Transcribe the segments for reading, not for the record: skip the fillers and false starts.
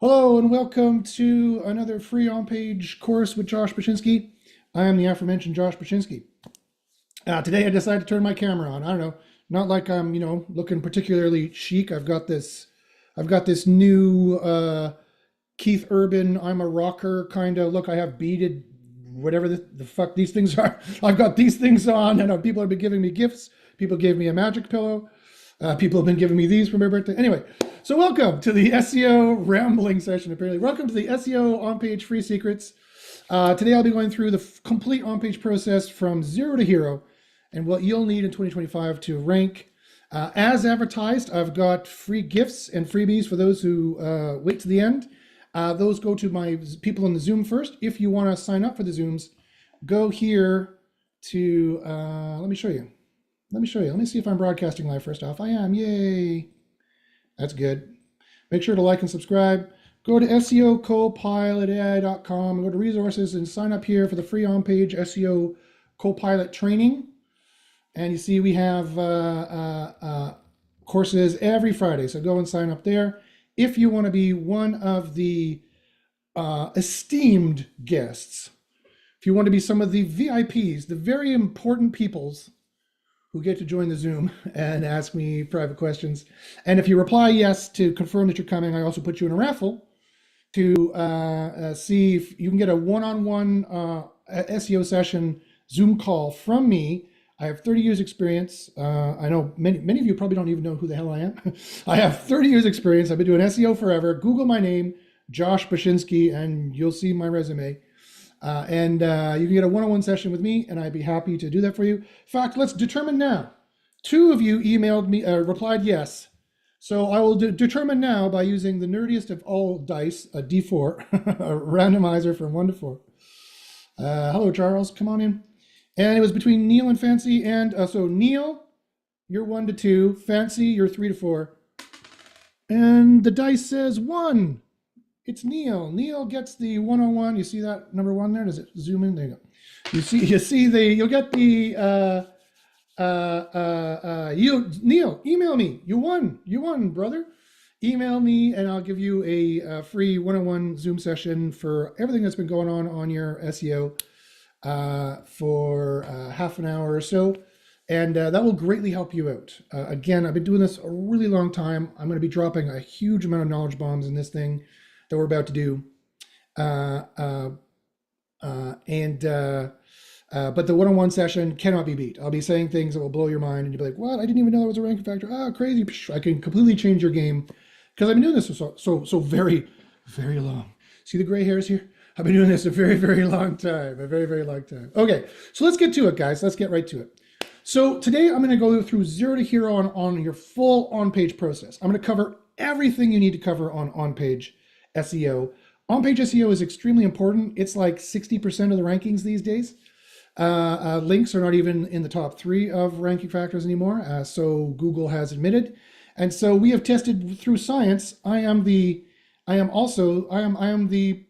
Hello and welcome to another free on-page course with Josh Baczynski. I am the aforementioned Josh Baczynski. Today I decided to turn my camera on. I don't know, not like I'm, looking particularly chic. I've got this new Keith Urban, I'm a rocker kind of look. I have beaded, whatever the fuck these things are. I've got these things on, and people have been giving me gifts. People gave me a magic pillow. People have been giving me these for my birthday. Anyway, so welcome to the SEO rambling session, apparently. Welcome to the SEO on-page free secrets. Today I'll be going through the complete on-page process from zero to hero and what you'll need in 2025 to rank. As advertised, I've got free gifts and freebies for those who wait to the end. Those go to my people in the Zoom first. If you want to sign up for the Zooms, go here to, let me show you. Let me see if I'm broadcasting live first off. I am, yay. That's good. Make sure to like and subscribe. Go to SEOcopilot.com and go to resources and sign up here for the free on-page SEO Copilot training. And you see we have courses every Friday, so go and sign up there. If you want to be one of the esteemed guests, if you want to be some of the VIPs, the very important peoples who get to join the Zoom and ask me private questions. And if you reply yes to confirm that you're coming, I also put you in a raffle to see if you can get a one-on-one SEO session Zoom call from me. I have 30 years experience. I know many of you probably don't even know who the hell I am. I have 30 years experience. I've been doing SEO forever. Google my name, Josh Baczynski, and you'll see my resume. You can get a one-on-one session with me, and I'd be happy to do that for you. In fact, let's determine now. Two of you emailed me, replied yes. So I will determine now by using the nerdiest of all dice, a D4, a randomizer from 1 to 4. Hello, Charles. Come on in. And it was between Neil and Fancy. And so Neil, you're 1 to 2. Fancy, you're 3 to 4. And the dice says 1. It's Neil. Neil gets the 101. You see that number 1 there? Does it zoom in? There you go. You'll get the, Neil, email me. You won, brother. Email me and I'll give you a free one-on-one Zoom session for everything that's been going on your SEO for half an hour or so. And that will greatly help you out. Again, I've been doing this a really long time. I'm going to be dropping a huge amount of knowledge bombs in this thing that we're about to do. But the one-on-one session cannot be beat. I'll be saying things that will blow your mind and you'll be like, what? I didn't even know that was a ranking factor. Ah, crazy. I can completely change your game because I've been doing this for so very, very long. See the gray hairs here? I've been doing this a very, very long time, a very, very long time. Okay, so let's get to it, guys. Let's get right to it. So today I'm going to go through zero to hero on your full on-page process. I'm going to cover everything you need to cover on on-page SEO. On-page SEO is extremely important. It's like 60% of the rankings these days. Links are not even in the top 3 of ranking factors anymore. So Google has admitted. And so we have tested through science. I am the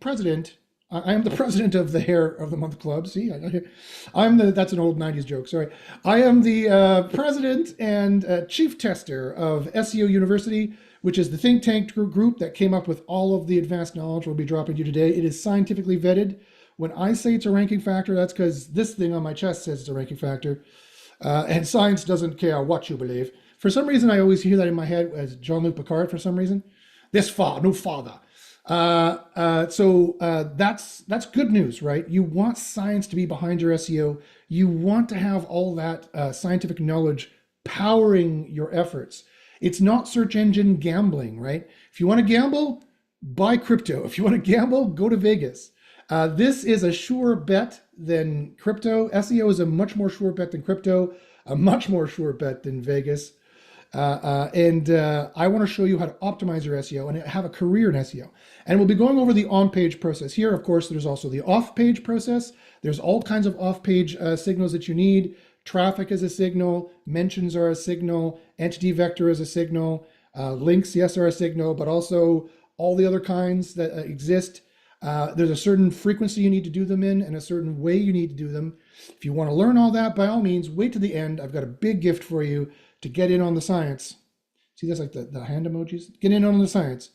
president. I am the president of the Hair of the Month Club. See, that's an old 90s joke. Sorry. I am the president and chief tester of SEO University, which is the think tank group that came up with all of the advanced knowledge we'll be dropping to you today. It is scientifically vetted. When I say it's a ranking factor, that's because this thing on my chest says it's a ranking factor. And science doesn't care what you believe. For some reason, I always hear that in my head as Jean-Luc Picard for some reason. No father. That's good news, right? You want science to be behind your SEO. You want to have all that scientific knowledge powering your efforts. It's not search engine gambling, right? If you want to gamble, buy crypto. If you want to gamble, go to Vegas. This is a sure bet than crypto. SEO is a much more sure bet than crypto, a much more sure bet than Vegas. I want to show you how to optimize your SEO and have a career in SEO. And we'll be going over the on-page process. Here, of course, there's also the off-page process. There's all kinds of off-page signals that you need. Traffic is a signal, mentions are a signal, entity vector is a signal, links, yes, are a signal, but also all the other kinds that exist. There's a certain frequency you need to do them in and a certain way you need to do them. If you want to learn all that, by all means, wait to the end. I've got a big gift for you to get in on the science. See, that's like the hand emojis. Get in on the science.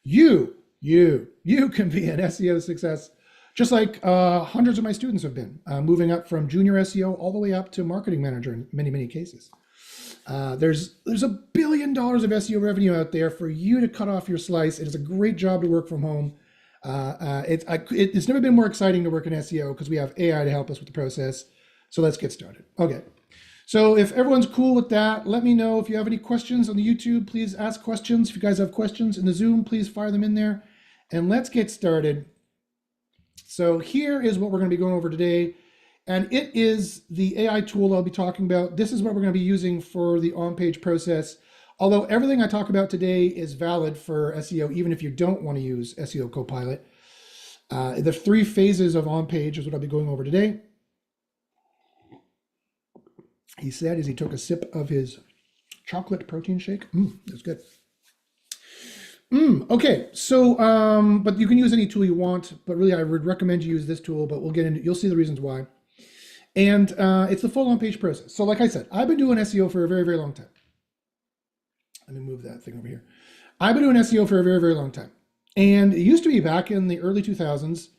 You You can be an SEO success, just like hundreds of my students have been, moving up from junior SEO all the way up to marketing manager in many, many cases. There's $1 billion of SEO revenue out there for you to cut off your slice. It is a great job to work from home. It's never been more exciting to work in SEO because we have AI to help us with the process. So let's get started. Okay. So if everyone's cool with that, let me know. If you have any questions on the YouTube, please ask questions. If you guys have questions in the Zoom, please fire them in there. And let's get started. So here is what we're going to be going over today. And it is the AI tool I'll be talking about. This is what we're going to be using for the on-page process. Although everything I talk about today is valid for SEO, even if you don't want to use SEO Copilot. The 3 phases of on-page is what I'll be going over today. He said as he took a sip of his chocolate protein shake. That's good. Okay, so, but you can use any tool you want, but really I would recommend you use this tool, but we'll get into, you'll see the reasons why. And it's the full on-page process. So like I said, I've been doing SEO for a very, very long time. Let me move that thing over here. I've been doing SEO for a very, very long time. And it used to be back in the early 2000s,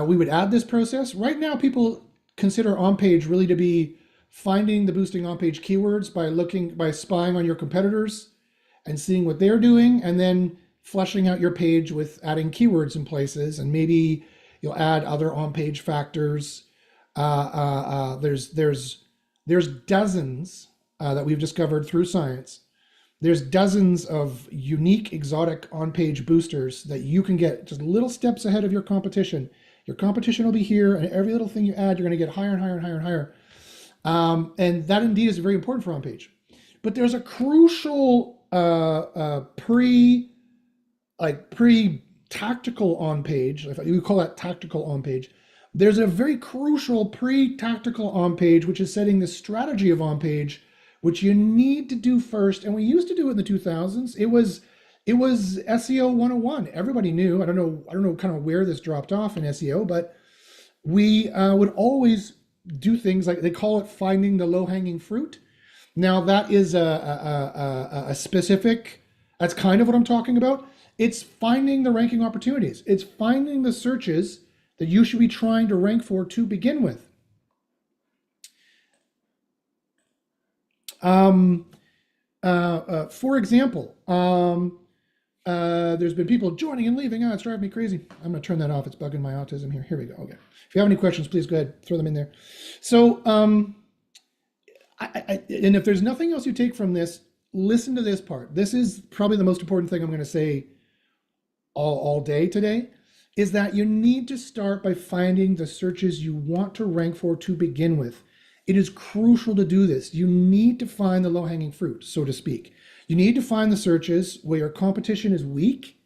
we would add this process. Right now, people consider on-page really to be finding the boosting on-page keywords by spying on your competitors and seeing what they're doing, and then fleshing out your page with adding keywords in places, and maybe you'll add other on-page factors. There's dozens that we've discovered through science. There's dozens of unique, exotic on-page boosters that you can get just little steps ahead of your competition. Your competition will be here, and every little thing you add, you're going to get higher and higher and higher and higher. And that indeed is very important for on-page. But there's a crucial pre-tactical on-page, we call that tactical on-page. There's a very crucial pre-tactical on-page, which is setting the strategy of on-page, which you need to do first. And we used to do it in the 2000s. It was SEO 101. Everybody knew. I don't know kind of where this dropped off in SEO, but we would always do things like, they call it finding the low-hanging fruit. Now that is a specific, that's kind of what I'm talking about. It's finding the ranking opportunities. It's finding the searches that you should be trying to rank for to begin with. For example, there's been people joining and leaving. It's driving me crazy. I'm gonna turn that off. It's bugging my autism here. Here we go. Okay. If you have any questions, please go ahead, throw them in there. So, and if there's nothing else you take from this, listen to this part. This is probably the most important thing I'm going to say all day today, is that you need to start by finding the searches you want to rank for to begin with. It is crucial to do this. You need to find the low-hanging fruit, so to speak. You need to find the searches where your competition is weak,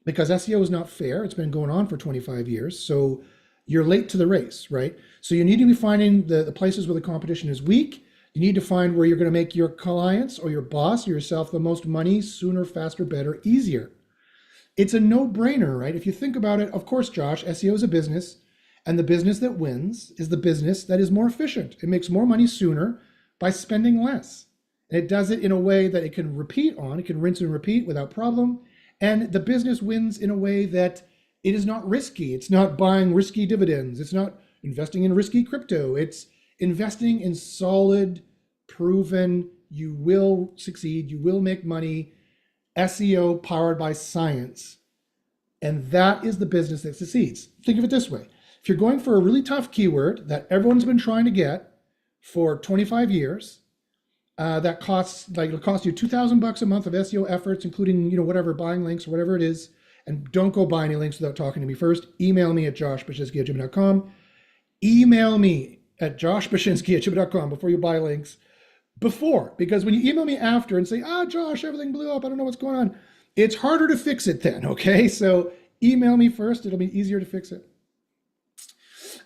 because SEO is not fair. It's been going on for 25 years. So you're late to the race, right? So you need to be finding the places where the competition is weak. You need to find where you're going to make your clients or your boss or yourself the most money sooner, faster, better, easier. It's a no-brainer, right? If you think about it, of course, Josh, SEO is a business, and the business that wins is the business that is more efficient. It makes more money sooner by spending less. And it does it in a way that it can repeat on, it can rinse and repeat without problem. And the business wins in a way that it is not risky. It's not buying risky dividends. It's not investing in risky crypto. It's investing in solid, proven, you will succeed, you will make money, SEO powered by science. And that is the business that succeeds. Think of it this way. If you're going for a really tough keyword that everyone's been trying to get for 25 years, that costs, like, it'll cost you $2,000 a month of SEO efforts, including, whatever, buying links or whatever it is. And don't go buy any links without talking to me first. Email me at joshbashinsky@gmail.com. Email me at joshbashinsky@gmail.com before you buy links. Because when you email me after and say, Josh, everything blew up, I don't know what's going on, it's harder to fix it then, okay? So email me first, it'll be easier to fix it.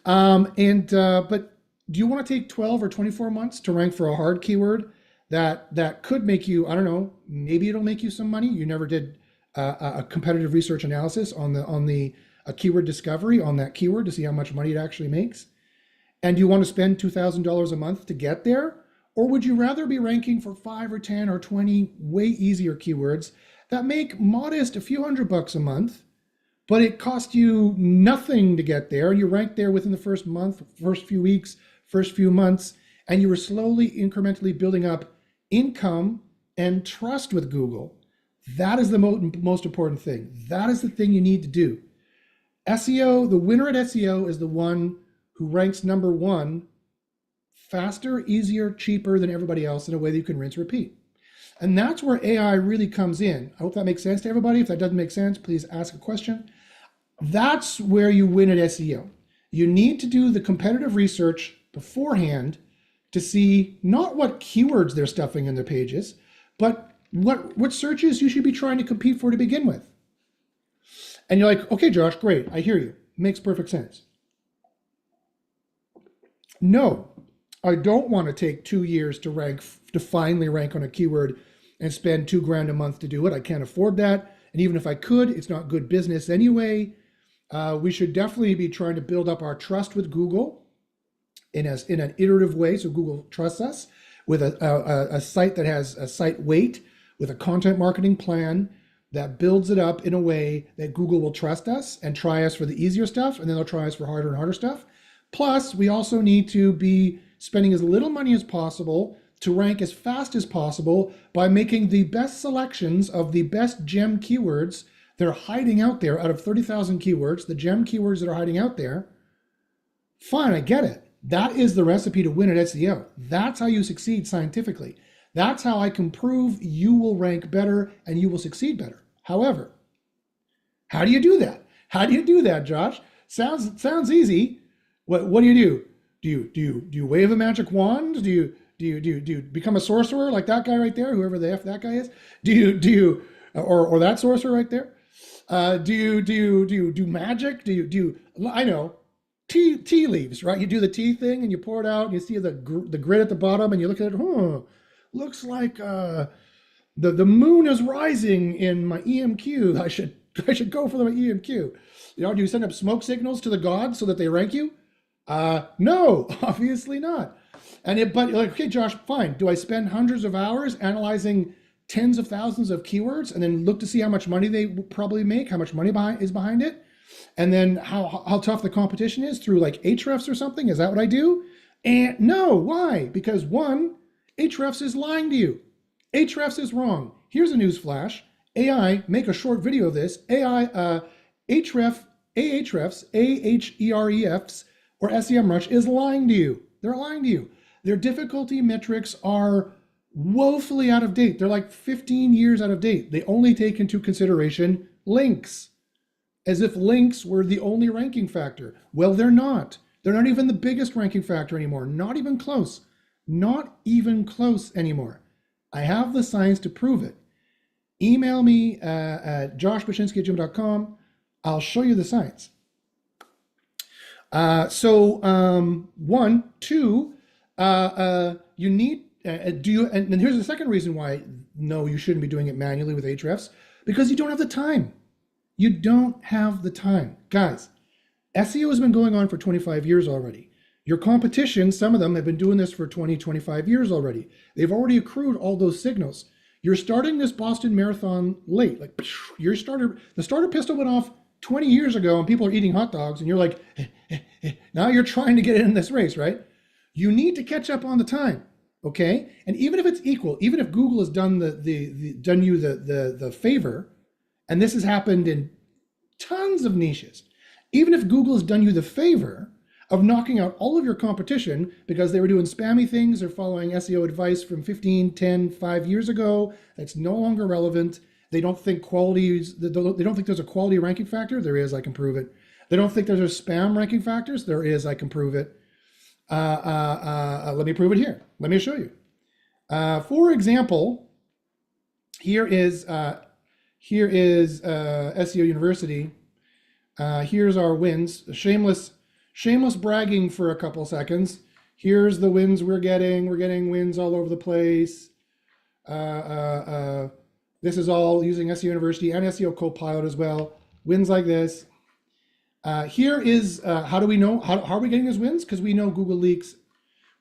But do you want to take 12 or 24 months to rank for a hard keyword that could make you, I don't know, maybe it'll make you some money. You never did a competitive research analysis on the keyword discovery on that keyword to see how much money it actually makes. And do you want to spend $2,000 a month to get there? Or would you rather be ranking for 5 or 10 or 20 way easier keywords that make modest a few $100 a month, but it cost you nothing to get there. You ranked there within the first month, first few weeks, first few months, and you were slowly, incrementally building up income and trust with Google. That is the most important thing. That is the thing you need to do. SEO, the winner at SEO is the one who ranks number one faster, easier, cheaper than everybody else in a way that you can rinse, repeat. And that's where AI really comes in. I hope that makes sense to everybody. If that doesn't make sense, please ask a question. That's where you win at SEO. You need to do the competitive research beforehand to see not what keywords they're stuffing in their pages, but what searches you should be trying to compete for to begin with. And you're like, okay, Josh, great. I hear you. Makes perfect sense. No, I don't want to take 2 years to finally rank on a keyword and spend $2,000 a month to do it. I can't afford that. And even if I could, it's not good business anyway. We should definitely be trying to build up our trust with Google in an iterative way, so Google trusts us with a site that has a site weight, with a content marketing plan that builds it up in a way that Google will trust us and try us for the easier stuff, and then they'll try us for harder and harder stuff. Plus, we also need to be spending as little money as possible to rank as fast as possible by making the best selections of the best gem keywords that are hiding out there. Out of 30,000 keywords, the gem keywords that are hiding out there. Fine, I get it. That is the recipe to win at SEO. That's how you succeed scientifically. That's how I can prove you will rank better and you will succeed better. However, how do you do that? How do you do that, Josh? Sounds easy. What do you do? Do you wave a magic wand? Do you become a sorcerer like that guy right there, whoever the F that guy is? Do you or that sorcerer right there? Do you do magic? Do you I know, tea leaves, right? You do the tea thing and you pour it out and you see the grid at the bottom and you look at it, looks like the moon is rising in my EMQ. I should go for the EMQ. You know, do you send up smoke signals to the gods so that they rank you? No, obviously not. But you're like, okay, Josh, fine. Do I spend hundreds of hours analyzing tens of thousands of keywords and then look to see how much money they probably make, how much money is behind it, and then how tough the competition is through like Ahrefs or something? Is that what I do? And no, why? Because one, Ahrefs is lying to you. Ahrefs is wrong. Here's a news flash. AI, make a short video of this. Ahrefs, Ahrefs, or SEMrush is lying to you. They're lying to you. Their difficulty metrics are woefully out of date. They're like 15 years out of date. They only take into consideration links, as if links were the only ranking factor. Well, they're not. They're not even the biggest ranking factor anymore. Not even close. Not even close anymore. I have the science to prove it. Email me at joshbashinsky@gmail.com. I'll show you the science. One, two, you need, and here's the second reason why, no, you shouldn't be doing it manually with Ahrefs, because you don't have the time. You don't have the time. Guys, SEO has been going on for 25 years already. Your competition, some of them have been doing this for 20, 25 years already. They've already accrued all those signals. You're starting this Boston Marathon late. Like the starter pistol went off 20 years ago and people are eating hot dogs and you're like, now you're trying to get in this race, right? You need to catch up on the time, okay? And even if it's equal, even if Google has done done you the favor, and this has happened in tons of niches, even if Google has done you the favor of knocking out all of your competition because they were doing spammy things or following SEO advice from 15, 10, 5 years ago, that's no longer relevant. They don't think they don't think there's a quality ranking factor. There is, I can prove it. They don't think there's a spam ranking factors. There is, I can prove it. Let me prove it here. Let me show you. For example, here is SEO University. Here's our wins. Shameless bragging for a couple seconds. Here's the wins we're getting. We're getting wins all over the place. This is all using SEO University and SEO Copilot as well. Wins like this. Here is, how do we know? How are we getting these wins? Because we know Google leaks.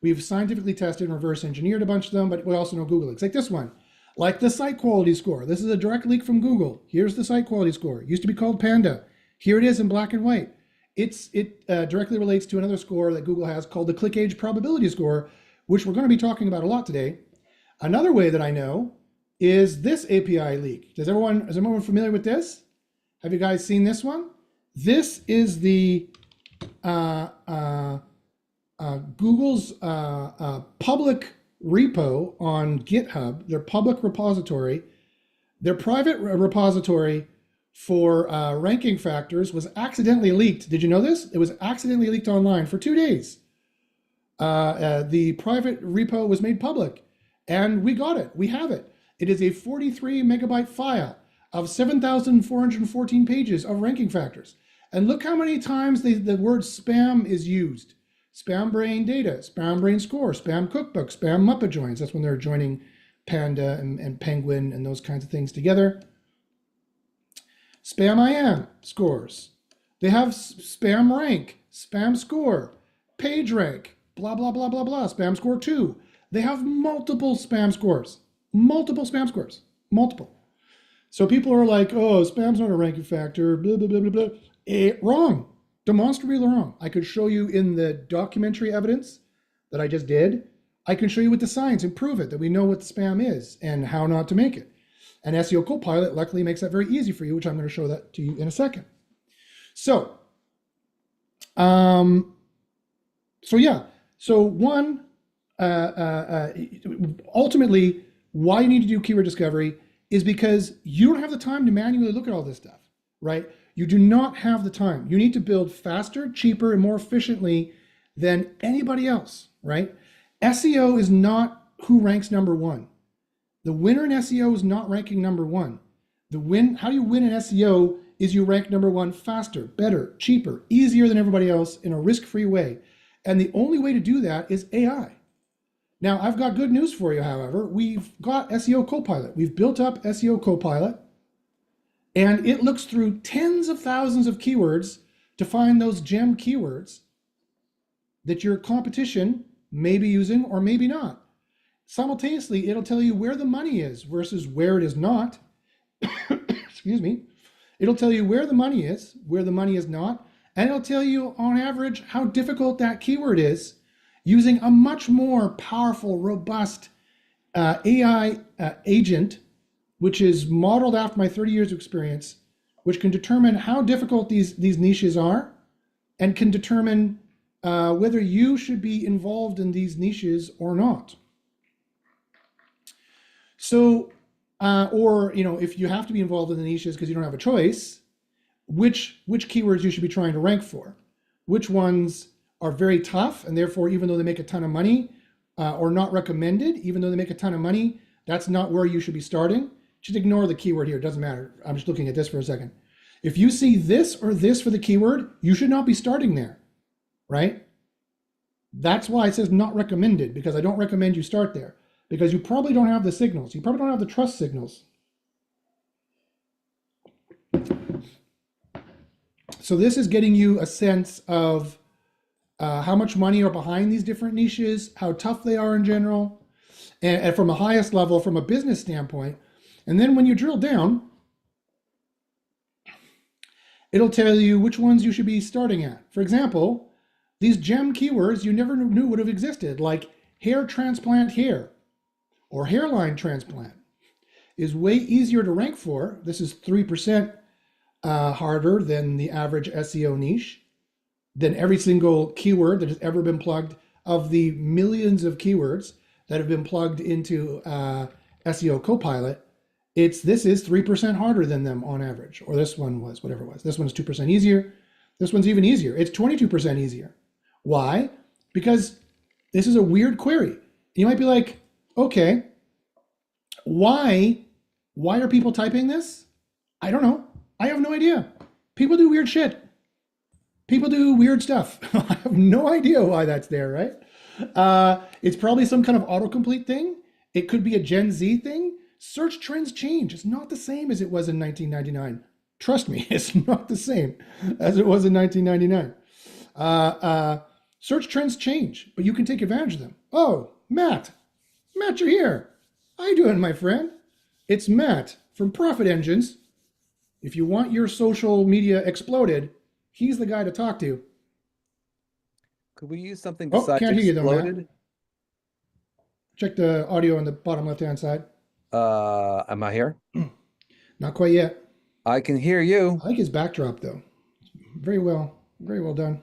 We've scientifically tested and reverse engineered a bunch of them, but we also know Google leaks. Like this one. Like the site quality score. This is a direct leak from Google. Here's the site quality score. It used to be called Panda. Here it is in black and white. It directly relates to another score that Google has called the click age probability score, which we're going to be talking about a lot today. Another way that I know is this API leak. Is everyone familiar with this? Have you guys seen this one? This is the Google's public repo on GitHub, their public repository. Their private repository for ranking factors was accidentally leaked. Did you know this? It was accidentally leaked online for 2 days. The private repo was made public, and we got it. We have it. It is a 43 megabyte file of 7,414 pages of ranking factors. And look how many times the word spam is used. Spam brain data, spam brain score, spam cookbook, spam Muppet joins. That's when they're joining Panda and Penguin and those kinds of things together. Spam IM scores. They have spam rank, spam score, page rank, blah, blah, blah, blah, blah, spam score 2. They have multiple spam scores, multiple spam scores, multiple. So people are like, oh, spam's not a ranking factor, blah, blah, blah, blah, blah. Wrong, demonstrably wrong. I could show you in the documentary evidence that I just did. I can show you with the science and prove it, that we know what the spam is and how not to make it. And SEO Copilot luckily makes that very easy for you, which I'm going to show that to you in a second. So, ultimately, why you need to do keyword discovery is because you don't have the time to manually look at all this stuff, right? You do not have the time. You need to build faster, cheaper, and more efficiently than anybody else, right? SEO is not who ranks number one. The winner in SEO is not ranking number one. How you win in SEO is you rank number one faster, better, cheaper, easier than everybody else in a risk-free way. And the only way to do that is AI. Now, I've got good news for you, however. We've got SEO Copilot. We've built up SEO Copilot, and it looks through tens of thousands of keywords to find those gem keywords that your competition may be using or maybe not. Simultaneously, it'll tell you where the money is versus where it is not. Excuse me. It'll tell you where the money is not, and it'll tell you on average how difficult that keyword is using a much more powerful, robust AI agent, which is modeled after my 30 years of experience, which can determine how difficult these niches are and can determine whether you should be involved in these niches or not. So, if you have to be involved in the niches because you don't have a choice, which keywords you should be trying to rank for, which ones are very tough, and therefore, even though they make a ton of money, or not recommended, even though they make a ton of money, that's not where you should be starting. Just ignore the keyword here, it doesn't matter. I'm just looking at this for a second. If you see this or this for the keyword, you should not be starting there, right? That's why it says not recommended, because I don't recommend you start there, because you probably don't have the signals. You probably don't have the trust signals. So this is getting you a sense of how much money are behind these different niches, how tough they are in general, and from a highest level, from a business standpoint. And then when you drill down, it'll tell you which ones you should be starting at. For example, these gem keywords you never knew would have existed, like hair transplant hair or hairline transplant, is way easier to rank for. This is 3% harder than the average SEO niche, than every single keyword that has ever been plugged. Of the millions of keywords that have been plugged into SEO Copilot, this is 3% harder than them on average, or this one was, whatever it was. This one's 2% easier. This one's even easier. It's 22% easier. Why? Because this is a weird query. You might be like, okay, why are people typing this? I don't know. I have no idea. People do weird shit. People do weird stuff. I have no idea why that's there, right? It's probably some kind of autocomplete thing. It could be a Gen Z thing. Search trends change. It's not the same as it was in 1999. Trust me, it's not the same as it was in 1999. Search trends change, but you can take advantage of them. Oh, Matt, you're here. How you doing, my friend? It's Matt from Profit Engines. If you want your social media exploded, he's the guy to talk to. Could we use something Oh, besides can't hear you though, Matt. exploded? Check the audio on the bottom left-hand side. Am I here? Not quite yet. I can hear you. I like his backdrop though. Very well done.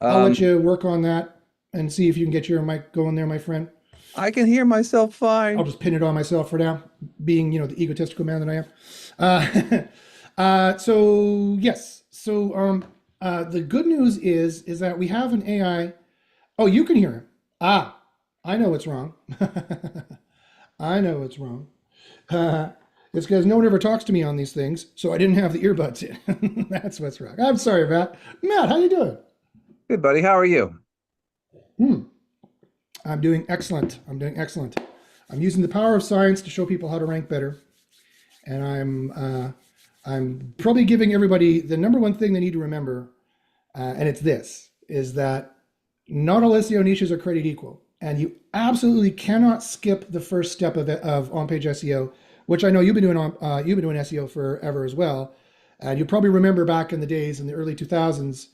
I'll let Um, you work on that and see if you can get your mic going there, my friend. I can hear myself I'll fine. just pin it on myself for now, being the egotistical man that I am. So yes, the good news is that we have an AI. Oh, you can hear him. I know what's wrong. I know what's wrong. It's because no one ever talks to me on these things, so I didn't have the earbuds in. That's what's wrong. I'm sorry, Matt. Matt, how you doing? Good, buddy. How are you? Hmm. I'm doing excellent. I'm doing excellent. I'm using the power of science to show people how to rank better, and I'm probably giving everybody the number one thing they need to remember, and it's this: is that not all SEO niches are created equal, and you absolutely cannot skip the first step of on-page SEO, which I know you've been doing SEO forever as well, and you probably remember back in the days in the early 2000s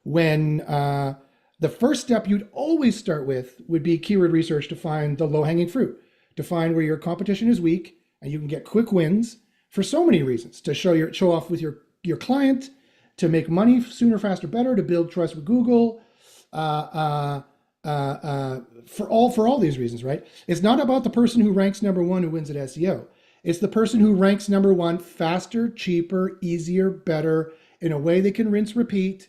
when the first step you'd always start with would be keyword research to find the low-hanging fruit, to find where your competition is weak, and you can get quick wins for so many reasons: to show off with your client, to make money sooner, faster, better, to build trust with Google, for all these reasons, right? It's not about the person who ranks number one who wins at SEO. It's the person who ranks number one faster, cheaper, easier, better, in a way they can rinse, repeat,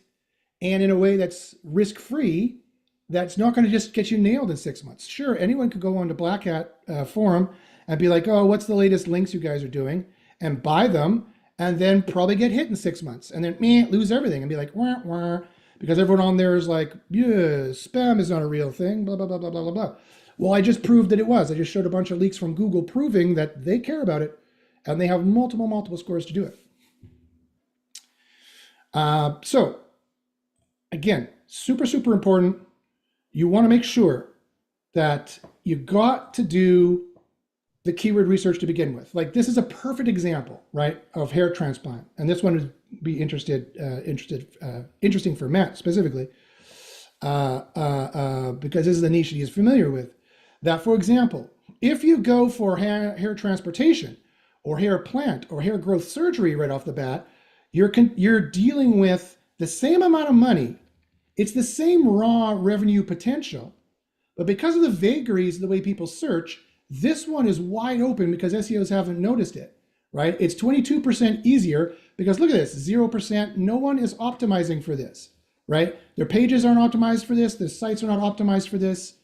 and in a way that's risk-free, that's not going to just get you nailed in 6 months. Sure, anyone could go on to Black Hat forum and be like, oh, what's the latest links you guys are doing? And buy them, and then probably get hit in 6 months, and then lose everything and be like, wah, wah, because everyone on there is like, yeah, spam is not a real thing, blah, blah, blah, blah, blah, blah, blah. Well, I just proved that it was. I just showed a bunch of leaks from Google proving that they care about it, and they have multiple scores to do it. So again, super important. You want to make sure that you got to do the keyword research to begin with. Like, this is a perfect example, right, of hair transplant, and this one would be interesting for Matt specifically, because this is a niche he is familiar with. That, for example, if you go for hair transportation or hair plant or hair growth surgery right off the bat, you're dealing with the same amount of money. It's the same raw revenue potential, but because of the vagaries of the way people search, this one is wide open because SEOs haven't noticed it, right? It's 22% easier because look at this, 0%. No one is optimizing for this, right? Their pages aren't optimized for this. Their sites are not optimized for this.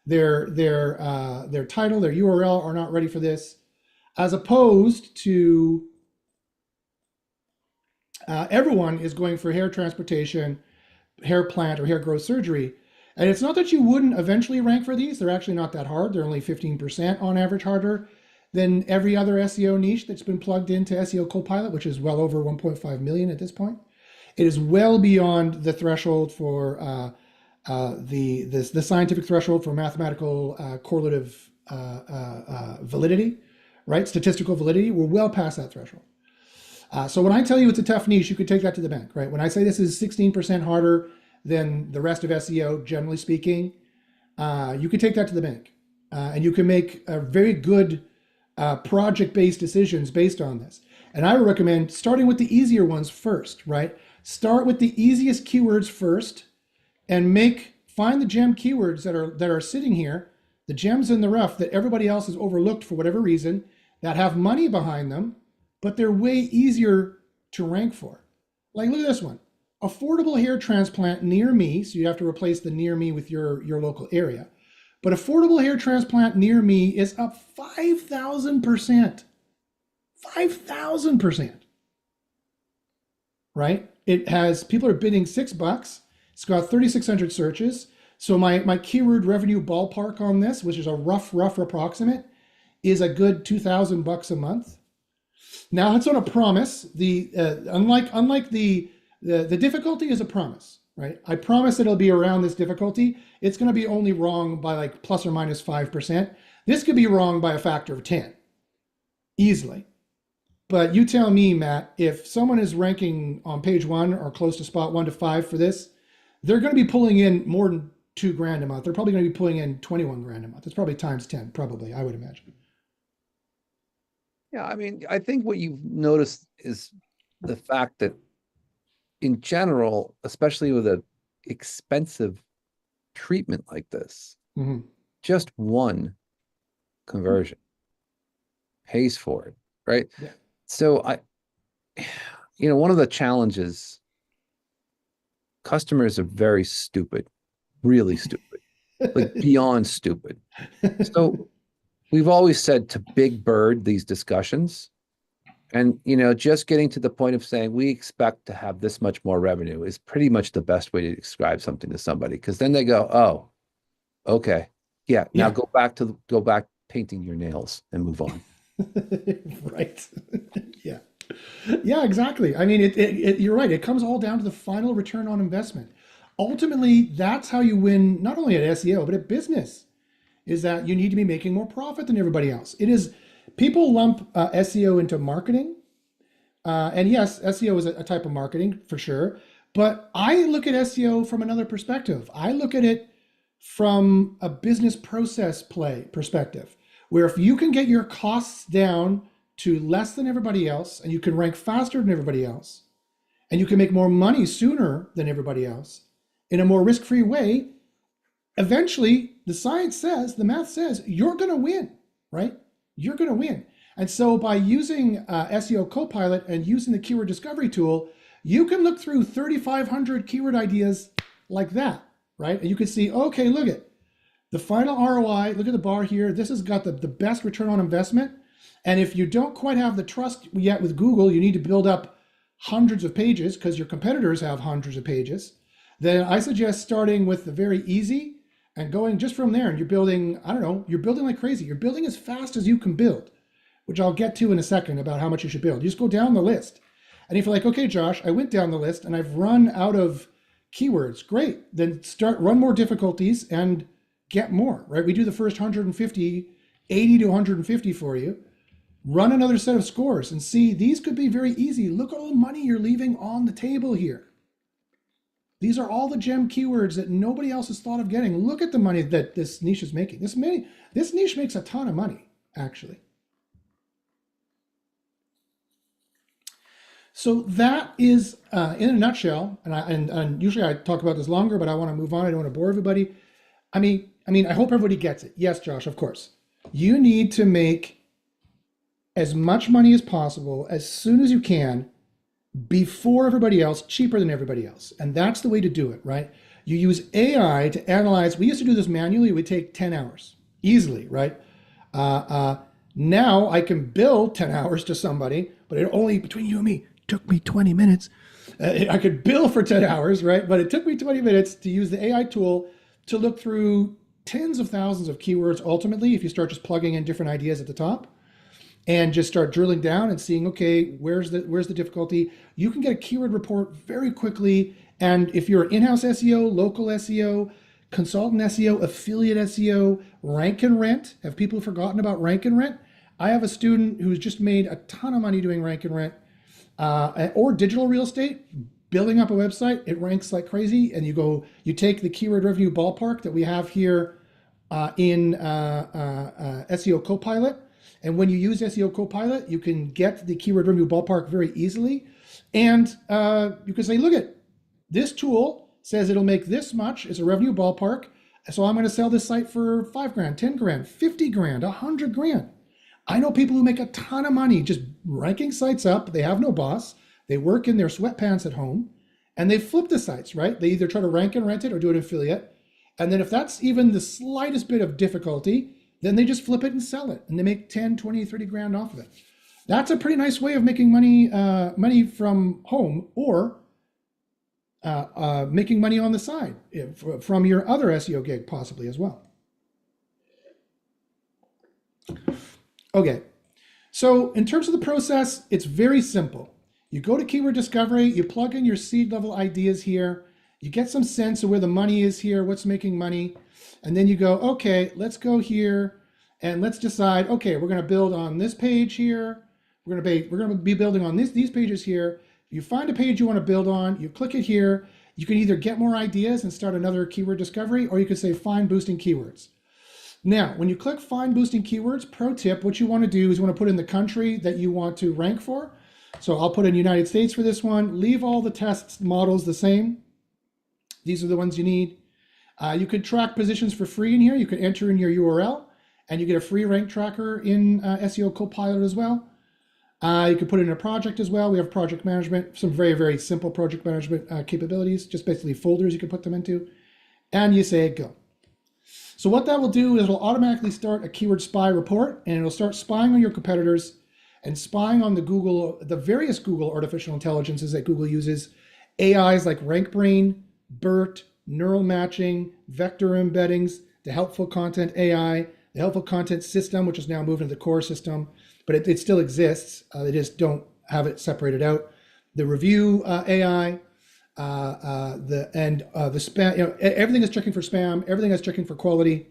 Their title, their URL are not ready for this, as opposed to everyone is going for hair transportation, hair plant, or hair growth surgery. And it's not that you wouldn't eventually rank for these. They're actually not that hard. They're only 15% on average harder than every other SEO niche that's been plugged into SEO Copilot, which is well over 1.5 million at this point. It is well beyond the threshold for the scientific threshold for mathematical correlative validity, right? Statistical validity. We're well past that threshold. So when I tell you it's a tough niche, you could take that to the bank, right? When I say this is 16% harder than the rest of SEO, generally speaking, you could take that to the bank. And you can make a very good project-based decisions based on this. And I would recommend starting with the easier ones first, right? Start with the easiest keywords first and find the gem keywords that are sitting here, the gems in the rough that everybody else has overlooked for whatever reason, that have money behind them, but they're way easier to rank for. Like, look at this one. Affordable hair transplant near me. So you have to replace the near me with your local area. But affordable hair transplant near me is up 5,000%. 5,000%. Right? It has, people are bidding $6. It's got 3,600 searches. So my keyword revenue ballpark on this, which is a rough approximate, is a good $2,000 a month. Now it's on a promise. Unlike the difficulty is a promise, right? I promise it'll be around this difficulty. It's going to be only wrong by like plus or minus 5%. This could be wrong by a factor of 10. easily. But you tell me, Matt, if someone is ranking on page one or close to spot 1 to 5 for this, they're going to be pulling in more than 2 grand a month. They're probably going to be pulling in 21 grand a month. It's probably times 10, probably, I would imagine. Yeah, I mean, I think what you've noticed is the fact that in general, especially with an expensive treatment like this, Mm-hmm. just one conversion pays for it, right? Yeah. So one of the challenges, customers are very stupid, really stupid, like beyond stupid. So we've always said to big bird these discussions. And, just getting to the point of saying we expect to have this much more revenue is pretty much the best way to describe something to somebody. Because then they go, oh, okay. Yeah. Now Yeah. go back painting your nails and move on. Right. Yeah. Yeah, exactly. I mean, you're right. It comes all down to the final return on investment. Ultimately, that's how you win, not only at SEO, but at business, is that you need to be making more profit than everybody else. It is, people lump SEO into marketing. And yes, SEO is a type of marketing for sure. But I look at SEO from another perspective. I look at it from a business process play perspective, where if you can get your costs down to less than everybody else, and you can rank faster than everybody else, and you can make more money sooner than everybody else in a more risk-free way, eventually the science says, the math says, you're going to win, right? You're going to win. And so by using SEO Copilot and using the keyword discovery tool, you can look through 3,500 keyword ideas like that, right? And you can see, okay, look at the final ROI. Look at the bar here. This has got the best return on investment. And if you don't quite have the trust yet with Google, you need to build up hundreds of pages because your competitors have hundreds of pages. Then I suggest starting with the very easy and going just from there. And you're building, I don't know, you're building like crazy. You're building as fast as you can build, which I'll get to in a second about how much you should build. You just go down the list. And if you're like, okay, Josh, I went down the list and I've run out of keywords, great. Then run more difficulties and get more, right? We do the first 150, 80 to 150 for you. Run another set of scores and see, these could be very easy. Look at all the money you're leaving on the table here. These are all the gem keywords that nobody else has thought of getting. Look at the money that this niche is making. This niche makes a ton of money, actually. So that is, in a nutshell, and usually I talk about this longer, but I want to move on. I don't want to bore everybody. I mean, I hope everybody gets it. Yes, Josh, of course. You need to make as much money as possible as soon as you can before everybody else, cheaper than everybody else. And that's the way to do it, right? You use AI to analyze. We used to do this manually. It would take 10 hours easily, right? Now I can bill 10 hours to somebody, but it only, between you and me, took me 20 minutes. I could bill for 10 hours, right? But it took me 20 minutes to use the AI tool to look through tens of thousands of keywords ultimately, if you start just plugging in different ideas at the top and just start drilling down and seeing, okay, where's the difficulty? You can get a keyword report very quickly. And if you're in-house SEO, local SEO, consultant SEO, affiliate SEO, rank and rent, have people forgotten about rank and rent? I have a student who's just made a ton of money doing rank and rent, or digital real estate, building up a website. It ranks like crazy. And you take the keyword revenue ballpark that we have here in SEO Copilot. And when you use SEO Copilot, you can get the keyword revenue ballpark very easily. And you can say, look at this tool says it'll make this much as a revenue ballpark. So I'm going to sell this site for 5 grand, 10 grand, 50 grand, 100 grand. I know people who make a ton of money just ranking sites up. They have no boss. They work in their sweatpants at home and they flip the sites, right? They either try to rank and rent it or do an affiliate. And then if that's even the slightest bit of difficulty, then they just flip it and sell it, and they make 10, 20, 30 grand off of it. That's a pretty nice way of making money from home, or making money on the side from your other SEO gig possibly as well. Okay, so in terms of the process, it's very simple. You go to keyword discovery, you plug in your seed level ideas here, you get some sense of where the money is here, what's making money. And then you go, okay, let's go here and let's decide, okay, we're going to build on this page here. We're going to be building on these pages here. You find a page you want to build on, you click it here. You can either get more ideas and start another keyword discovery, or you could say find boosting keywords. Now, when you click find boosting keywords, pro tip, what you want to do is you want to put in the country that you want to rank for. So I'll put in United States for this one. Leave all the test models the same. These are the ones you need. You could track positions for free in here. You could enter in your URL, and you get a free rank tracker in SEO Copilot as well. You could put it in a project as well. We have project management, some very, very simple project management capabilities, just basically folders you can put them into. And you say go. So what that will do is it'll automatically start a keyword spy report, and it'll start spying on your competitors and spying on the various Google artificial intelligences that Google uses, AIs like RankBrain, BERT, neural matching, vector embeddings, the helpful content AI, the helpful content system, which is now moved into the core system, but it still exists. They just don't have it separated out. The review AI, the spam, everything is checking for spam, everything is checking for quality,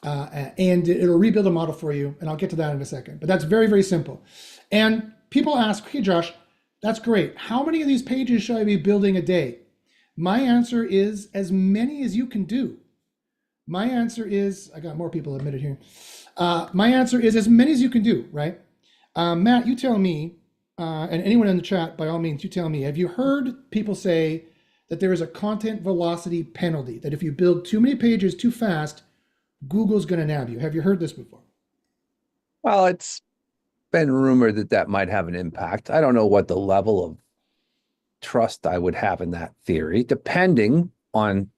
and it'll rebuild a model for you. And I'll get to that in a second, but that's very, very simple. And people ask, hey, Josh, that's great. How many of these pages should I be building a day? My answer is as many as you can do. My answer is, I got more people admitted here. My answer is as many as you can do, right? Matt, you tell me, and anyone in the chat, by all means, you tell me, have you heard people say that there is a content velocity penalty, that if you build too many pages too fast, Google's going to nab you? Have you heard this before? Well, it's been rumored that that might have an impact. I don't know what the level of trust I would have in that theory, depending on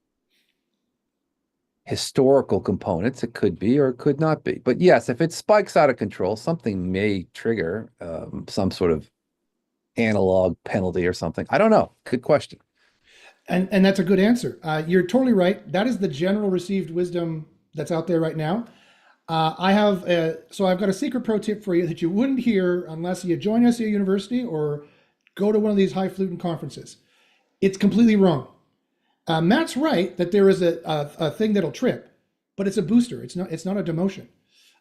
historical components. It could be or it could not be. But yes, if it spikes out of control, something may trigger some sort of analog penalty or something. I don't know. Good question. And that's a good answer. You're totally right. That is the general received wisdom that's out there right now. So I've got a secret pro tip for you that you wouldn't hear unless you join SEO University or go to one of these highfalutin conferences. It's completely wrong. Matt's right that there is a thing that'll trip, but it's a booster. It's not a demotion.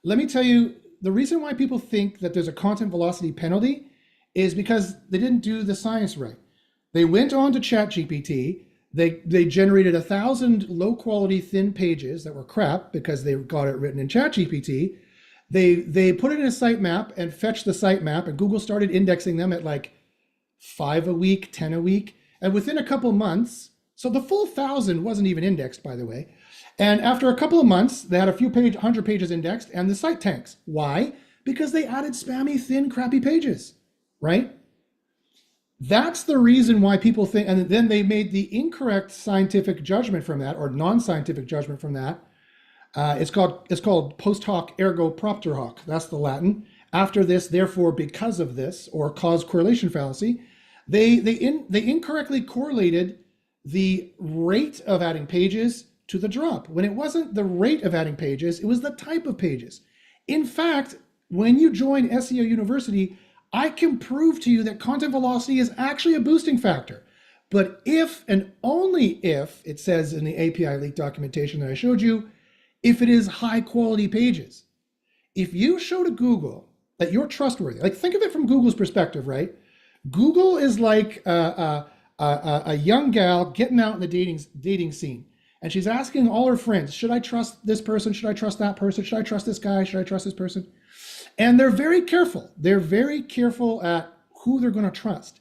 Let me tell you, the reason why people think that there's a content velocity penalty is because they didn't do the science right. They went on to ChatGPT. They generated 1,000 low quality thin pages that were crap because they got it written in ChatGPT. They put it in a sitemap and fetched the sitemap, and Google started indexing them at like 5 a week, 10 a week. And within a couple months, so the full 1,000 wasn't even indexed, by the way. And after a couple of months, they had a few 100 pages indexed, and the site tanks. Why? Because they added spammy, thin, crappy pages, right? That's the reason why people think, and then they made the incorrect scientific judgment from that, or non-scientific judgment from that. It's called post hoc ergo propter hoc. That's the Latin. After this, therefore, because of this, or cause correlation fallacy. They incorrectly correlated the rate of adding pages to the drop, when it wasn't the rate of adding pages, it was the type of pages. In fact, when you join SEO University, I can prove to you that content velocity is actually a boosting factor. But if and only if, it says in the API leak documentation that I showed you, if it is high quality pages. If you show to Google that you're trustworthy, like think of it from Google's perspective, right? Google is like a young gal getting out in the dating scene. And she's asking all her friends, should I trust this person? Should I trust that person? Should I trust this guy? Should I trust this person? And they're very careful. They're very careful at who they're going to trust.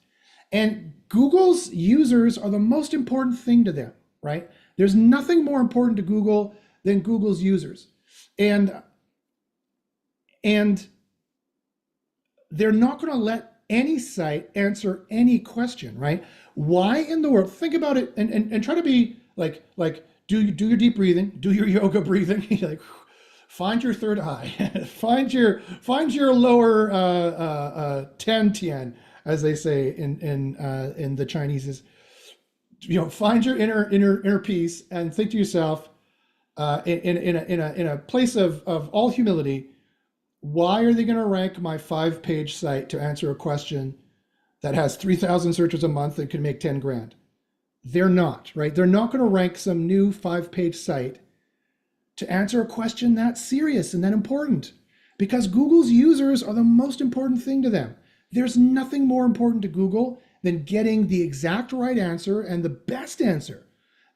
And Google's users are the most important thing to them, right? There's nothing more important to Google than Google's users. And they're not going to let any site answer any question, right? Why in the world? Think about it and try to be like do your deep breathing, do your yoga breathing, like find your third eye, find your lower tian tian, as they say in the Chinese, is, find your inner peace and think to yourself in a place of all humility, why are they going to rank my 5-page site to answer a question that has 3,000 searches a month and can make 10 grand? They're not, right? They're not going to rank some new 5-page site to answer a question that serious and that important, because Google's users are the most important thing to them. There's nothing more important to Google than getting the exact right answer and the best answer.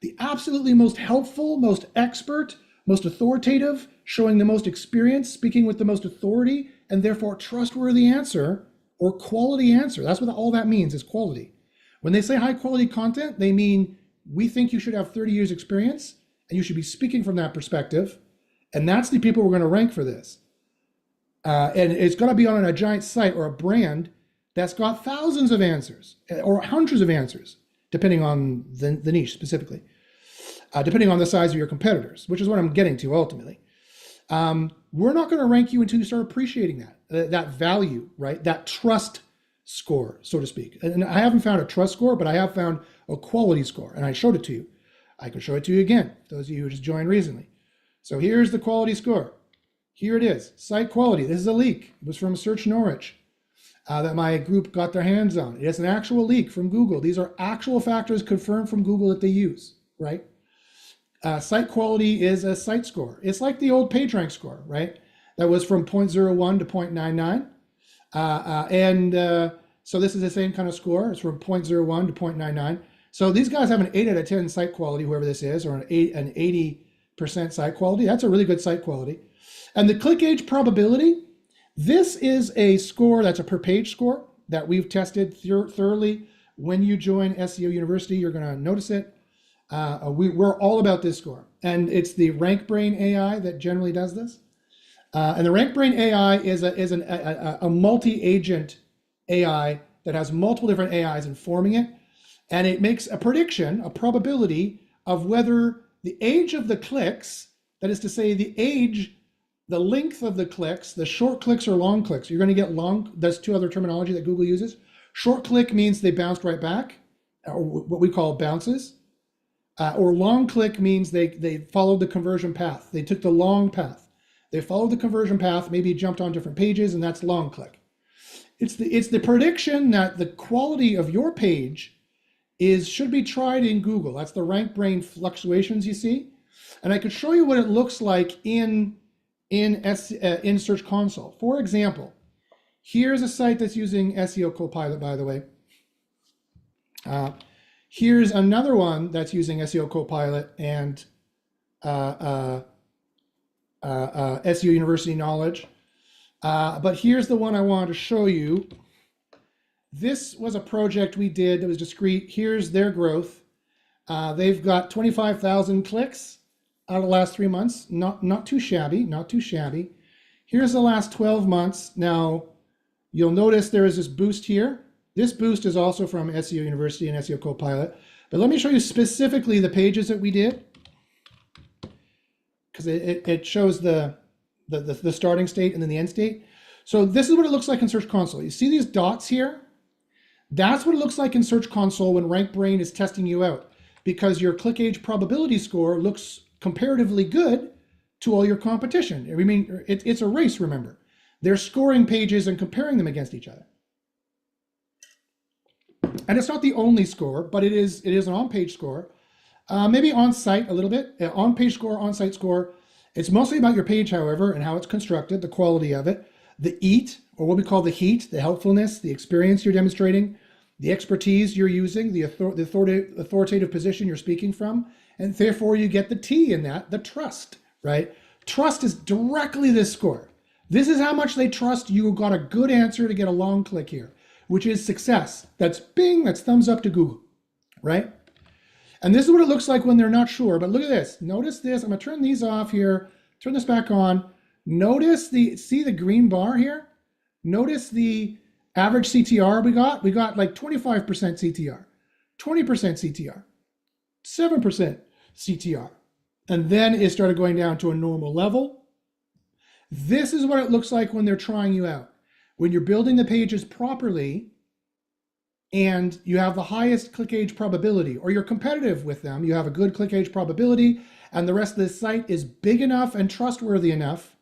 The absolutely most helpful, most expert, most authoritative, showing the most experience, speaking with the most authority, and therefore trustworthy answer or quality answer. That's what all that means, is quality. When they say high quality content, they mean we think you should have 30 years experience and you should be speaking from that perspective. And that's the people we're going to rank for this. And it's going to be on a giant site or a brand that's got thousands of answers or hundreds of answers, depending on the niche specifically, depending on the size of your competitors, which is what I'm getting to ultimately. We're not going to rank you until you start appreciating that value, right? That trust score, so to speak. And I haven't found a trust score, but I have found a quality score, and I showed it to you. I can show it to you again, those of you who just joined recently. So here's the quality score. Here it is, site quality. This is a leak. It was from Search Norwich that my group got their hands on. It is an actual leak from Google. These are actual factors confirmed from Google that they use, right? Site quality is a site score. It's like the old PageRank score, right? That was from 0.01 to 0.99. So this is the same kind of score. It's from 0.01 to 0.99. So these guys have an 8 out of 10 site quality, whoever this is, or an 80% site quality. That's a really good site quality. And the click age probability, this is a score that's a per page score that we've tested thoroughly. When you join SEO University, you're going to notice it. We're all about this score. And it's the RankBrain AI that generally does this. And the RankBrain AI is a multi-agent AI that has multiple different AIs informing it. And it makes a prediction, a probability of whether the age of the clicks, that is to say the length of the clicks, the short clicks or long clicks. You're going to get long, that's two other terminology that Google uses. Short click means they bounced right back, or what we call bounces. Or long click means they followed the conversion path. They took the long path. They followed the conversion path, maybe jumped on different pages, and that's long click. It's the prediction that the quality of your page should be tried in Google. That's the RankBrain fluctuations you see. And I could show you what it looks like in Search Console. For example, here's a site that's using SEO Copilot, by the way. Here's another one that's using SEO Copilot and SEO University Knowledge. But here's the one I wanted to show you. This was a project we did that was discrete. Here's their growth. They've got 25,000 clicks out of the last 3 months. Not too shabby, not too shabby. Here's the last 12 months. Now, you'll notice there is this boost here. This boost is also from SEO University and SEO Copilot. But let me show you specifically the pages that we did, because it shows the starting state and then the end state. So this is what it looks like in Search Console. You see these dots here? That's what it looks like in Search Console when RankBrain is testing you out, because your click age probability score looks comparatively good to all your competition. I mean, it's a race, remember. They're scoring pages and comparing them against each other. And it's not the only score, but it is an on-page score. Maybe on-site a little bit. On-page score, on-site score. It's mostly about your page, however, and how it's constructed, the quality of it, the EAT, or what we call the HEAT, the helpfulness, the experience you're demonstrating, the expertise you're using, the authoritative position you're speaking from, and therefore you get the T in that, the trust, right? Trust is directly this score. This is how much they trust you got a good answer to get a long click here, which is success. That's bing, that's thumbs up to Google, right? And this is what it looks like when they're not sure, but look at this. Notice this, I'm gonna turn these off here, turn this back on. Notice see the green bar here? Notice the average CTR we got? We got like 25% CTR, 20% CTR, 7% CTR. And then it started going down to a normal level. This is what it looks like when they're trying you out. When you're building the pages properly and you have the highest click age probability, or you're competitive with them, you have a good click age probability, and the rest of the site is big enough and trustworthy enough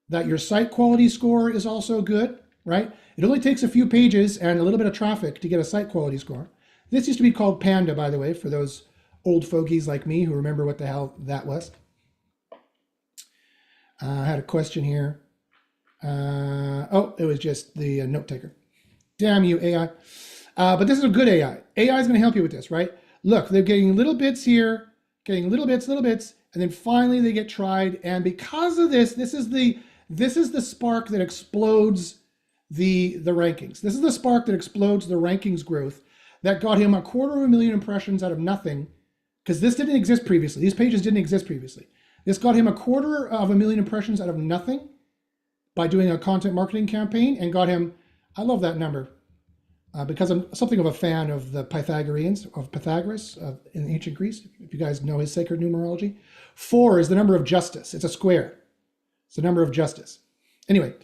that your site quality score is also good, right? It only takes a few pages and a little bit of traffic to get a site quality score. This used to be called Panda, by the way, for those old fogies like me who remember what the hell that was. I had a question here. Oh, it was just the note taker. Damn you, AI. But this is a good AI. AI is going to help you with this, right? Look, they're getting little bits here, getting little bits, and then finally they get tried. And because of this, this is the spark that explodes the rankings. This is the spark that explodes the rankings growth that got him 250,000 impressions out of nothing, because this didn't exist previously. These pages didn't exist previously. This got him 250,000 impressions out of nothing by doing a content marketing campaign, and got him, I love that number, because I'm something of a fan of the Pythagoreans, of Pythagoras in ancient Greece, if you guys know his sacred numerology. 4 is the number of justice. It's a square. It's the number of justice. Anyway,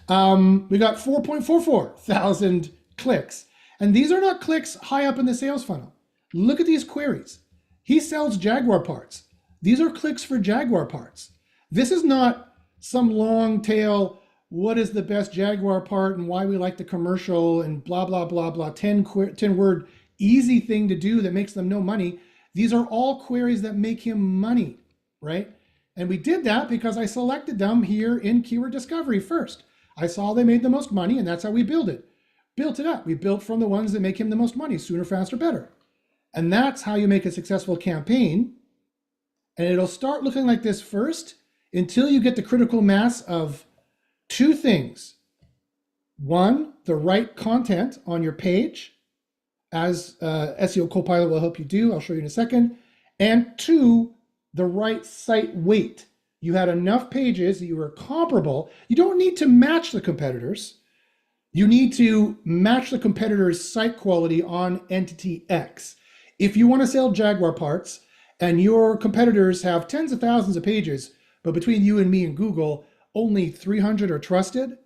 we got 4.44 thousand clicks. And these are not clicks high up in the sales funnel. Look at these queries. He sells Jaguar parts. These are clicks for Jaguar parts. This is not some long tail, what is the best Jaguar part and why we like the commercial and blah, blah, blah, blah, 10 word easy thing to do that makes them no money. These are all queries that make him money, right? And we did that because I selected them here in keyword discovery first. I saw they made the most money, and that's how we built it up. We built from the ones that make him the most money, sooner, faster, better. And that's how you make a successful campaign. And it'll start looking like this first until you get the critical mass of 2 things. 1, the right content on your page, as SEO Copilot will help you do. I'll show you in a second. And 2, the right site weight. You had enough pages that you were comparable. You don't need to match the competitors. You need to match the competitor's site quality on entity X. If you want to sell Jaguar parts and your competitors have tens of thousands of pages, but between you and me and Google, only 300 are trusted,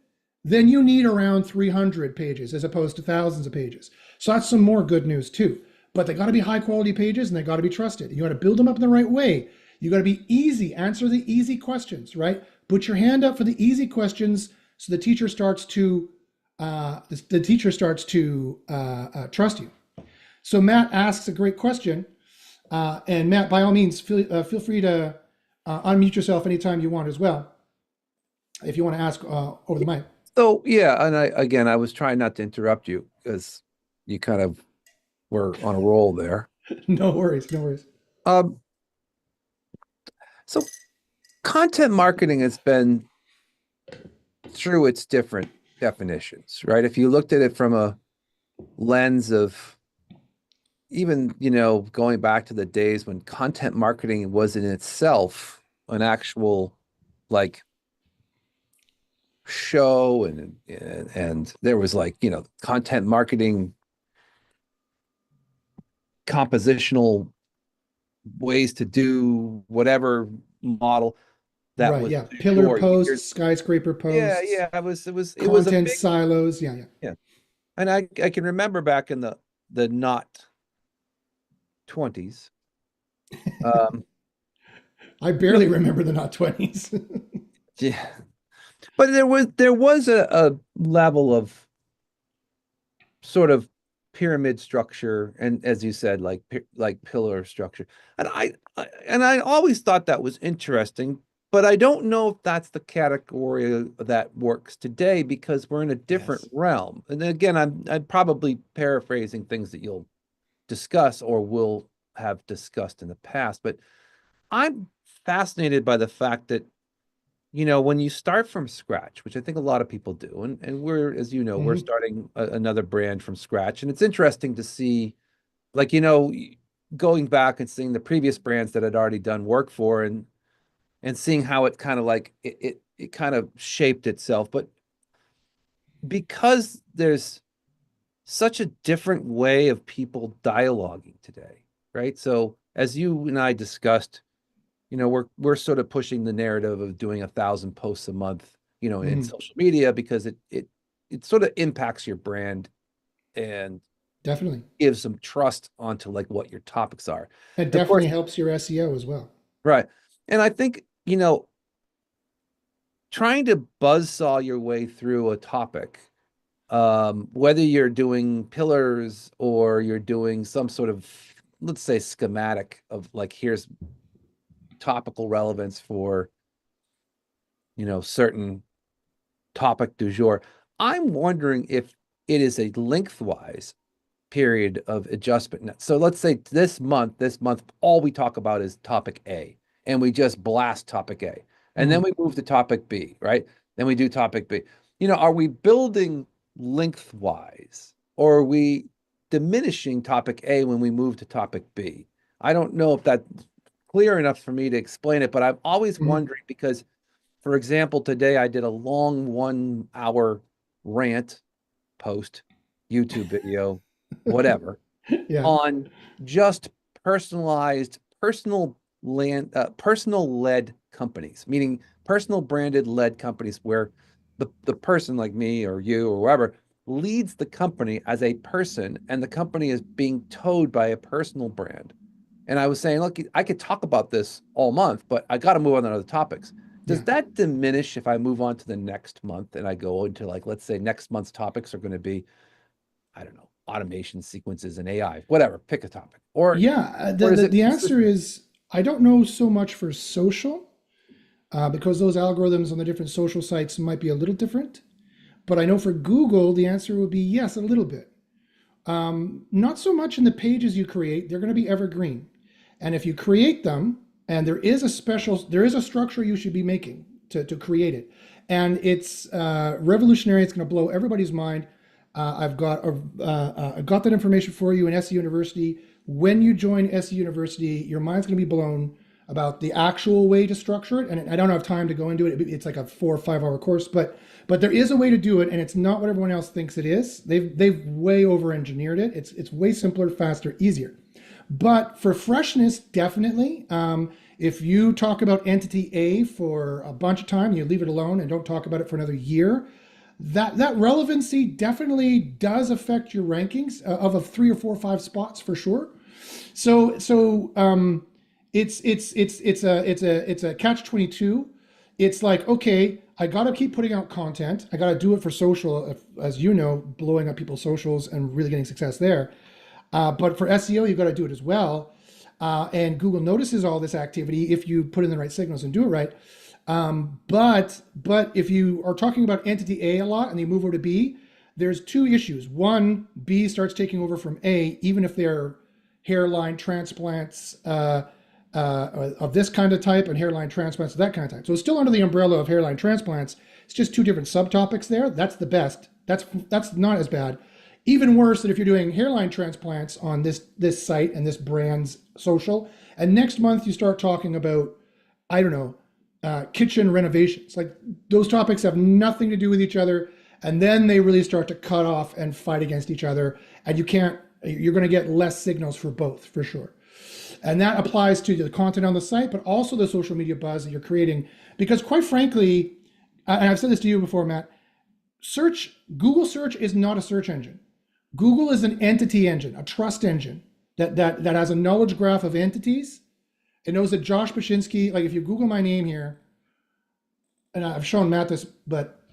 then you need around 300 pages as opposed to thousands of pages. So that's some more good news too. But they got to be high quality pages and they got to be trusted. You got to build them up in the right way. You got to be easy, answer the easy questions, right? Put your hand up for the easy questions so the teacher starts to trust you. So Matt asks a great question. And Matt, by all means, feel free to unmute yourself anytime you want as well, if you want to ask over the mic. So yeah, and I was trying not to interrupt you because you kind of were on a roll there. No worries, no worries. So content marketing has been through its different definitions, right? If you looked at it from a lens of even, going back to the days when content marketing was in itself an actual like show, and there was like, content marketing compositional ways to do whatever model that Right, was yeah. Pillar your posts, years. skyscraper posts. Yeah, it was a content big, silos. Yeah. and I can remember back in the not 20s. I barely remember the not 20s. Yeah, but there was a level of sort of pyramid structure, and as you said, like pillar structure, and I always thought that was interesting, but I don't know if that's the category that works today because we're in a different realm. And again, I'm probably paraphrasing things that you'll discuss or will have discussed in the past, but I'm fascinated by the fact that when you start from scratch, which I think a lot of people do, and we're, as you know, we're starting another brand from scratch. And it's interesting to see, like, going back and seeing the previous brands that I'd already done work for and seeing how it kind of like, it kind of shaped itself. But because there's such a different way of people dialoguing today, right? So as you and I discussed, we're sort of pushing the narrative of doing 1,000 posts a month, in social media because it sort of impacts your brand and Definitely gives some trust onto like what your topics are. It definitely helps your SEO as well. Right. And I think, trying to buzzsaw your way through a topic, whether you're doing pillars or you're doing some sort of, let's say, schematic of like, here's topical relevance for certain topic du jour. I'm wondering if it is a lengthwise period of adjustment. So let's say this month, all we talk about is topic A, and we just blast topic A. And then we move to topic B, right? Then we do topic B. Are we building lengthwise, or are we diminishing topic A when we move to topic B? I don't know if that's clear enough for me to explain it, but I'm always wondering because, for example, today I did a long 1 hour rant post, YouTube video, whatever, Yeah. on just personal led companies, meaning personal branded led companies where the person like me or you or whoever leads the company as a person, and the company is being towed by a personal brand. And I was saying, look, I could talk about this all month, but I got to move on to other topics. Does that diminish if I move on to the next month and I go into, like, let's say next month's topics are going to be, I don't know, automation sequences and AI, whatever, pick a topic. Or is it The answer consistent? is I don't know so much for social, because those algorithms on the different social sites might be a little different. But I know for Google, the answer would be yes, a little bit. Not so much in the pages you create, they're going to be evergreen. And if you create them, and there is a structure you should be making to create it. And it's revolutionary, it's going to blow everybody's mind. I've got that information for you in SEO University. When you join SEO University, your mind's going to be blown about the actual way to structure it. And I don't have time to go into it. It's like a 4 or 5 hour course, but there is a way to do it, and it's not what everyone else thinks it is. They've way over engineered it. It's way simpler, faster, easier. But for freshness, definitely. If you talk about entity A for a bunch of time, you leave it alone and don't talk about it for another year, that relevancy definitely does affect your rankings of a 3 or 4 or 5 spots for sure. So it's a catch-22. It's like, okay, I got to keep putting out content. I got to do it for social, as you know, blowing up people's socials and really getting success there. But for SEO, you've got to do it as well. And Google notices all this activity if you put in the right signals and do it right. But if you are talking about entity A a lot and you move over to B, there's 2 issues. One, B starts taking over from A, even if they're hairline transplants of this kind of type and hairline transplants of that kind of type. So it's still under the umbrella of hairline transplants. It's just 2 different subtopics there. That's the best. That's not as bad. Even worse than if you're doing hairline transplants on this site and this brand's social, and next month you start talking about, I don't know, kitchen renovations. Like, those topics have nothing to do with each other, and then they really start to cut off and fight against each other, and you're going to get less signals for both, for sure. And that applies to the content on the site, but also the social media buzz that you're creating. Because quite frankly, and I've said this to you before, Matt, Google search is not a search engine. Google is an entity engine, a trust engine that has a knowledge graph of entities. It knows that Josh Bashinsky, like if you Google my name here, and I've shown Matt this, but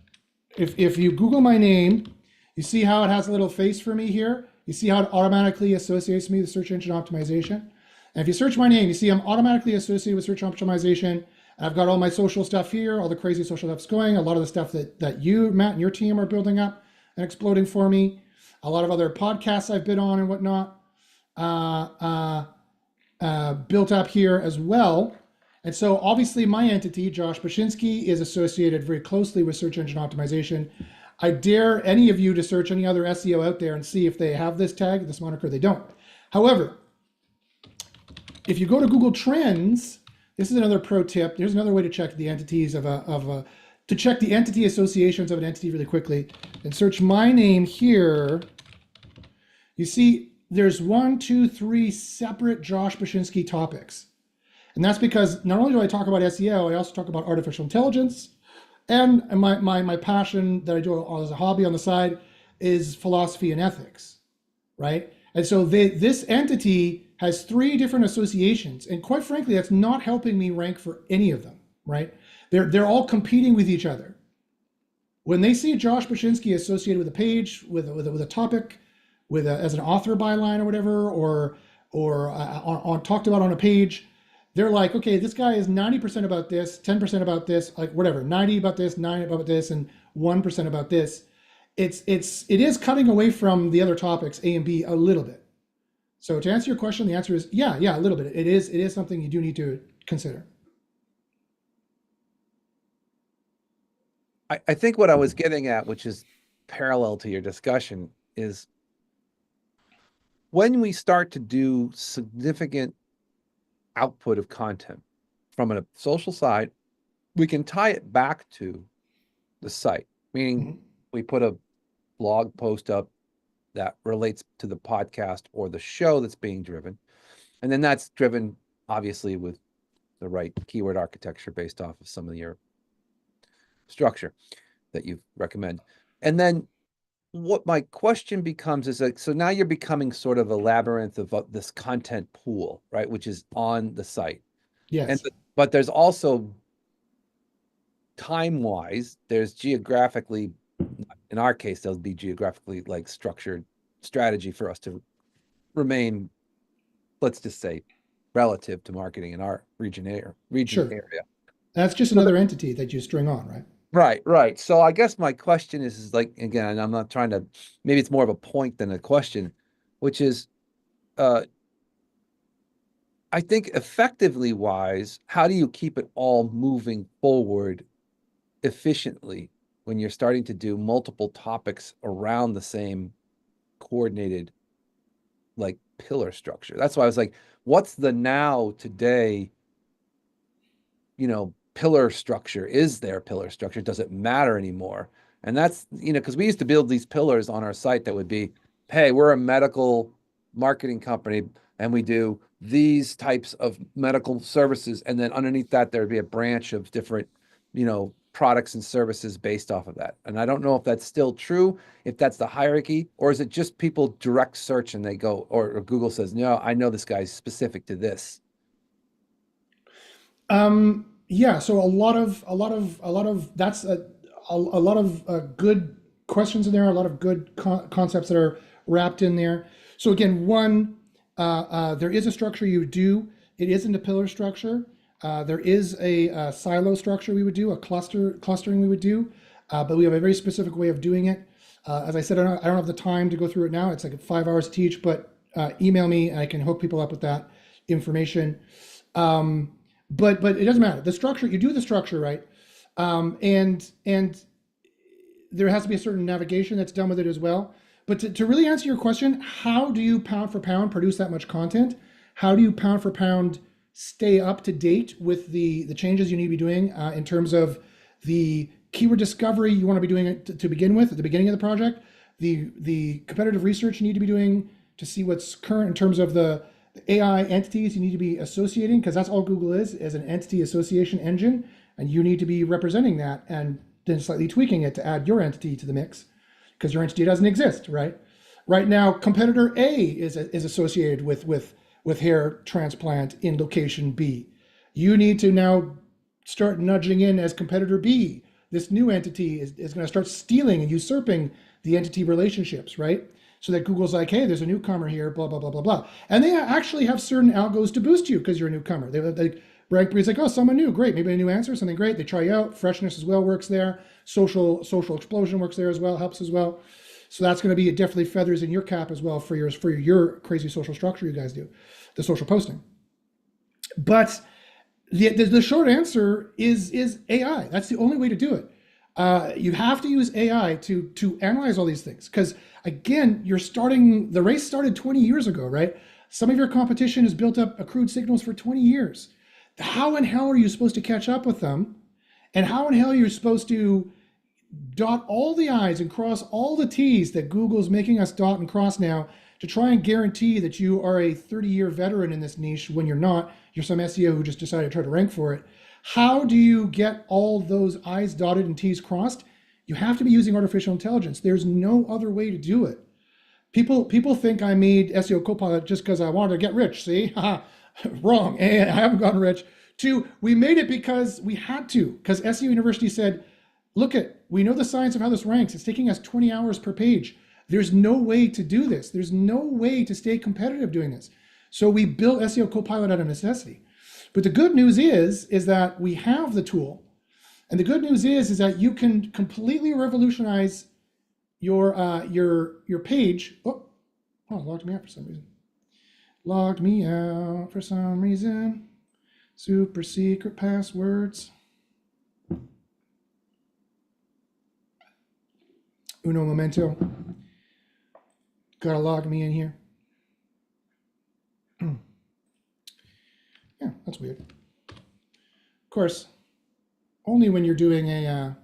if you Google my name, you see how it has a little face for me here? You see how it automatically associates me with search engine optimization? And if you search my name, you see I'm automatically associated with search optimization. I've got all my social stuff here, all the crazy social stuff's going, a lot of the stuff that you, Matt, and your team are building up and exploding for me. A lot of other podcasts I've been on and whatnot built up here as well. And so obviously my entity, Josh Bashinsky, is associated very closely with search engine optimization. I dare any of you to search any other SEO out there and see if they have this tag, this moniker. They don't. However, if you go to Google Trends, this is another pro tip. There's another way to check the entities to check the entity associations of an entity really quickly, and search my name here. You see there's 1, 2, 3 separate Josh Bashinsky topics. And that's because not only do I talk about SEO, I also talk about artificial intelligence, and my passion that I do as a hobby on the side is philosophy and ethics, right? And so this entity has 3 different associations, and quite frankly, that's not helping me rank for any of them, right? They're all competing with each other. When they see Josh Bashinsky associated with a page, with a topic, as an author byline or whatever, or talked about on a page, they're like, okay, this guy is 90% about this, 10% about this, like whatever, 90 about this, 9 about this, and 1% about this. It is cutting away from the other topics, A and B, a little bit. So to answer your question, the answer is yeah, a little bit. It is something you do need to consider. I think what I was getting at, which is parallel to your discussion, is when we start to do significant output of content from a social side, we can tie it back to the site, meaning Mhm. we put a blog post up that relates to the podcast or the show that's being driven. And then that's driven, obviously, with the right keyword architecture based off of some of your structure that you recommend. And then what my question becomes is like, so now you're becoming sort of a labyrinth of this content pool, right? Which is on the site. And, Yes, but there's also time-wise, there's geographically, in our case, there'll be geographically like structured strategy for us to remain, let's just say, relative to marketing in our region sure. area. That's just So another entity that you string on, right? right. So I guess my question is like, again, I'm not trying to, maybe it's more of a point than a question, which is, uh, I think effectively wise, how do you keep it all moving forward efficiently when you're starting to do multiple topics around the same coordinated like pillar structure? That's why I was like, what's the now today, pillar structure? Is there pillar structure? Does it matter anymore? And that's, because we used to build these pillars on our site that would be, hey, we're a medical marketing company and we do these types of medical services. And then underneath that, there'd be a branch of different, products and services based off of that. And I don't know if that's still true, if that's the hierarchy, or is it just people direct search and they go, or Google says, no, I know this guy's specific to this. Yeah, so a lot of that's a lot of good questions in there, a lot of good concepts that are wrapped in there. So again, one, there is a structure you would do. It isn't a pillar structure. There is a silo structure we would do, a clustering we would do, but we have a very specific way of doing it. As I said, I don't have the time to go through it now. It's like 5 hours to teach, but email me and I can hook people up with that information. But it doesn't matter. The structure, you do the structure right, and there has to be a certain navigation that's done with it as well. But to really answer your question, how do you pound for pound produce that much content? How do you pound for pound stay up to date with the changes you need to be doing in terms of the keyword discovery you want to be doing it to begin with at the beginning of the project, the competitive research you need to be doing to see what's current in terms of the AI entities you need to be associating, because that's all Google is an entity association engine, and you need to be representing that and then slightly tweaking it to add your entity to the mix because your entity doesn't exist, right? Right now, competitor A is associated with hair transplant in location B. You need to now start nudging in as competitor B. This new entity is going to start stealing and usurping the entity relationships, right? So that Google's like, hey, there's a newcomer here, blah, blah, blah, blah, blah. And they actually have certain algos to boost you because you're a newcomer. They Rankbreed's like, oh, someone new, great. Maybe a new answer, something great. They try you out. Freshness as well works there. Social explosion works there as well, helps as well. So that's going to be definitely feathers in your cap as well for your crazy social structure you guys do, the social posting. But the short answer is AI. That's the only way to do it. You have to use AI to analyze all these things because again, the race started 20 years ago, right? Some of your competition has built up accrued signals for 20 years. How in hell are you supposed to catch up with them? And how in hell are you supposed to dot all the I's and cross all the T's that Google's making us dot and cross now to try and guarantee that you are a 30-year veteran in this niche when you're not? You're some SEO who just decided to try to rank for it. How do you get all those I's dotted and T's crossed? You have to be using artificial intelligence. There's no other way to do it. People think I made SEO Copilot just because I wanted to get rich. See, wrong. And I haven't gotten rich. Two, we made it because we had to. Because SEO University said, we know the science of how this ranks. It's taking us 20 hours per page. There's no way to do this. There's no way to stay competitive doing this. So we built SEO Copilot out of necessity. But the good news is that we have the tool. And the good news is that you can completely revolutionize your page. Oh, logged me out for some reason. Logged me out for some reason. Super secret passwords. Uno momento. Gotta log me in here. Yeah, that's weird. Of course, only when you're doing a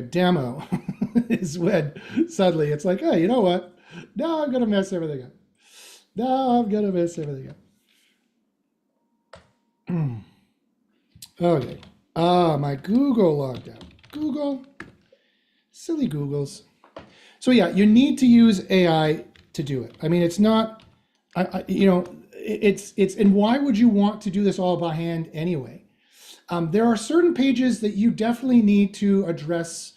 demo is when suddenly it's like, oh, you know what? Now I'm gonna mess everything up. Okay. My Google logged out. Google, silly Googles. So yeah, you need to use AI to do it. I mean, it's not, and why would you want to do this all by hand anyway? There are certain pages that you definitely need to address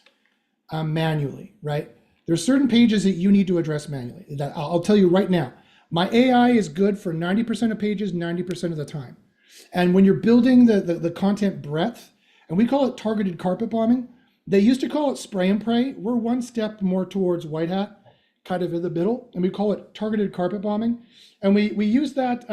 manually, right? There are certain pages that you need to address manually. That I'll tell you right now. My AI is good for 90% of pages, 90% of the time. And when you're building the content breadth, and we call it targeted carpet bombing, they used to call it spray and pray. We're one step more towards white hat, kind of in the middle, and we call it targeted carpet bombing. And we use that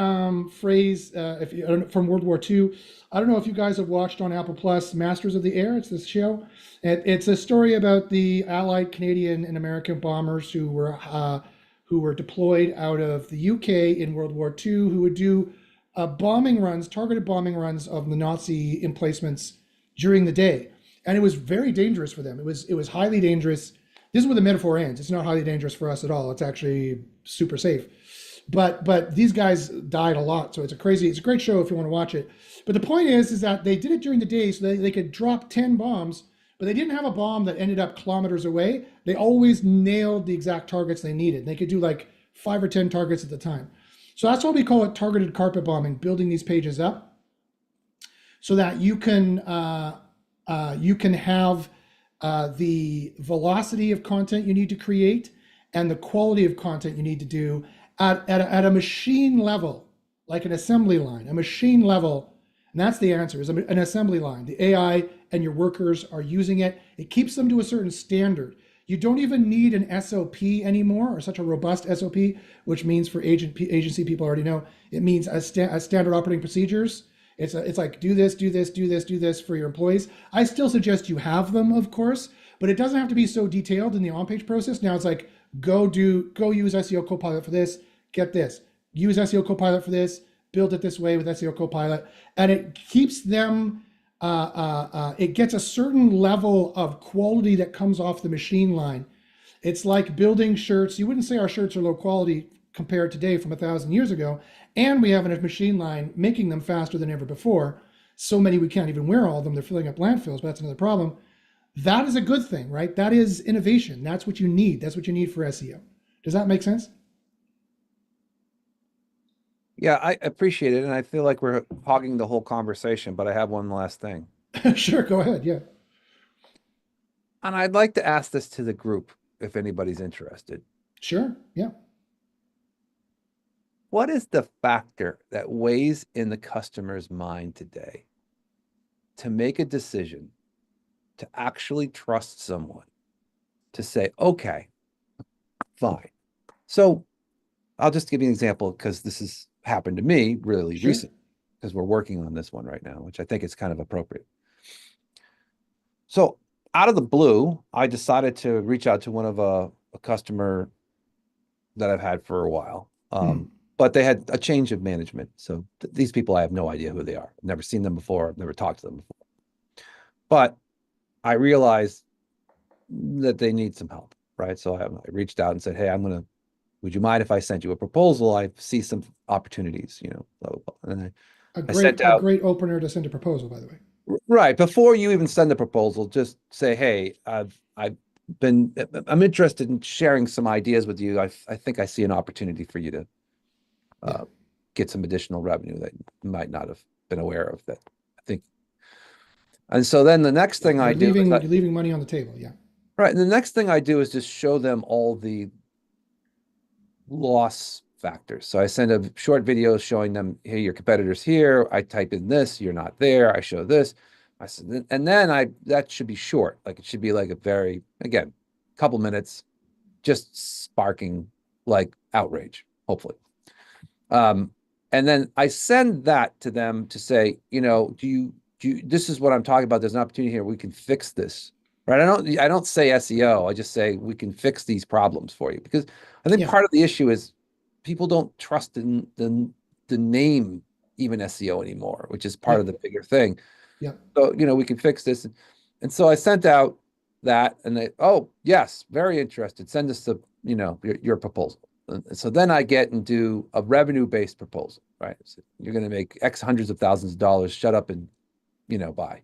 phrase from World War II. I don't know if you guys have watched on Apple Plus Masters of the Air. It's this show. It's a story about the Allied Canadian and American bombers who were deployed out of the UK in World War II, who would do bombing runs, targeted bombing runs of the Nazi emplacements during the day. And it was very dangerous for them. It was highly dangerous. This is where the metaphor ends. It's not highly dangerous for us at all. It's actually super safe. But these guys died a lot. So it's a great show if you want to watch it. But the point is that they did it during the day so they could drop 10 bombs, but they didn't have a bomb that ended up kilometers away. They always nailed the exact targets they needed. They could do like 5 or 10 targets at the time. So that's why we call it targeted carpet bombing, building these pages up so that you can have the velocity of content you need to create and the quality of content you need to do at a machine level, like an assembly line, a machine level. And that's the answer, is an assembly line. The AI and your workers are using it. It keeps them to a certain standard. You don't even need an SOP anymore, or such a robust SOP, which means for agency people already know, it means a standard operating procedures. It's like do this for your employees. I still suggest you have them, of course, but it doesn't have to be so detailed in the on-page process. Now it's like go use SEO Copilot for this, get this. Use SEO Copilot for this, build it this way with SEO Copilot, and it keeps them. It gets a certain level of quality that comes off the machine line. It's like building shirts. You wouldn't say our shirts are low quality compared today from 1,000 years ago. And we have a machine line making them faster than ever before. So many we can't even wear all of them. They're filling up landfills, but that's another problem. That is a good thing, right? That is innovation. That's what you need. That's what you need for SEO. Does that make sense? Yeah, I appreciate it. And I feel like we're hogging the whole conversation, but I have one last thing. Sure, go ahead. Yeah. And I'd like to ask this to the group if anybody's interested. Sure. Yeah. What is the factor that weighs in the customer's mind today to make a decision to actually trust someone to say, okay, fine. So I'll just give you an example because this has happened to me really recently, because we're working on this one right now, which I think is kind of appropriate. So out of the blue, I decided to reach out to one of a customer that I've had for a while. But they had a change of management. So these people, I have no idea who they are. I've never seen them before. I've never talked to them before. But I realized that they need some help, right? So I reached out and said, hey, would you mind if I sent you a proposal? I see some opportunities, blah, blah, blah. And a great opener to send a proposal, by the way. Right. Before you even send the proposal, just say, hey, I'm interested in sharing some ideas with you. I think I see an opportunity for you to get some additional revenue that you might not have been aware of, that I think. And so then the next thing you're leaving money on the table. Yeah. Right. And the next thing I do is just show them all the loss factors. So I send a short video showing them, hey, your competitor's here. I type in this, you're not there. I show this. I said, and then that should be short. Like it should be like a very, again, couple minutes, just sparking like outrage, hopefully. And then I send that to them to say, this is what I'm talking about. There's an opportunity here. We can fix this, right? I don't say SEO. I just say we can fix these problems for you, because I think part of the issue is people don't trust in the name even SEO anymore, which is part of the bigger thing. Yeah. So, we can fix this. And so I sent out that, and they, oh, yes, very interested. Send us your proposal. And so then I get and do a revenue-based proposal, right? So you're going to make X hundreds of thousands of dollars. Shut up and, buy.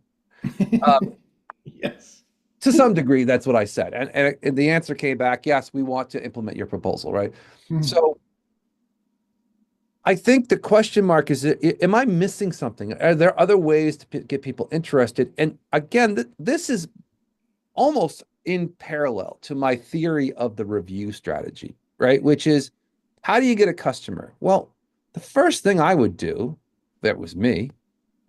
Yes. To some degree, that's what I said. And the answer came back, yes, we want to implement your proposal, right? Mm-hmm. So I think the question mark is, am I missing something? Are there other ways to get people interested? And again, this is almost in parallel to my theory of the review strategy, right? Which is, how do you get a customer? Well, the first thing I would do, if that was me,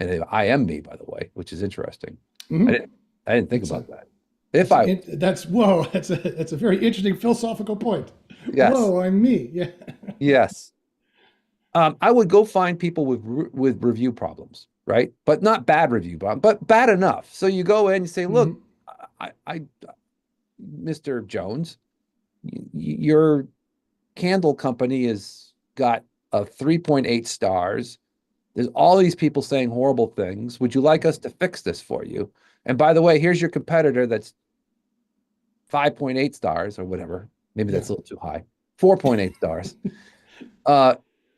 and I am me, by the way, which is interesting. Mm-hmm. I didn't think about that. That's a very interesting philosophical point. Yes. Whoa, I'm me. Yeah. Yes. I would go find people with review problems, right? But not bad review problems, but bad enough. So you go in and say, look, I Mr. Jones, your candle company has got a 3.8 stars. There's all these people saying horrible things. Would you like us to fix this for you? And by the way, here's your competitor that's 5.8 stars or whatever. Maybe that's a little too high. 4.8 stars.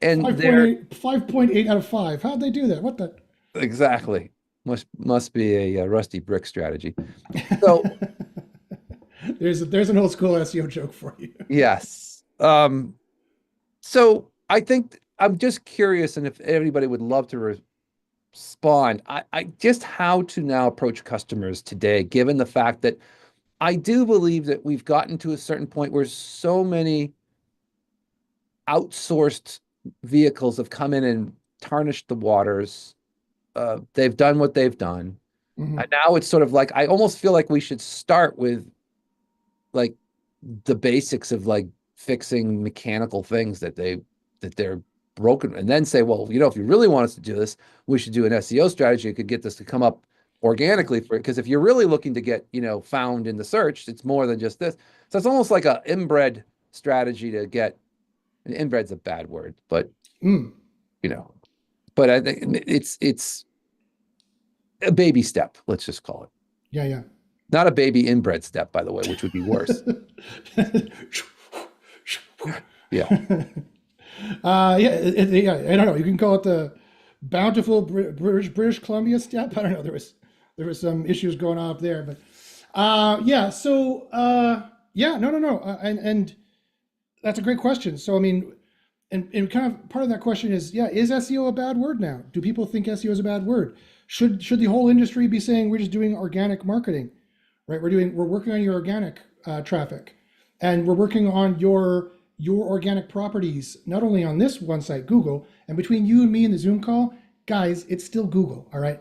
And 5.8 out of 5. How'd they do that? What the? Exactly. Must be a rusty brick strategy. So there's an old school SEO joke for you. Yes. So I think I'm just curious, and if everybody would love to respond, I just how to now approach customers today, given the fact that I do believe that we've gotten to a certain point where so many outsourced vehicles have come in and tarnished the waters. They've done what they've done. Mm-hmm. And now it's sort of like, I almost feel like we should start with like the basics of like fixing mechanical things that they're broken, and then say, well, if you really want us to do this, we should do an SEO strategy. It could get this to come up organically for it. Because if you're really looking to get, found in the search, it's more than just this. So it's almost like a inbred strategy to get, and inbred's a bad word, but but I think it's a baby step. Let's just call it. Yeah. Not a baby inbred step, by the way, which would be worse. Yeah. I don't know. You can call it the bountiful British Columbia step. I don't know. There was some issues going on up there, but no. And that's a great question. So I mean, and kind of part of that question is, is SEO a bad word now? Do people think SEO is a bad word? Should the whole industry be saying we're just doing organic marketing, right? We're working on your organic traffic, and we're working on your organic properties, not only on this one site, Google, and between you and me in the Zoom call, guys, it's still Google, all right?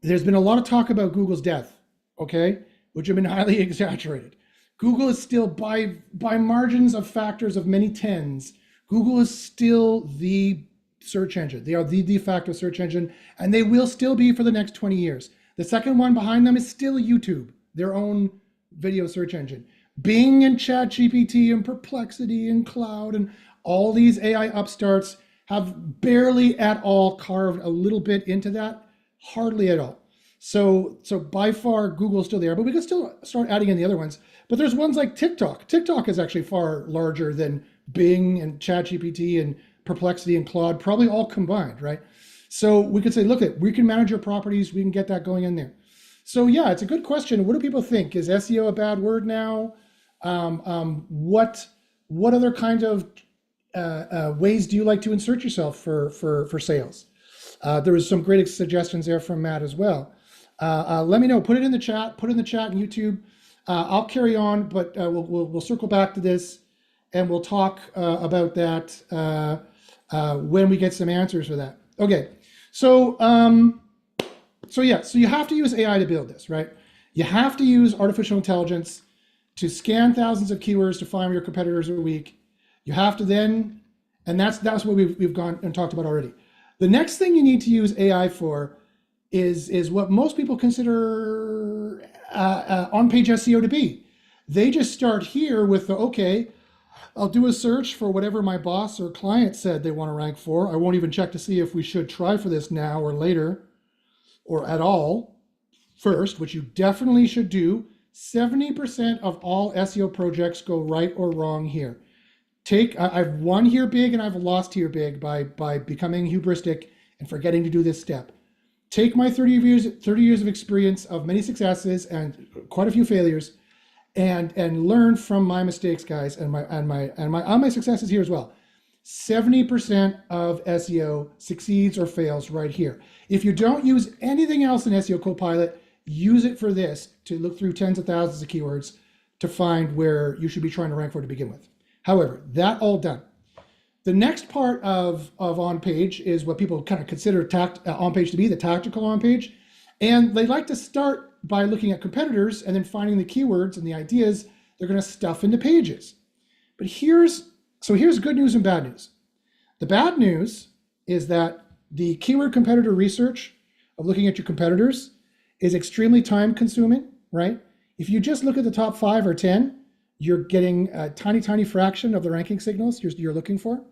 There's been a lot of talk about Google's death, okay, which have been highly exaggerated. Google is still, by margins of factors of many tens, Google is still the search engine. They are the de facto search engine, and they will still be for the next 20 years. The second one behind them is still YouTube, their own video search engine. Bing and ChatGPT and Perplexity and Cloud and all these AI upstarts have barely at all carved a little bit into that, hardly at all. So by far, Google's still there, but we can still start adding in the other ones. But there's ones like TikTok. TikTok is actually far larger than Bing and ChatGPT and Perplexity and Claude, probably all combined, right? So we could say, look, we can manage your properties. We can get that going in there. So yeah, it's a good question. What do people think? Is SEO a bad word now? What other kind of ways do you like to insert yourself for sales? There was some great suggestions there from Matt as well. Let me know. Put it in the chat. Put it in the chat on YouTube. I'll carry on, but we'll circle back to this. and we'll talk about that when we get some answers for that. Okay, so so you have to use AI to build this, right? You have to use artificial intelligence to scan thousands of keywords to find where your competitors are weak. You have to then, and that's what we've gone and talked about already. The next thing you need to use AI for is what most people consider on-page SEO to be. They just start here with the, okay, I'll do a search for whatever my boss or client said they want to rank for. I won't even check to see if we should try for this now or later or at all first, which you definitely should do. 70% of all SEO projects go right or wrong here. I've won here big and I've lost here big by becoming hubristic and forgetting to do this step. Take my 30 years of experience of many successes and quite a few failures, and learn from my mistakes, guys, and my successes here as well. 70% of SEO succeeds or fails right here. If you don't use anything else in SEO Copilot, use it for this to look through tens of thousands of keywords to find where you should be trying to rank for to begin with. However, that all done. The next part of OnPage is what people kind of consider OnPage to be, the tactical OnPage. And they like to start by looking at competitors and then finding the keywords and the ideas they're going to stuff into pages. But here's good news and bad news. The bad news is that the keyword competitor research of looking at your competitors is extremely time consuming, right? If you just look at the top 5 or 10, you're getting a tiny fraction of the ranking signals you're looking for.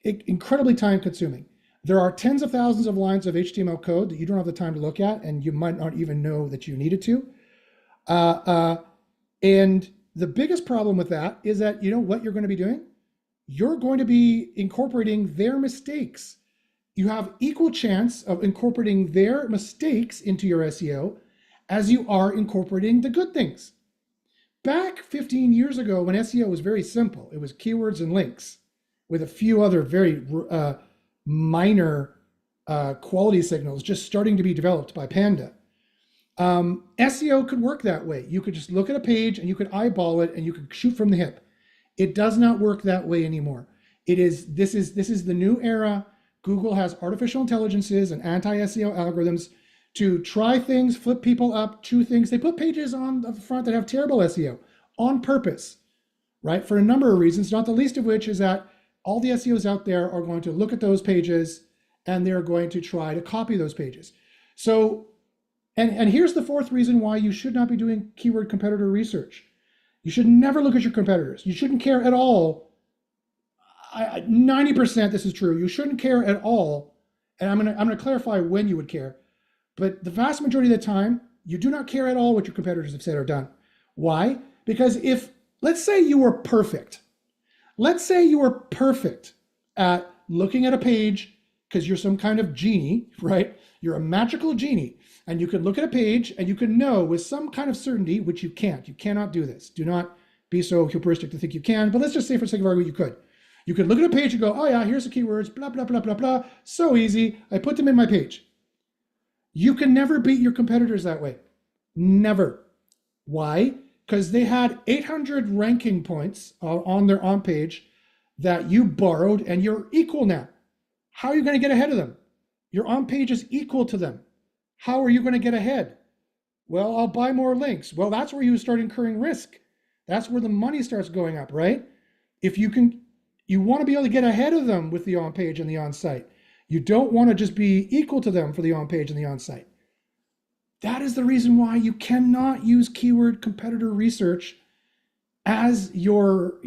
Incredibly time consuming. There are tens of thousands of lines of HTML code that you don't have the time to look at, and you might not even know that you needed to. And the biggest problem with that is that, you know what you're going to be doing? You're going to be incorporating their mistakes. You have equal chance of incorporating their mistakes into your SEO as you are incorporating the good things. Back 15 years ago, when SEO was very simple, it was keywords and links with a few other very minor quality signals just starting to be developed by Panda. SEO could work that way. You could just look at a page and you could eyeball it and you could shoot from the hip. It does not work that way anymore. This is the new era. Google has artificial intelligences and anti-SEO algorithms to try things, flip people up, chew things. They put pages on the front that have terrible SEO on purpose, right? For a number of reasons, not the least of which is that all the SEOs out there are going to look at those pages and they're going to try to copy those pages. So, and here's the fourth reason why you should not be doing keyword competitor research. You should never look at your competitors. You shouldn't care at all. 90% this is true. You shouldn't care at all. And I'm gonna clarify when you would care. But the vast majority of the time, you do not care at all what your competitors have said or done. Why? Because let's say you were perfect. Let's say you were perfect at looking at a page because you're some kind of genie, right? You're a magical genie. And you could look at a page and you could know with some kind of certainty, which you can't. You cannot do this. Do not be so hubristic to think you can. But let's just say for the sake of argument, you could. You could look at a page and go, oh yeah, here's the keywords, blah, blah, blah, blah, blah. So easy. I put them in my page. You can never beat your competitors that way. Never. Why? Because they had 800 ranking points on their on-page that you borrowed and you're equal now. How are you going to get ahead of them? Your on-page is equal to them. How are you going to get ahead? Well, I'll buy more links. Well, that's where you start incurring risk. That's where the money starts going up, right? You want to be able to get ahead of them with the on-page and the on-site. You don't want to just be equal to them for the on-page and the on-site. That is the reason why you cannot use keyword competitor research as your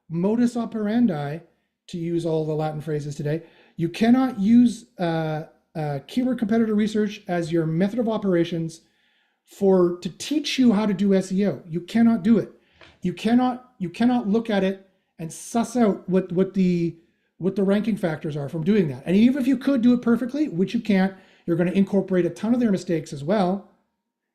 modus operandi, to use all the Latin phrases today. You cannot use keyword competitor research as your method of operations to teach you how to do SEO. You cannot do it. You cannot look at it and suss out what the ranking factors are from doing that. And even if you could do it perfectly, which you can't, you're going to incorporate a ton of their mistakes as well,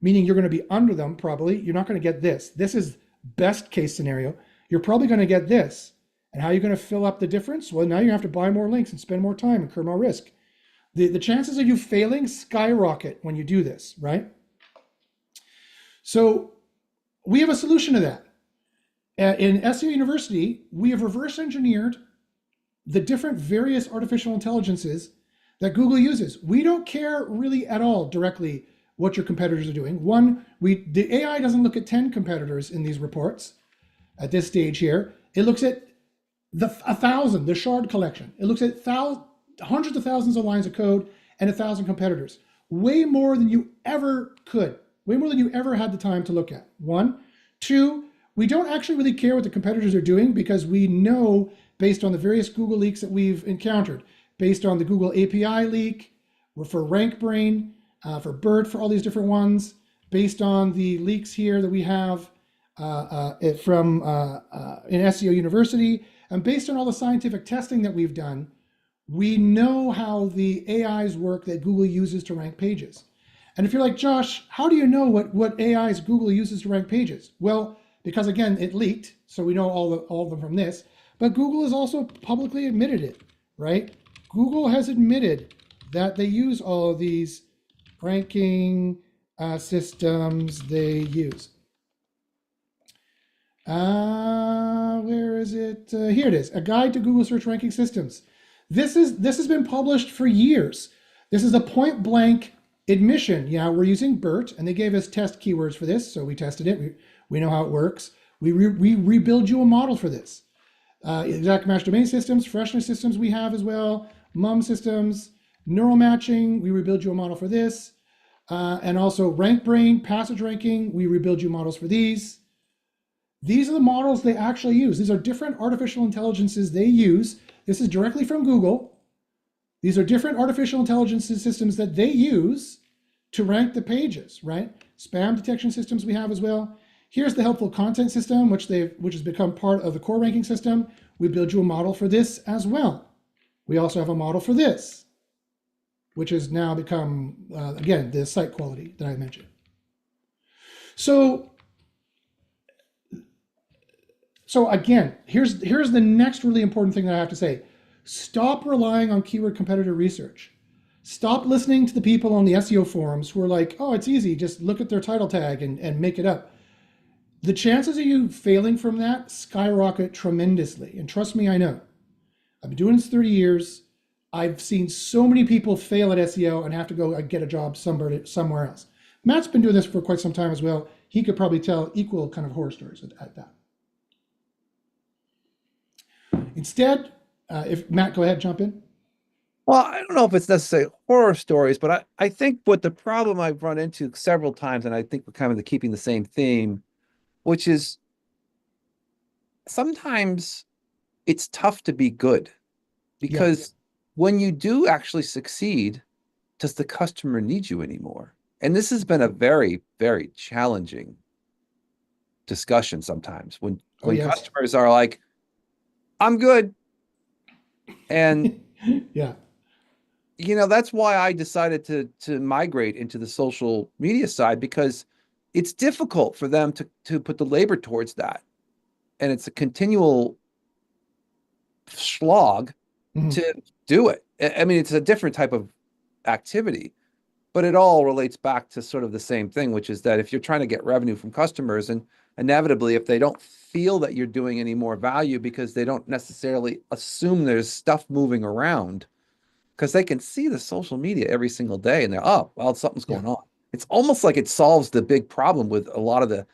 meaning you're going to be under them probably. You're not going to get this. This is best case scenario. You're probably going to get this. And how are you going to fill up the difference? Well, now you have to buy more links and spend more time, incur more risk. The chances of you failing skyrocket when you do this, right? So we have a solution to that. In SEO University, we have reverse engineered the different various artificial intelligences that Google uses. We don't care really at all directly what your competitors are doing. One, the AI doesn't look at 10 competitors in these reports at this stage here. It looks at the 1,000, the shard collection. It looks at hundreds of thousands of lines of code and 1,000 competitors. Way more than you ever could. Way more than you ever had the time to look at. One. Two, we don't actually really care what the competitors are doing because we know based on the various Google leaks that we've encountered, based on the Google API leak, for RankBrain, for BERT, for all these different ones, based on the leaks here that we have from in SEO University, and based on all the scientific testing that we've done, we know how the AIs work that Google uses to rank pages. And if you're like, Josh, how do you know what AIs Google uses to rank pages? Well, because again, it leaked, so we know all of them from this, but Google has also publicly admitted it, right? Google has admitted that they use all of these ranking systems they use. Where is it? Here it is, A Guide to Google Search Ranking Systems. This has been published for years. This is a point blank admission. Yeah, we're using BERT, and they gave us test keywords for this, so we tested it. We know how it works. We rebuild you a model for this. Exact match domain systems, freshness systems we have as well, MUM systems, neural matching, we rebuild you a model for this. And also RankBrain, passage ranking, we rebuild you models for these. These are the models they actually use. These are different artificial intelligences they use. This is directly from Google. These are different artificial intelligence systems that they use to rank the pages, right? Spam detection systems we have as well. Here's the helpful content system, which has become part of the core ranking system. We build you a model for this as well. We also have a model for this, which has now become, again, the site quality that I mentioned. So again, here's the next really important thing that I have to say. Stop relying on keyword competitor research. Stop listening to the people on the SEO forums who are like, oh, it's easy, just look at their title tag and make it up. The chances of you failing from that skyrocket tremendously. And trust me, I know. I've been doing this 30 years. I've seen so many people fail at SEO and have to go get a job somewhere else. Matt's been doing this for quite some time as well. He could probably tell equal kind of horror stories at that. Instead, if Matt, go ahead, jump in. Well, I don't know if it's necessarily horror stories, but I think what the problem I've run into several times, and I think we're kind of keeping the same theme, which is sometimes it's tough to be good because when you do actually succeed, does the customer need you anymore? And this has been a very, very challenging discussion sometimes when customers are like, I'm good. And yeah, you know, that's why I decided to migrate into the social media side, because it's difficult for them to put the labor towards that. And it's a continual slog to do it. I mean, it's a different type of activity, but it all relates back to sort of the same thing, which is that if you're trying to get revenue from customers, and inevitably, if they don't feel that you're doing any more value because they don't necessarily assume there's stuff moving around, because they can see the social media every single day and they're, oh, well, something's going on. It's almost like it solves the big problem with a lot of the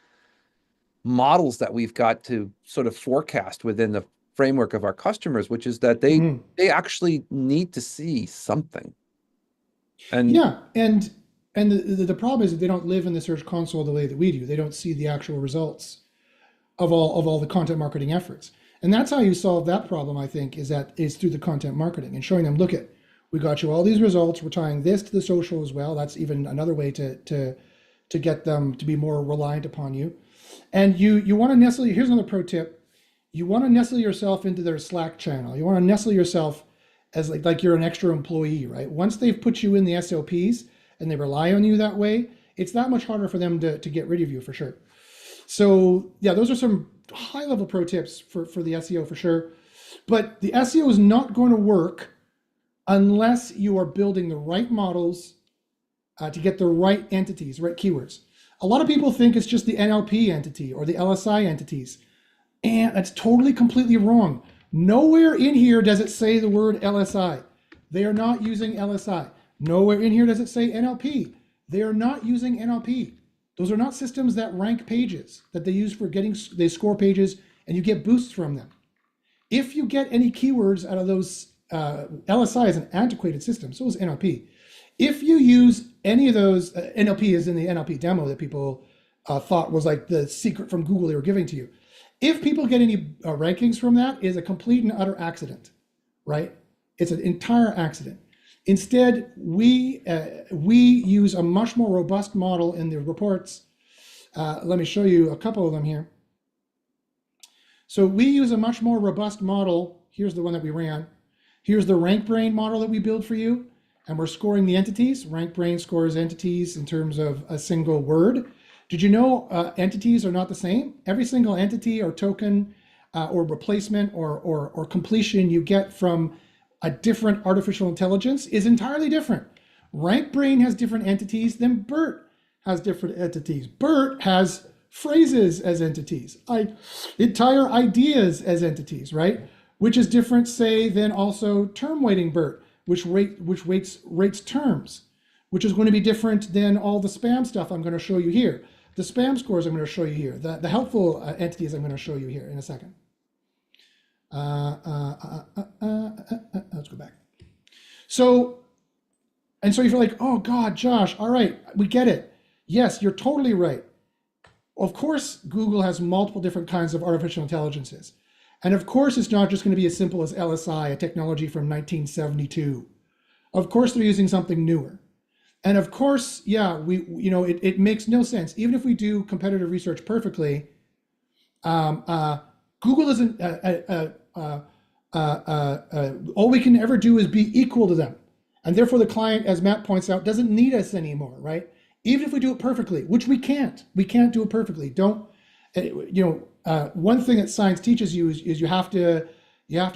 models that we've got to sort of forecast within the framework of our customers, which is that they actually need to see something. And yeah, and the problem is that they don't live in the Search Console the way that we do. They don't see the actual results of all the content marketing efforts. And that's how you solve that problem, I think, is through the content marketing and showing them, look at, we got you all these results. We're tying this to the social as well. That's even another way to get them to be more reliant upon you. And you want to nestle, here's another pro tip. You want to nestle yourself into their Slack channel. You want to nestle yourself as like you're an extra employee, right? Once they've put you in the SOPs and they rely on you that way, it's that much harder for them to get rid of you for sure. So yeah, those are some high level pro tips for the SEO for sure. But the SEO is not going to work unless you are building the right models to get the right entities, right keywords. A lot of people think it's just the NLP entity or the LSI entities. And that's totally, completely wrong. Nowhere in here does it say the word LSI. They are not using LSI. Nowhere in here does it say NLP. They are not using NLP. Those are not systems that rank pages, that they use for getting, they score pages and you get boosts from them. If you get any keywords out of those, LSI is an antiquated system, so is NLP. If you use any of those, NLP is in the NLP demo that people thought was like the secret from Google they were giving to you. If people get any rankings from that, it is a complete and utter accident, right? It's an entire accident. Instead, we use a much more robust model in the reports. Let me show you a couple of them here. So we use a much more robust model. Here's the one that we ran. Here's the RankBrain model that we build for you. And we're scoring the entities. RankBrain scores entities in terms of a single word. Did you know entities are not the same? Every single entity or token or replacement or completion you get from a different artificial intelligence is entirely different. RankBrain has different entities than BERT has different entities. BERT has phrases as entities, entire ideas as entities, right? Which is different, say, than also term weighting BERT, which rates terms, which is going to be different than all the spam stuff I'm going to show you here. The spam scores I'm going to show you here. The helpful entities I'm going to show you here in a second. Let's go back. So if you're like, oh God, Josh, all right, we get it. Yes, you're totally right. Of course, Google has multiple different kinds of artificial intelligences. And of course, it's not just going to be as simple as LSI, a technology from 1972. Of course, they're using something newer. And of course, yeah, it makes no sense. Even if we do competitive research perfectly, Google isn't, all we can ever do is be equal to them. And therefore the client, as Matt points out, doesn't need us anymore, right? Even if we do it perfectly, which we can't do it perfectly. One thing that science teaches you is you have to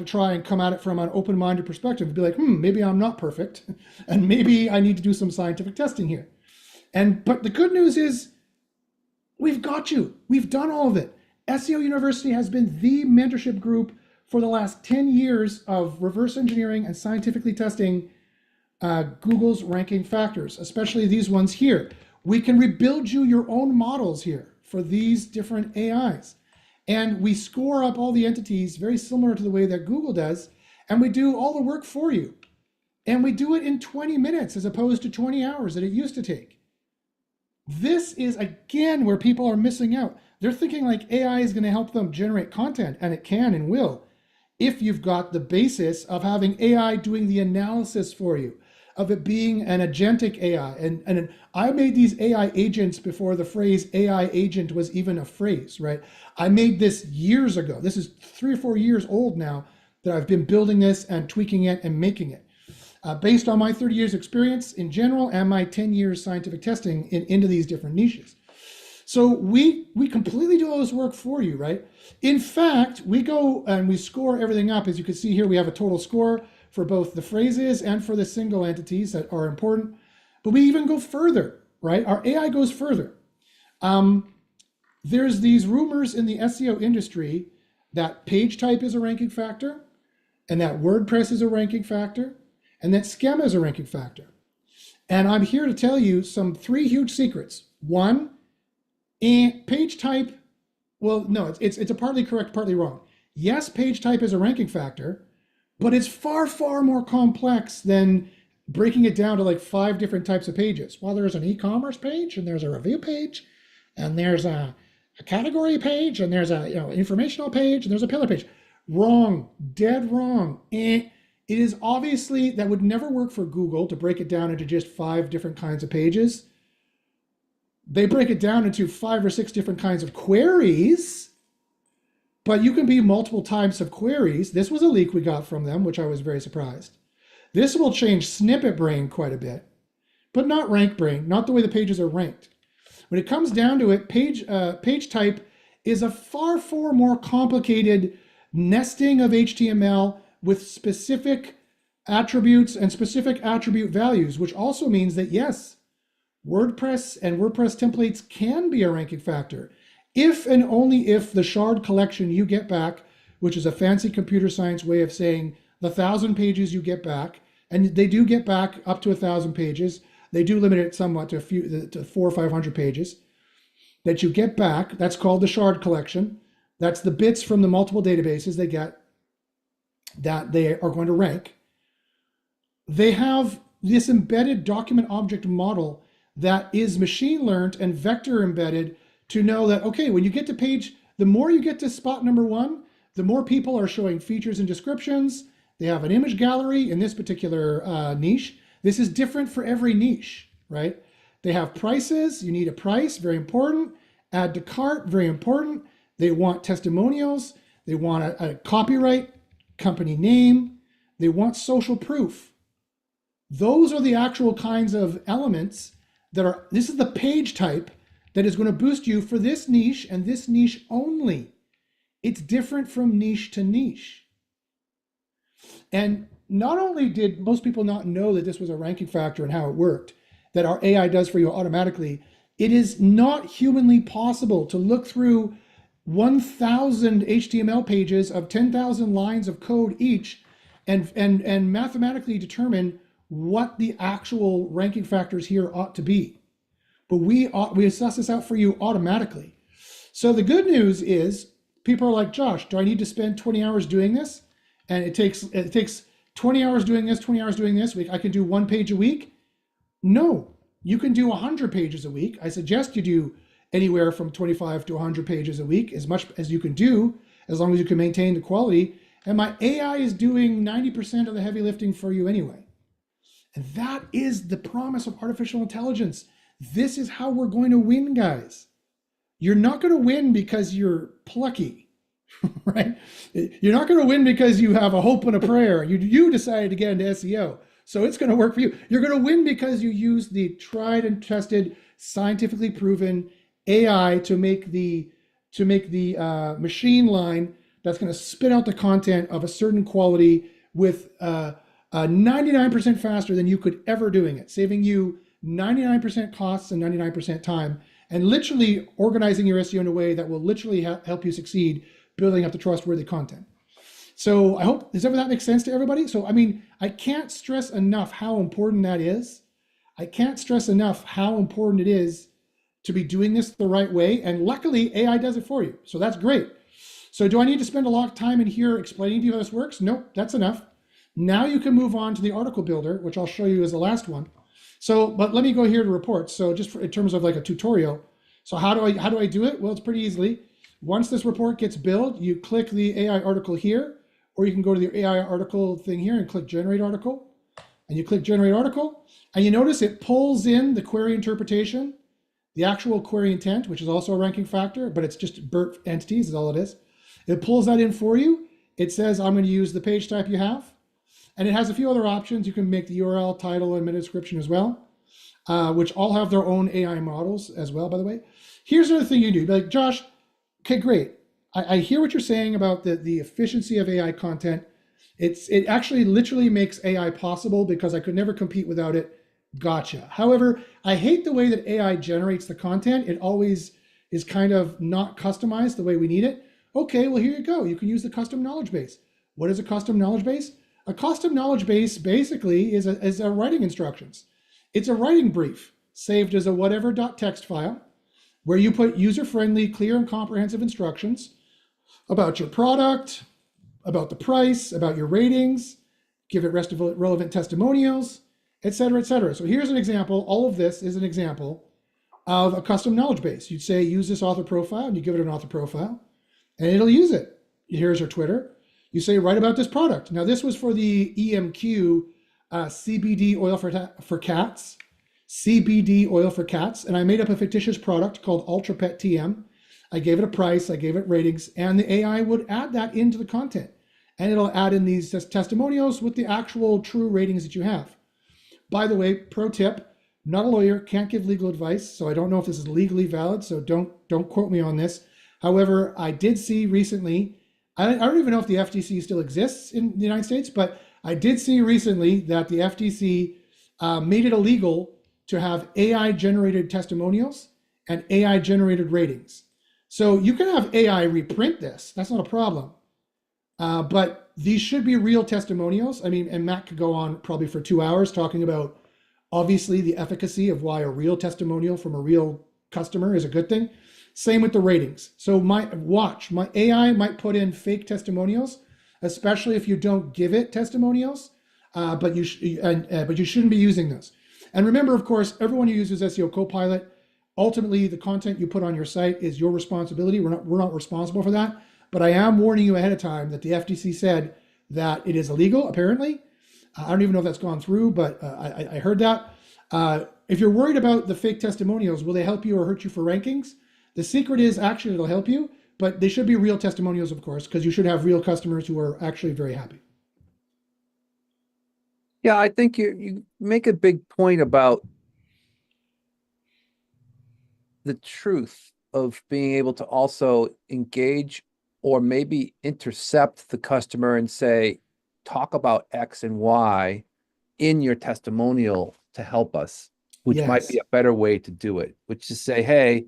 try and come at it from an open-minded perspective. Be like, maybe I'm not perfect, and maybe I need to do some scientific testing here. But the good news is, we've got you. We've done all of it. SEO University has been the mentorship group for the last 10 years of reverse engineering and scientifically testing Google's ranking factors, especially these ones here. We can rebuild you your own models here for these different AIs. And we score up all the entities very similar to the way that Google does, and we do all the work for you. And we do it in 20 minutes as opposed to 20 hours that it used to take. This is, again, where people are missing out. They're thinking like AI is going to help them generate content, and it can and will, if you've got the basis of having AI doing the analysis for you, of it being an agentic AI. And I made these AI agents before the phrase AI agent was even a phrase, right? I made this years ago. This is 3 or 4 years old now that I've been building this and tweaking it and making it. Based on my 30 years experience in general and my 10 years scientific testing into these different niches. So we completely do all this work for you, right? In fact, we go and we score everything up. As you can see here, we have a total score for both the phrases and for the single entities that are important. But we even go further, right? Our AI goes further. There's these rumors in the SEO industry that page type is a ranking factor, and that WordPress is a ranking factor, and that schema is a ranking factor. And I'm here to tell you 3 huge secrets. One, page type, well, no, it's a partly correct, partly wrong. Yes, page type is a ranking factor, but it's far, far more complex than breaking it down to like 5 different types of pages. Well, there's an e-commerce page, and there's a review page, and there's a category page, and there's a informational page, and there's a pillar page. Wrong, dead wrong. It is obviously, that would never work for Google to break it down into just 5 different kinds of pages. They break it down into 5 or 6 different kinds of queries, but you can be multiple types of queries. This was a leak we got from them, which I was very surprised. This will change snippet brain quite a bit, but not rank brain, not the way the pages are ranked. When it comes down to it, page type is a far more complicated nesting of HTML with specific attributes and specific attribute values, which also means that yes, WordPress and WordPress templates can be a ranking factor. If and only if the shard collection you get back, which is a fancy computer science way of saying the 1,000 pages you get back, and they do get back up to 1,000 pages. They do limit it somewhat to a few, to 400 or 500 pages that you get back. That's called the shard collection. That's the bits from the multiple databases they get that they are going to rank. They have this embedded document object model that is machine learned and vector embedded to know that, okay, when you get to page, the more you get to spot number 1, the more people are showing features and descriptions. They have an image gallery in this particular niche. This is different for every niche, right? They have prices. You need a price, very important. Add to cart, very important. They want testimonials. They want a copyright, company name. They want social proof. Those are the actual kinds of elements that are, this is the page type that is going to boost you for this niche and this niche only. It's different from niche to niche. And not only did most people not know that this was a ranking factor and how it worked, that our AI does for you automatically, it is not humanly possible to look through 1,000 HTML pages of 10,000 lines of code each and mathematically determine what the actual ranking factors here ought to be. But we assess this out for you automatically. So the good news is people are like, Josh, do I need to spend 20 hours doing this? And it takes 20 hours doing this, 20 hours doing this. I can do 1 page a week. No, you can do 100 pages a week. I suggest you do anywhere from 25 to 100 pages a week, as much as you can do, as long as you can maintain the quality. And my AI is doing 90% of the heavy lifting for you anyway. And that is the promise of artificial intelligence. This is how we're going to win, guys. You're not going to win because you're plucky, right? You're not going to win because you have a hope and a prayer. You decided to get into SEO, so it's going to work for you. You're going to win because you use the tried and tested, scientifically proven AI to make the machine line that's going to spit out the content of a certain quality with 99% faster than you could ever doing it, saving you 99% costs and 99% time, and literally organizing your SEO in a way that will literally help you succeed building up the trustworthy content. So I hope, does that make sense to everybody? So, I mean, I can't stress enough how important that is. I can't stress enough how important it is to be doing this the right way. And luckily, AI does it for you. So that's great. So do I need to spend a lot of time in here explaining to you how this works? Nope, that's enough. Now you can move on to the article builder, which I'll show you as the last one. So, but let me go here to reports. So just in terms of like a tutorial. So how do I do it? Well, it's pretty easily. Once this report gets built, you click the AI article here, or you can go to the AI article thing here and click generate article. And you click generate article, and you notice it pulls in the query interpretation, the actual query intent, which is also a ranking factor, but it's just BERT entities is all it is. It pulls that in for you. It says, I'm going to use the page type you have. And it has a few other options. You can make the URL, title, and meta description as well, which all have their own AI models as well, by the way. Here's another thing you do. Like, Josh, okay, great. I hear what you're saying about the efficiency of AI content. It actually literally makes AI possible because I could never compete without it. Gotcha. However, I hate the way that AI generates the content. It always is kind of not customized the way we need it. Okay, well, here you go. You can use the custom knowledge base. What is a custom knowledge base? A custom knowledge base basically is a writing instructions. It's a writing brief saved as a whatever.txt file where you put user-friendly, clear, and comprehensive instructions about your product, about the price, about your ratings, give it relevant testimonials, et cetera, et cetera. So here's an example. All of this is an example of a custom knowledge base. You'd say, use this author profile, and you give it an author profile, and it'll use it. Here's her Twitter. You say, write about this product. Now, this was for the EMQ CBD oil for cats, CBD oil for cats. And I made up a fictitious product called Ultra Pet TM. I gave it a price, I gave it ratings, and the AI would add that into the content. And it'll add in these testimonials with the actual true ratings that you have. By the way, pro tip, not a lawyer, can't give legal advice. So I don't know if this is legally valid. So don't quote me on this. However, I did see recently, I don't even know if the FTC still exists in the United States, but I did see recently that the FTC made it illegal to have AI-generated testimonials and AI-generated ratings. So you can have AI reprint this. That's not a problem. But these should be real testimonials. I mean, and Matt could go on probably for 2 hours talking about obviously the efficacy of why a real testimonial from a real customer is a good thing. Same with the ratings. So my AI might put in fake testimonials, especially if you don't give it testimonials. But you shouldn't be using those. And remember, of course, everyone who uses SEO Copilot, ultimately the content you put on your site is your responsibility. We're not responsible for that. But I am warning you ahead of time that the FTC said that it is illegal, apparently. I don't even know if that's gone through, but I heard that. If you're worried about the fake testimonials, will they help you or hurt you for rankings? The secret is actually it'll help you, but they should be real testimonials, of course, because you should have real customers who are actually very happy. Yeah, I think you make a big point about the truth of being able to also engage or maybe intercept the customer and say, talk about X and Y in your testimonial to help us, which might be Yes. a better way to do it, which is say, hey,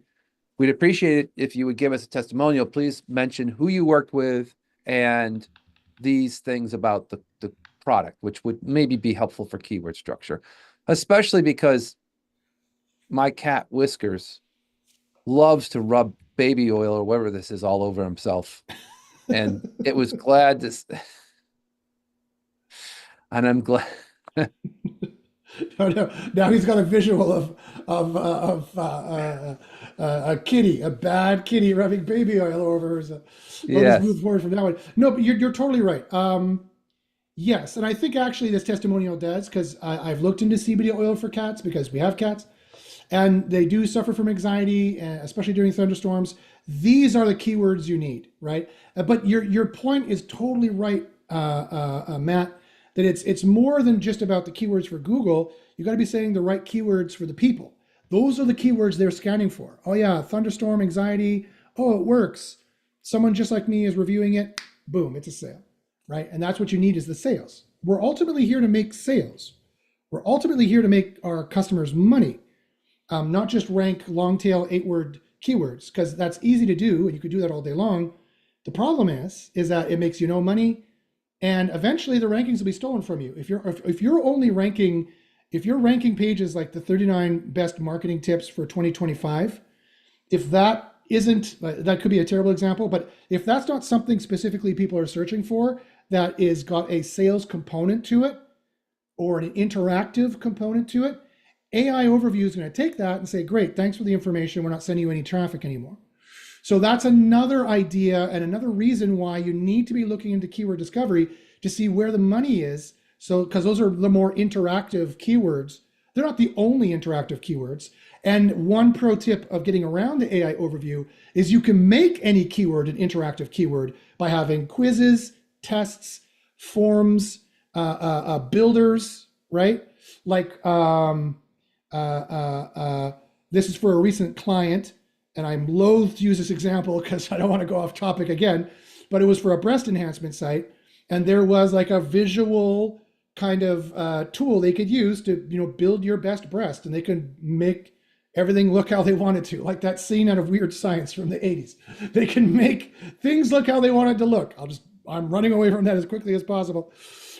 we'd appreciate it if you would give us a testimonial. Please mention who you worked with and these things about the product, which would maybe be helpful for keyword structure, especially because my cat Whiskers loves to rub baby oil or whatever this is all over himself. And it was glad to, and I'm glad. Now he's got a visual of a kitty, a bad kitty rubbing baby oil over. So we'll just Yes. move forward from that one. No, but you're totally right. Yes, and I think actually this testimonial does because I've looked into CBD oil for cats because we have cats, and they do suffer from anxiety, especially during thunderstorms. These are the keywords you need, right? But your point is totally right, Matt. That it's more than just about the keywords for Google. You got to be saying the right keywords for the people. Those are the keywords they're scanning for. Oh yeah, thunderstorm, anxiety. Oh, it works. Someone just like me is reviewing it. Boom, it's a sale, right? And that's what you need is the sales. We're ultimately here to make sales. We're ultimately here to make our customers money, not just rank long tail 8-word keywords, because that's easy to do and you could do that all day long. The problem is that it makes you no money, and eventually the rankings will be stolen from you. If you're only ranking, if you're ranking pages like the 39 best marketing tips for 2025, if that isn't, that could be a terrible example, but if that's not something specifically people are searching for that is got a sales component to it or an interactive component to it, AI overview is going to take that and say, great, thanks for the information. We're not sending you any traffic anymore. So that's another idea and another reason why you need to be looking into keyword discovery to see where the money is. So, because those are the more interactive keywords. They're not the only interactive keywords. And one pro tip of getting around the AI overview is you can make any keyword an interactive keyword by having quizzes, tests, forms, builders, right? Like this is for a recent client, and I'm loath to use this example because I don't want to go off topic again, but it was for a breast enhancement site, and there was like a visual kind of tool they could use to build your best breast, and they could make everything look how they wanted to, like that scene out of Weird Science from the 80s. They can make things look how they want it to look. I'm running away from that as quickly as possible,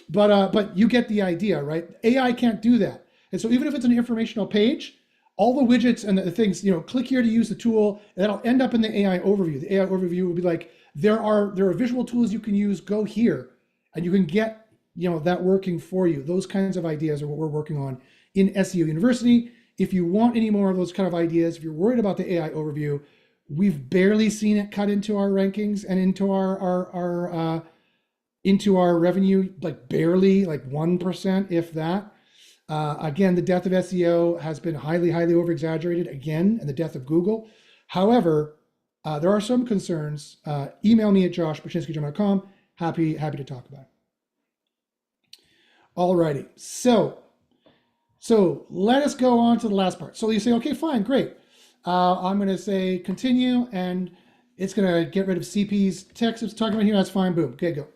but you get the idea, right? AI can't do that, and so even if it's an informational page, all the widgets and the things, click here to use the tool, and that'll end up in the AI overview. The AI overview will be like, there are visual tools you can use, go here, and you can get, that working for you. Those kinds of ideas are what we're working on in SEO University. If you want any more of those kind of ideas, if you're worried about the AI overview, we've barely seen it cut into our rankings and into our revenue, like barely, like 1%, if that. Again, the death of SEO has been highly, highly over exaggerated again, and the death of Google. However, there are some concerns. Email me at josh@paczynski.com. Happy to talk about it. Alrighty, so let us go on to the last part. So you say, okay, fine, great. I'm going to say continue, and it's going to get rid of CP's text it's talking about here. That's fine. Boom. Okay, go.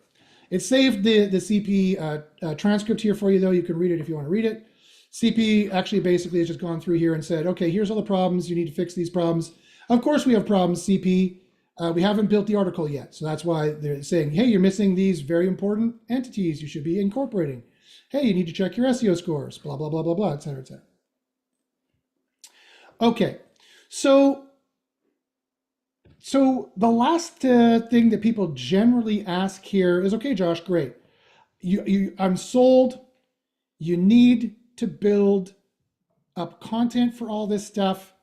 It saved the CP transcript here for you, though. You can read it if you want to read it. CP actually basically has just gone through here and said, okay, here's all the problems. You need to fix these problems. Of course, we have problems, CP. We haven't built the article yet. So that's why they're saying, hey, you're missing these very important entities you should be incorporating. Hey, you need to check your SEO scores, blah, blah, blah, blah, blah, et cetera, et cetera. Okay, so the last thing that people generally ask here is, okay, Josh, great. I'm sold. You need to build up content for all this stuff.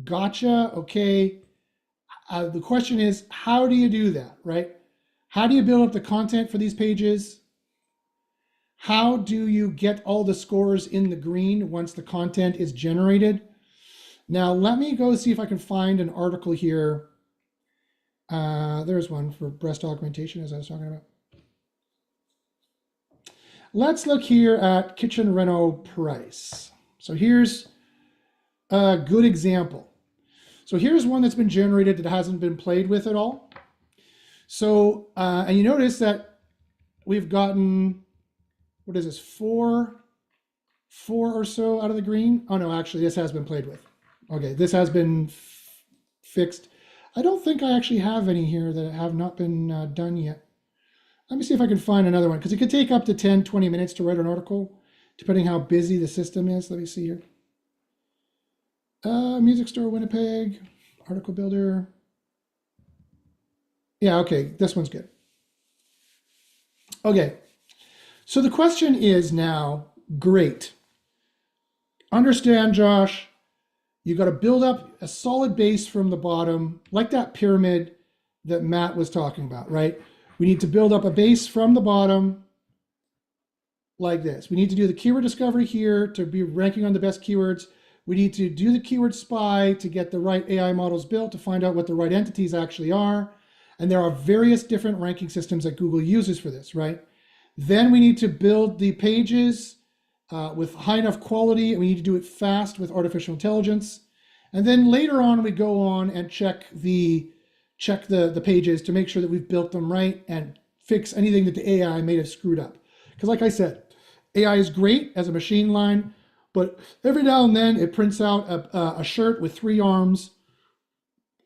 Gotcha. Okay. The question is, how do you do that, right? How do you build up the content for these pages? How do you get all the scores in the green once the content is generated? Now, let me go see if I can find an article here. There's one for breast augmentation, as I was talking about. Let's look here at kitchen reno price. So here's a good example. So here's one that's been generated that hasn't been played with at all. So, and you notice that we've gotten, what is this, four or so out of the green? Oh no, actually this has been played with. Okay, this has been fixed. I don't think I actually have any here that have not been done yet. Let me see if I can find another one, because it could take up to 10, 20 minutes to write an article, depending how busy the system is. Let me see here. Music Store Winnipeg, article builder. Yeah, okay, this one's good. Okay, so the question is now, great. Understand, Josh, you got to build up a solid base from the bottom, like that pyramid that Matt was talking about, right? We need to build up a base from the bottom like this. We need to do the keyword discovery here to be ranking on the best keywords. We need to do the keyword spy to get the right AI models built to find out what the right entities actually are. And there are various different ranking systems that Google uses for this, right? Then we need to build the pages with high enough quality, and we need to do it fast with artificial intelligence. And then later on, we go on and check the pages to make sure that we've built them right and fix anything that the AI may have screwed up. Because like I said, AI is great as a machine line, but every now and then it prints out a shirt with 3 arms,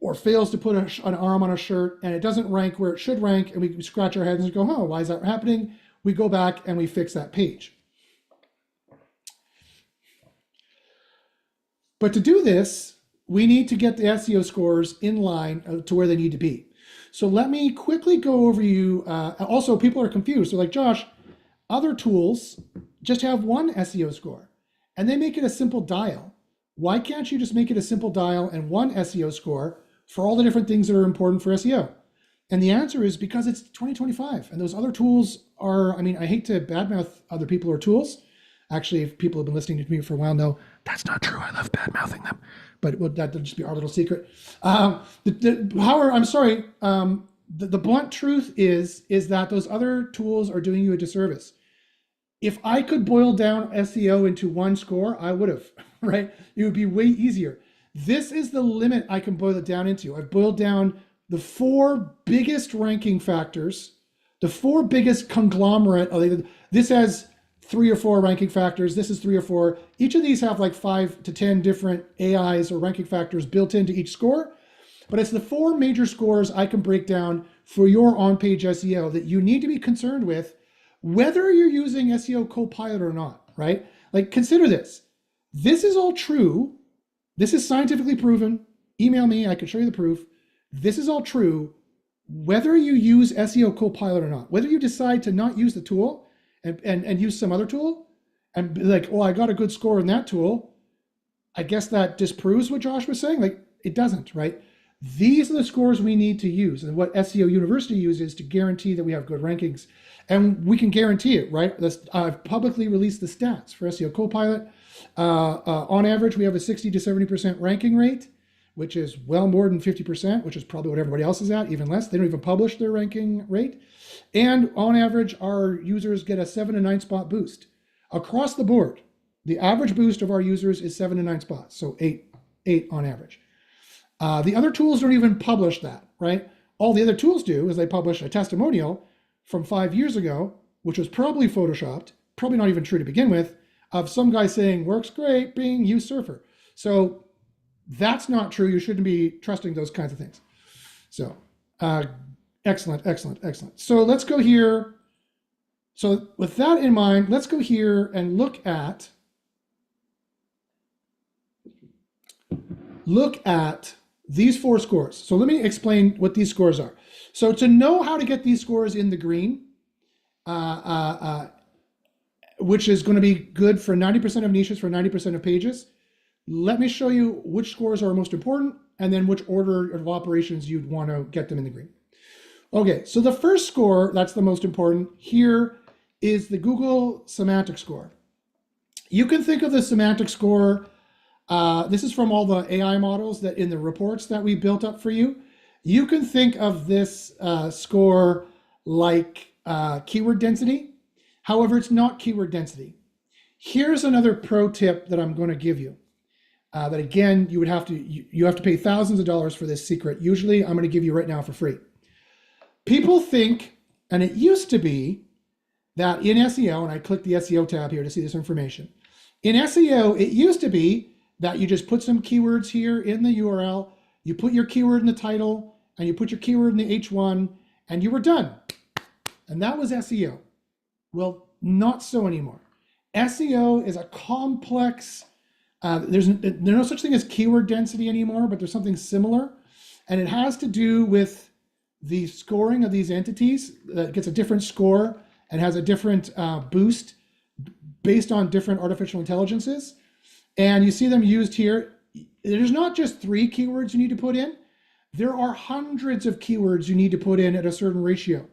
or fails to put an arm on a shirt, and it doesn't rank where it should rank, and we scratch our heads and go, oh, why is that happening? We go back and we fix that page. But to do this, we need to get the SEO scores in line to where they need to be. So let me quickly go over you. Also, people are confused. They're like, Josh, other tools just have one SEO score, and they make it a simple dial. Why can't you just make it a simple dial and one SEO score for all the different things that are important for SEO? And the answer is because it's 2025, and those other tools are, I mean, I hate to badmouth other people or tools. Actually, if people have been listening to me for a while know that's not true. I love badmouthing them, but that'll just be our little secret. However, I'm sorry. The blunt truth is that those other tools are doing you a disservice. If I could boil down SEO into one score, I would have, right? It would be way easier. This is the limit I can boil it down into. I've boiled down the 4 biggest ranking factors, the 4 biggest conglomerate. This has 3 or 4 ranking factors. This is 3 or 4. Each of these have like 5 to 10 different AIs or ranking factors built into each score. But it's the 4 major scores I can break down for your on-page SEO that you need to be concerned with, whether you're using SEO Copilot or not, right? Like, consider this. This is all true. This is scientifically proven. Email me, I can show you the proof. This is all true, whether you use SEO Copilot or not. Whether you decide to not use the tool and use some other tool and be like, well, I got a good score in that tool, I guess that disproves what Josh was saying. Like, it doesn't, right? These are the scores we need to use, and what SEO University uses to guarantee that we have good rankings. And we can guarantee it, right? I've publicly released the stats for SEO Copilot. On average, we have a 60 to 70% ranking rate, which is well more than 50%, which is probably what everybody else is at, even less. They don't even publish their ranking rate. And on average, our users get a 7 to 9 spot boost. Across the board, the average boost of our users is 7 to 9 spots, so 8 on average. The other tools don't even publish that, right? All the other tools do is they publish a testimonial from 5 years ago, which was probably photoshopped, probably not even true to begin with, of some guy saying, works great, Bing, use Surfer. So that's not true. You shouldn't be trusting those kinds of things. So excellent, excellent, excellent. So let's go here. So with that in mind, let's go here and look at these 4 scores. So let me explain what these scores are. So to know how to get these scores in the green, which is going to be good for 90% of niches, for 90% of pages, let me show you which scores are most important and then which order of operations you'd want to get them in the green. Okay, so the first score, that's the most important here, is the Google semantic score. You can think of the semantic score, this is from all the AI models that in the reports that we built up for you. You can think of this score like keyword density. However, it's not keyword density. Here's another pro tip that I'm going to give you. That again, you have to pay thousands of dollars for this secret. Usually, I'm going to give you right now for free. People think, and it used to be that in SEO, and I click the SEO tab here to see this information. In SEO, it used to be that you just put some keywords here in the URL, you put your keyword in the title, and you put your keyword in the H1, and you were done. And that was SEO. Well, not so anymore. SEO is a complex, there's no such thing as keyword density anymore, but there's something similar. And it has to do with the scoring of these entities that gets a different score and has a different boost based on different artificial intelligences. And you see them used here. There's not just 3 keywords you need to put in. There are hundreds of keywords you need to put in at a certain ratio,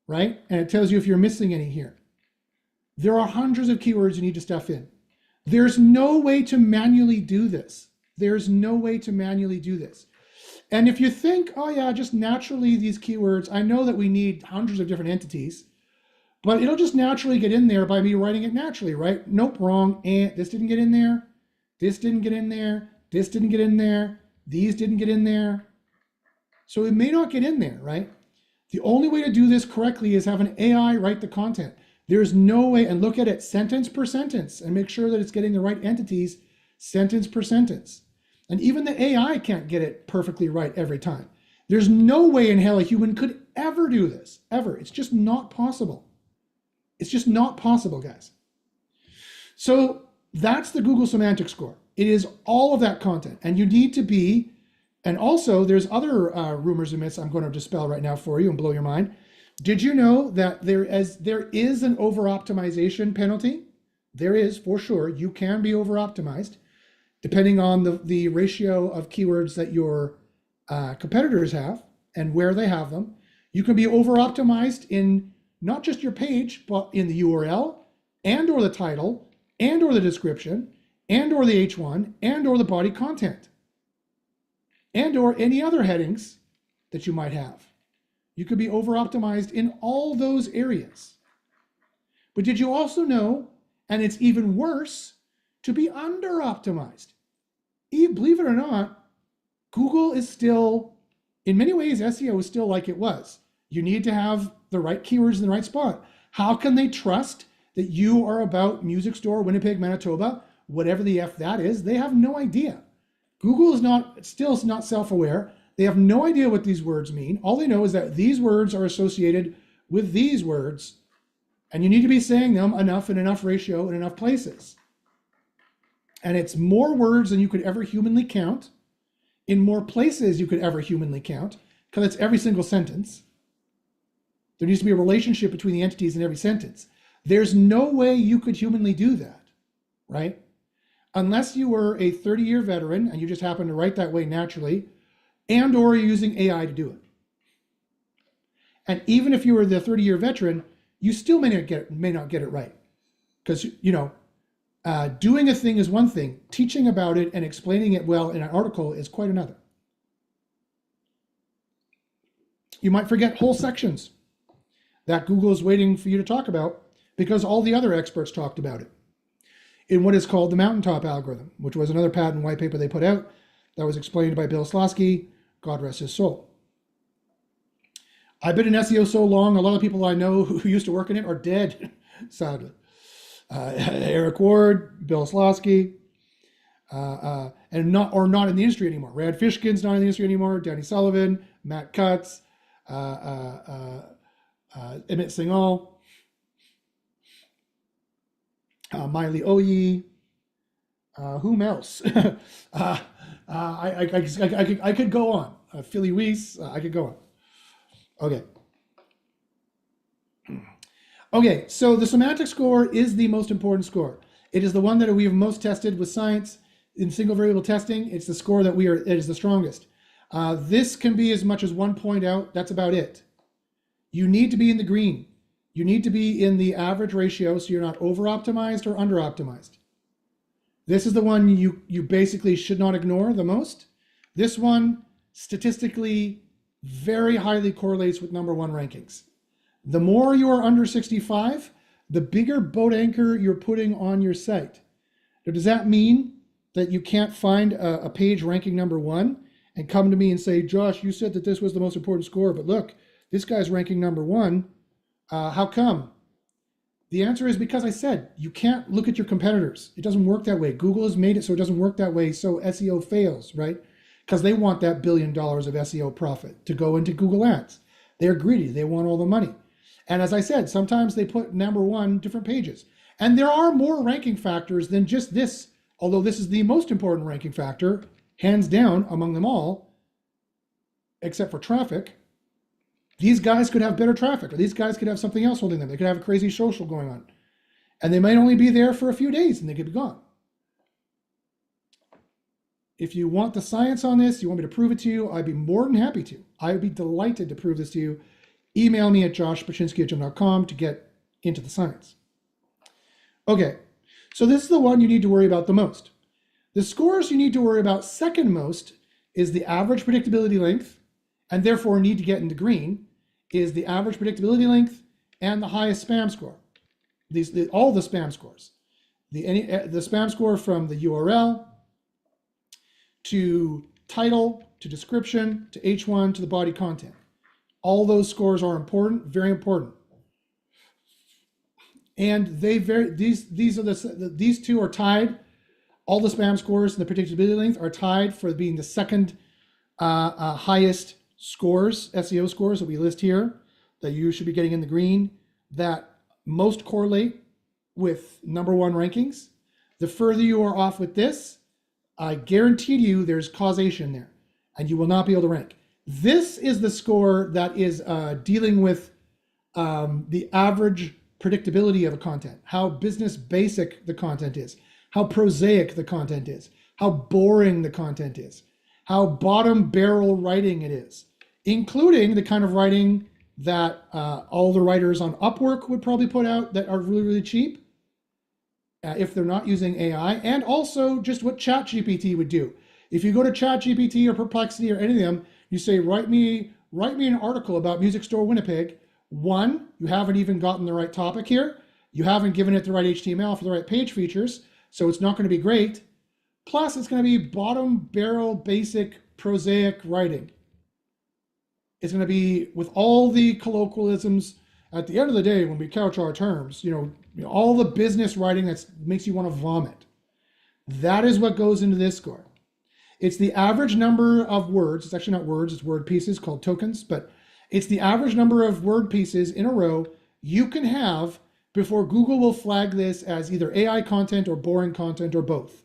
right? And it tells you if you're missing any here. There are hundreds of keywords you need to stuff in. There's no way to manually do this. There's no way to manually do this. And if you think, oh yeah, just naturally these keywords, I know that we need hundreds of different entities, but it'll just naturally get in there by me writing it naturally, right? Nope, wrong. And this didn't get in there. This didn't get in there. This didn't get in there. These didn't get in there. So it may not get in there, right? The only way to do this correctly is have an AI write the content. There's no way, and look at it sentence per sentence and make sure that it's getting the right entities sentence per sentence. And even the AI can't get it perfectly right every time. There's no way in hell a human could ever do this, ever. It's just not possible. It's just not possible, guys. So that's the Google semantic score. It is all of that content. And you need to be, and also there's other rumors and myths I'm going to dispel right now for you and blow your mind. Did you know that there is an over-optimization penalty? There is, for sure. You can be over-optimized depending on the ratio of keywords that your competitors have and where they have them. You can be over-optimized in not just your page, but in the URL and or the title and or the description and or the H1 and or the body content and or any other headings that you might have. You could be over-optimized in all those areas. But did you also know, and it's even worse, to be under-optimized? Believe it or not, Google is still, in many ways, SEO is still like it was. You need to have the right keywords in the right spot. How can they trust that you are about Music Store, Winnipeg, Manitoba, whatever the F that is? They have no idea. Google is still not self-aware. They have no idea what these words mean. All they know is that these words are associated with these words, and you need to be saying them enough in enough ratio in enough places. And it's more words than you could ever humanly count, in more places you could ever humanly count, because it's every single sentence. There needs to be a relationship between the entities in every sentence. There's no way you could humanly do that, right? Unless you were a 30-year veteran and you just happen to write that way naturally, and or you're using AI to do it. And even if you were the 30-year veteran, you still may not get it right. Because, doing a thing is one thing. Teaching about it and explaining it well in an article is quite another. You might forget whole sections that Google is waiting for you to talk about because all the other experts talked about it in what is called the mountaintop algorithm, which was another patent white paper they put out that was explained by Bill Slawski, God rest his soul. I've been in SEO so long, a lot of people I know who used to work in it are dead, sadly. Eric Ward, Bill Slawski, and and not in the industry anymore. Rad Fishkin's not in the industry anymore. Danny Sullivan, Matt Cutts, Emmett Singhal, Miley Oyi, whom else? I could go on. Philly Weiss, I could go on. Okay. Okay, so the semantic score is the most important score. It is the one that we have most tested with science in single variable testing. It's the score that it is the strongest. This can be as much as 1 point out. That's about it. You need to be in the green. You need to be in the average ratio so you're not over-optimized or under-optimized. This is the one you basically should not ignore the most. This one statistically very highly correlates with #1 rankings. The more you are under 65, the bigger boat anchor you're putting on your site. Now, does that mean that you can't find a page ranking #1 and come to me and say, Josh, you said that this was the most important score, but look, this guy's ranking #1. How come? The answer is because I said you can't look at your competitors. It doesn't work that way. Google has made it so it doesn't work that way, so SEO fails, right? Because they want that $1 billion of SEO profit to go into Google Ads. They're greedy. They want all the money. And as I said, sometimes they put #1 different pages. And there are more ranking factors than just this, although this is the most important ranking factor, hands down among them all, except for traffic. These guys could have better traffic, or these guys could have something else holding them. They could have a crazy social going on. And they might only be there for a few days and they could be gone. If you want the science on this, you want me to prove it to you, I'd be more than happy to. I would be delighted to prove this to you. Email me at joshpaczynski@gmail.com to get into the science. Okay, so this is the one you need to worry about the most. The scores you need to worry about second most is the average predictability length, and therefore need to get into green, is the average predictability length and the highest spam score. All the spam scores. The spam score from the URL to title, to description, to H1, to the body content. All those scores are important, very important. And these two are tied. All the spam scores and the predictability length are tied for being the second highest scores, SEO scores that we list here, that you should be getting in the green, that most correlate with #1 rankings. The further you are off with this, I guarantee you there's causation there, and you will not be able to rank. This is the score that is dealing with the average predictability of a content, how business basic the content is, how prosaic the content is, how boring the content is, how bottom barrel writing it is, including the kind of writing that all the writers on Upwork would probably put out that are really, really cheap if they're not using AI, and also just what ChatGPT would do. If you go to ChatGPT or Perplexity or any of them, you say, write me an article about Music Store Winnipeg. One, you haven't even gotten the right topic here. You haven't given it the right HTML for the right page features, so it's not going to be great. Plus, it's going to be bottom barrel, basic, prosaic writing. It's going to be with all the colloquialisms. At the end of the day, when we couch our terms, all the business writing that makes you want to vomit. That is what goes into this score. It's the average number of words. It's actually not words, it's word pieces called tokens, but it's the average number of word pieces in a row you can have before Google will flag this as either AI content or boring content or both.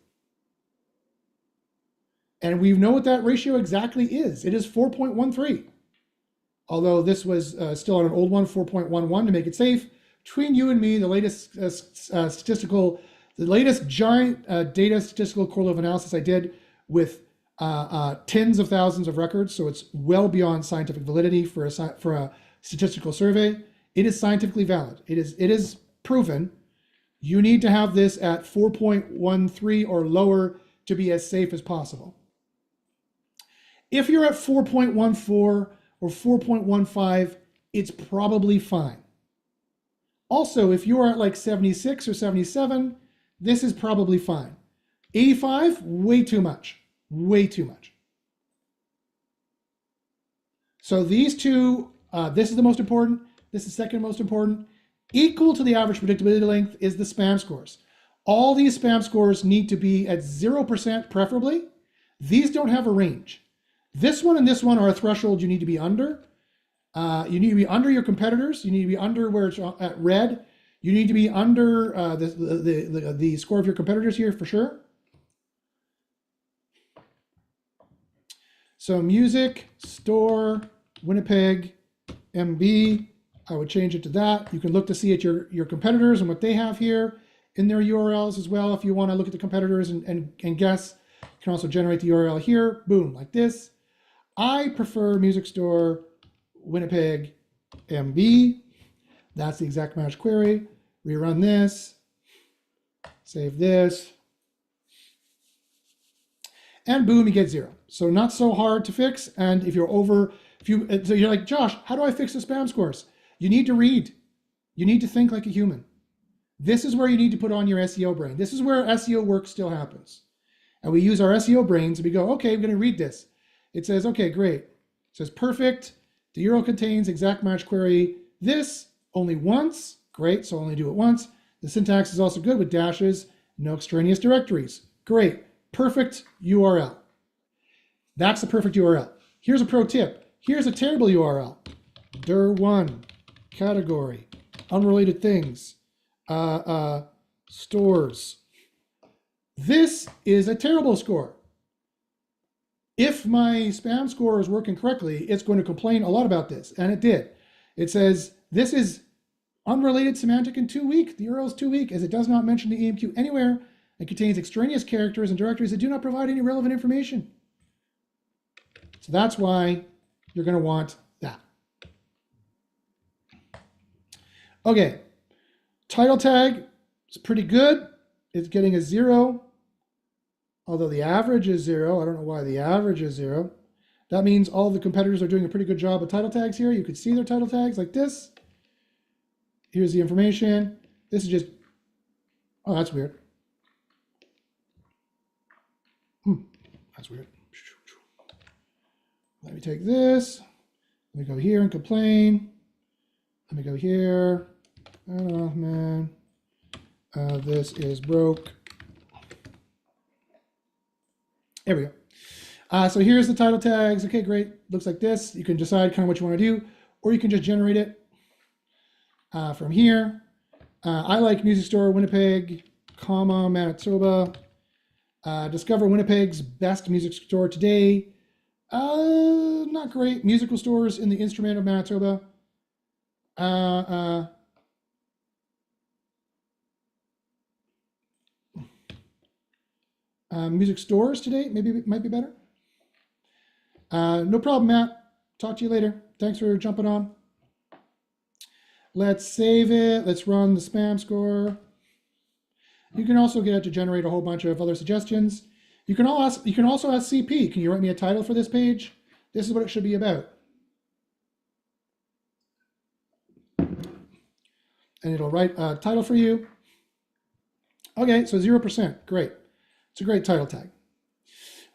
And we know what that ratio exactly is. It is 4.13. Although this was still on an old one, 4.11 to make it safe. Between you and me, the latest giant data statistical correlative analysis I did with tens of thousands of records, so it's well beyond scientific validity for a statistical survey. It is scientifically valid. It is proven. You need to have this at 4.13 or lower to be as safe as possible. If you're at 4.14 or 4.15, it's probably fine. Also, if you are at like 76 or 77, this is probably fine. 85, way too much. Way too much. So these two, this is the most important, this is second most important. Equal to the average predictability length is the spam scores. All these spam scores need to be at 0% preferably, These don't have a range. This one and this one are a threshold you need to be under. You need to be under your competitors. You need to be under where it's at red. You need to be under the score of your competitors here for sure. So music store Winnipeg MB, I would change it to that. You can look to see at your competitors and what they have here in their URLs as well. If you want to look at the competitors and guess, you can also generate the URL here. Boom, like this. I prefer music store Winnipeg MB. That's the exact match query. Rerun this. Save this. And boom, you get 0. So not so hard to fix. And if you're so you're like, Josh, how do I fix the spam scores? You need to read. You need to think like a human. This is where you need to put on your SEO brain. This is where SEO work still happens. And we use our SEO brains and we go, okay, I'm going to read this. It says, okay, great. It says perfect. The URL contains exact match query. This only once. Great, so only do it once. The syntax is also good with dashes, no extraneous directories. Great, perfect URL. That's the perfect URL. Here's a pro tip. Here's a terrible URL. dir1, category, unrelated things, stores. This is a terrible score. If my spam score is working correctly, it's going to complain a lot about this, and it did. It says, this is unrelated semantic and too weak. The URL is too weak as it does not mention the EMQ anywhere and contains extraneous characters and directories that do not provide any relevant information. So that's why you're going to want that. Okay, title tag is pretty good. It's getting a 0, although the average is 0. I don't know why the average is 0. That means all the competitors are doing a pretty good job of title tags here. You could see their title tags like this. Here's the information. This is just, oh, that's weird. That's weird. Let me take this. Let me go here and complain. Let me go here. Oh, man. This is broke. There we go. So here's the title tags. Okay, great. Looks like this. You can decide kind of what you want to do, or you can just generate it from here. I like Music Store Winnipeg, comma, Manitoba. Discover Winnipeg's best music store today. Not great. Musical stores in the instrument of Manitoba. Music stores today, maybe it might be better. No problem, Matt. Talk to you later. Thanks for jumping on. Let's save it. Let's run the spam score. You can also get it to generate a whole bunch of other suggestions. You can also ask CP, can you write me a title for this page? This is what it should be about. And it'll write a title for you. Okay, so 0%, great. It's a great title tag.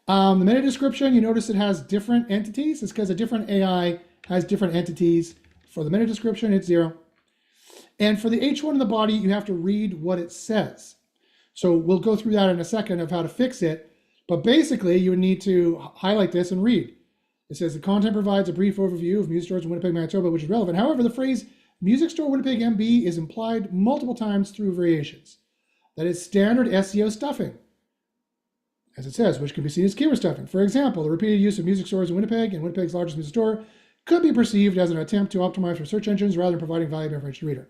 The meta description, you notice it has different entities. It's because a different AI has different entities. For the meta description, it's 0. And for the H1 in the body, you have to read what it says. So we'll go through that in a second of how to fix it. But basically, you would need to highlight this and read. It says the content provides a brief overview of music stores in Winnipeg, Manitoba, which is relevant. However, the phrase Music Store Winnipeg MB is implied multiple times through variations. That is standard SEO stuffing, as it says, which can be seen as keyword stuffing. For example, the repeated use of music stores in Winnipeg and Winnipeg's largest music store could be perceived as an attempt to optimize for search engines rather than providing valuable information to the reader.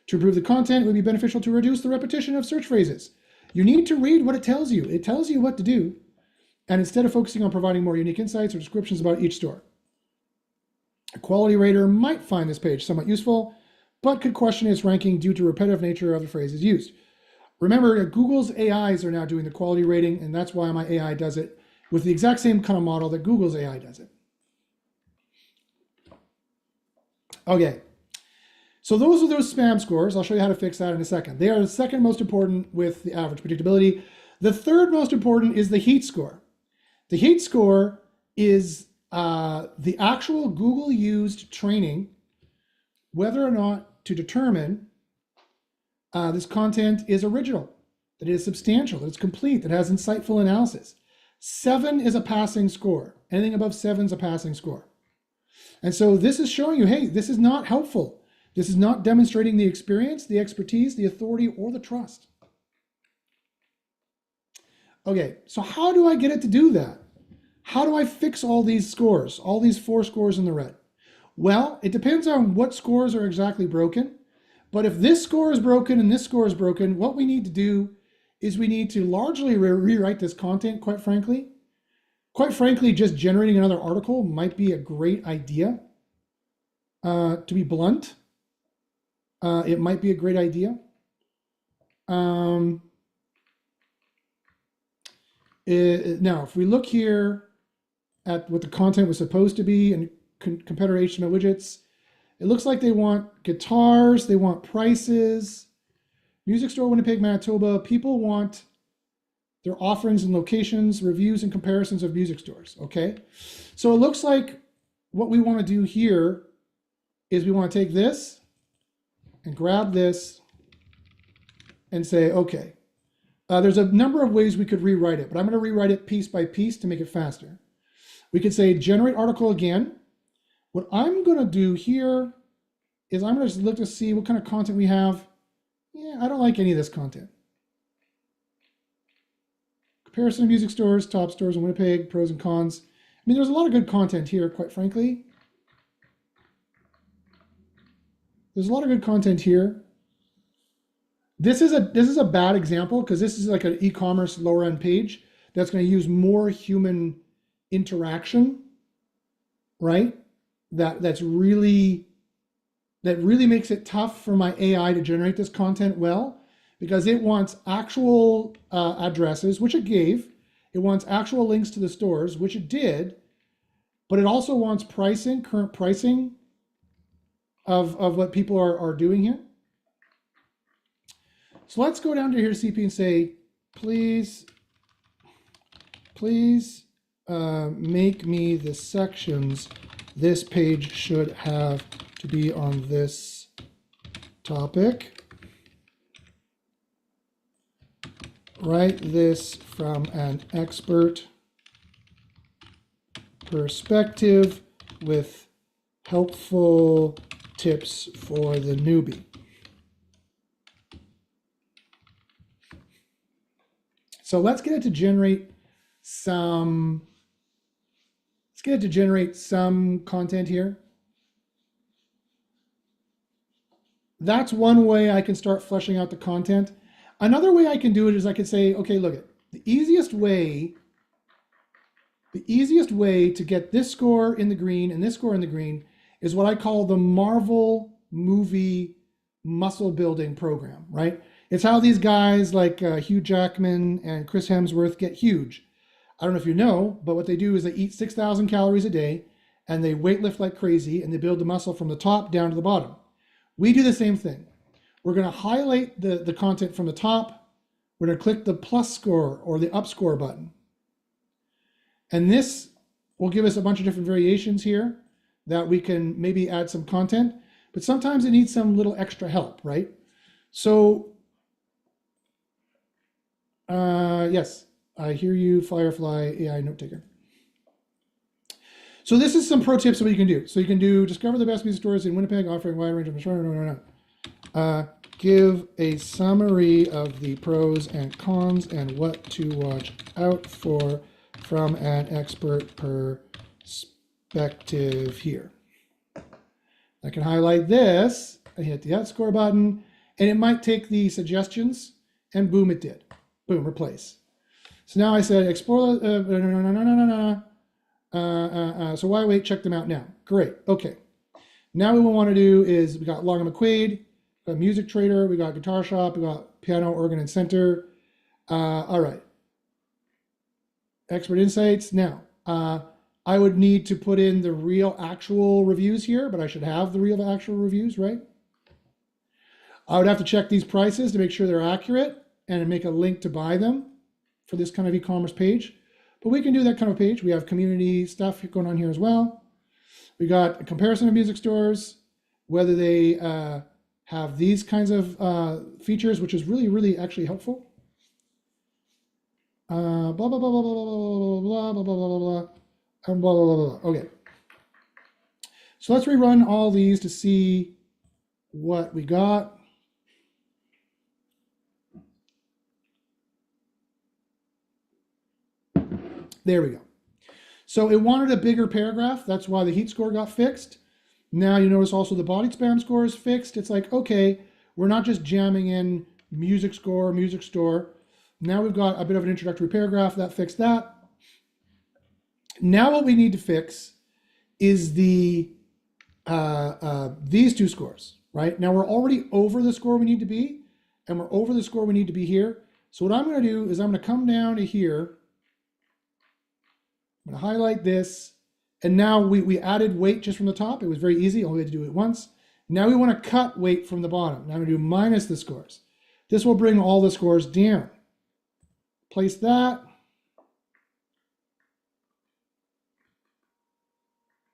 To improve the content, it would be beneficial to reduce the repetition of search phrases. You need to read what it tells you. It tells you what to do. And instead of focusing on providing more unique insights or descriptions about each store. A quality rater might find this page somewhat useful, but could question its ranking due to repetitive nature of the phrases used. Remember, Google's AIs are now doing the quality rating, and that's why my AI does it with the exact same kind of model that Google's AI does it. Okay, so those are those spam scores. I'll show you how to fix that in a second. They are the second most important with the average predictability. The third most important is the heat score. The heat score is the actual Google used training, whether or not to determine this content is original, that it is substantial, that it's complete, that it has insightful analysis. 7 is a passing score. Anything above 7 is a passing score. And so this is showing you, hey, this is not helpful. This is not demonstrating the experience, the expertise, the authority, or the trust. Okay, so how do I get it to do that? How do I fix all these scores, all these 4 scores in the red? Well, it depends on what scores are exactly broken. But if this score is broken and this score is broken, what we need to do is we need to largely rewrite this content, quite frankly. Quite frankly, just generating another article might be a great idea. To be blunt, it might be a great idea. Now, if we look here at what the content was supposed to be and competitor HTML widgets, it looks like they want guitars, they want prices, music store Winnipeg, Manitoba. People want their offerings and locations, reviews and comparisons of music stores, okay? So it looks like what we want to do here is we want to take this and grab this and say, okay, there's a number of ways we could rewrite it, but I'm going to rewrite it piece by piece to make it faster. We could say generate article again. What I'm going to do here is I'm going to just look to see what kind of content we have. Yeah, I don't like any of this content. Comparison of music stores, top stores in Winnipeg, pros and cons. I mean, there's a lot of good content here, quite frankly. There's a lot of good content here. This is a bad example because this is like an e-commerce lower end page that's going to use more human interaction, right? That really makes it tough for my AI to generate this content well, because it wants actual addresses, which it gave. It wants actual links to the stores, which it did, but it also wants pricing, current pricing of what people are doing here. So let's go down to here to CP and say, please make me the sections this page should have to be on this topic. Write this from an expert perspective with helpful tips for the newbie. So let's get it to generate some content here. That's one way I can start fleshing out the content. Another way I can do it is I could say, okay, look at the easiest way to get this score in the green and this score in the green is what I call the Marvel movie muscle building program, right? It's how these guys like Hugh Jackman and Chris Hemsworth get huge. I don't know if you know, but what they do is they eat 6,000 calories a day and they weightlift like crazy and they build the muscle from the top down to the bottom. We do the same thing. We're going to highlight the content from the top. We're going to click the plus score or the up score button. And this will give us a bunch of different variations here that we can maybe add some content, but sometimes it needs some little extra help, right? So, yes, I hear you, Firefly AI note taker. So this is some pro tips of what you can do. So you can do discover the best music stores in Winnipeg, offering a wide range of give a summary of the pros and cons and what to watch out for from an expert perspective here. I can highlight this, I hit the outscore button, and it might take the suggestions, and boom, it did. Boom, replace. So now I said explore, so why wait, check them out now. Great, okay. Now what we want to do is, we got Long and McQuaid, we got Music Trader, we got Guitar Shop, we got Piano, Organ, and Center. All right. Expert Insights. Now, I would need to put in the real actual reviews here, but I should have the real actual reviews, right? I would have to check these prices to make sure they're accurate and make a link to buy them for this kind of e-commerce page. But we can do that kind of page. We have community stuff going on here as well. We got a comparison of music stores, whether they have these kinds of features, which is really, really actually helpful. Blah, blah, blah, blah, blah, blah, blah, blah, blah, blah, blah, blah, and blah, blah, blah, blah. Okay. So let's rerun all these to see what we got. There we go. So it wanted a bigger paragraph. That's why the heat score got fixed. Now you notice also the body spam score is fixed. It's like, okay, we're not just jamming in music score, music store. Now we've got a bit of an introductory paragraph that fixed that. Now what we need to fix is the these two scores, right? Now we're already over the score we need to be, and we're over the score we need to be here. So what I'm going to do is I'm going to come down to here. I'm going to highlight this, and now we added weight just from the top. It was very easy. Only had to do it once. Now we want to cut weight from the bottom. Now I'm going to do minus the scores. This will bring all the scores down. Place that.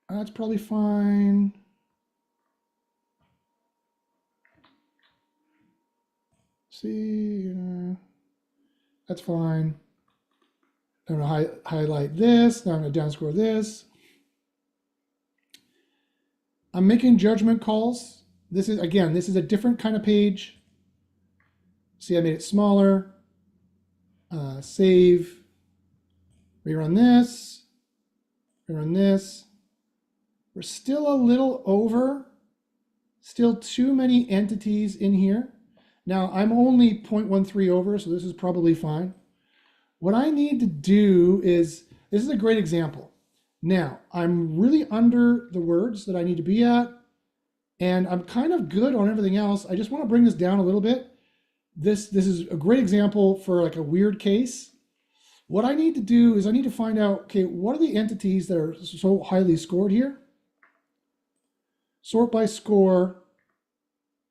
That's probably fine. See, that's fine. I'm going to highlight this. Now I'm going to downscore this. I'm making judgment calls. This is a different kind of page. See, I made it smaller. Save. Rerun this. Rerun this. We're still a little over. Still too many entities in here. Now, I'm only 0.13 over, so this is probably fine. What I need to do is, this is a great example. Now, I'm really under the words that I need to be at, and I'm kind of good on everything else. I just want to bring this down a little bit. This is a great example for like a weird case. What I need to do is I need to find out, okay, what are the entities that are so highly scored here? Sort by score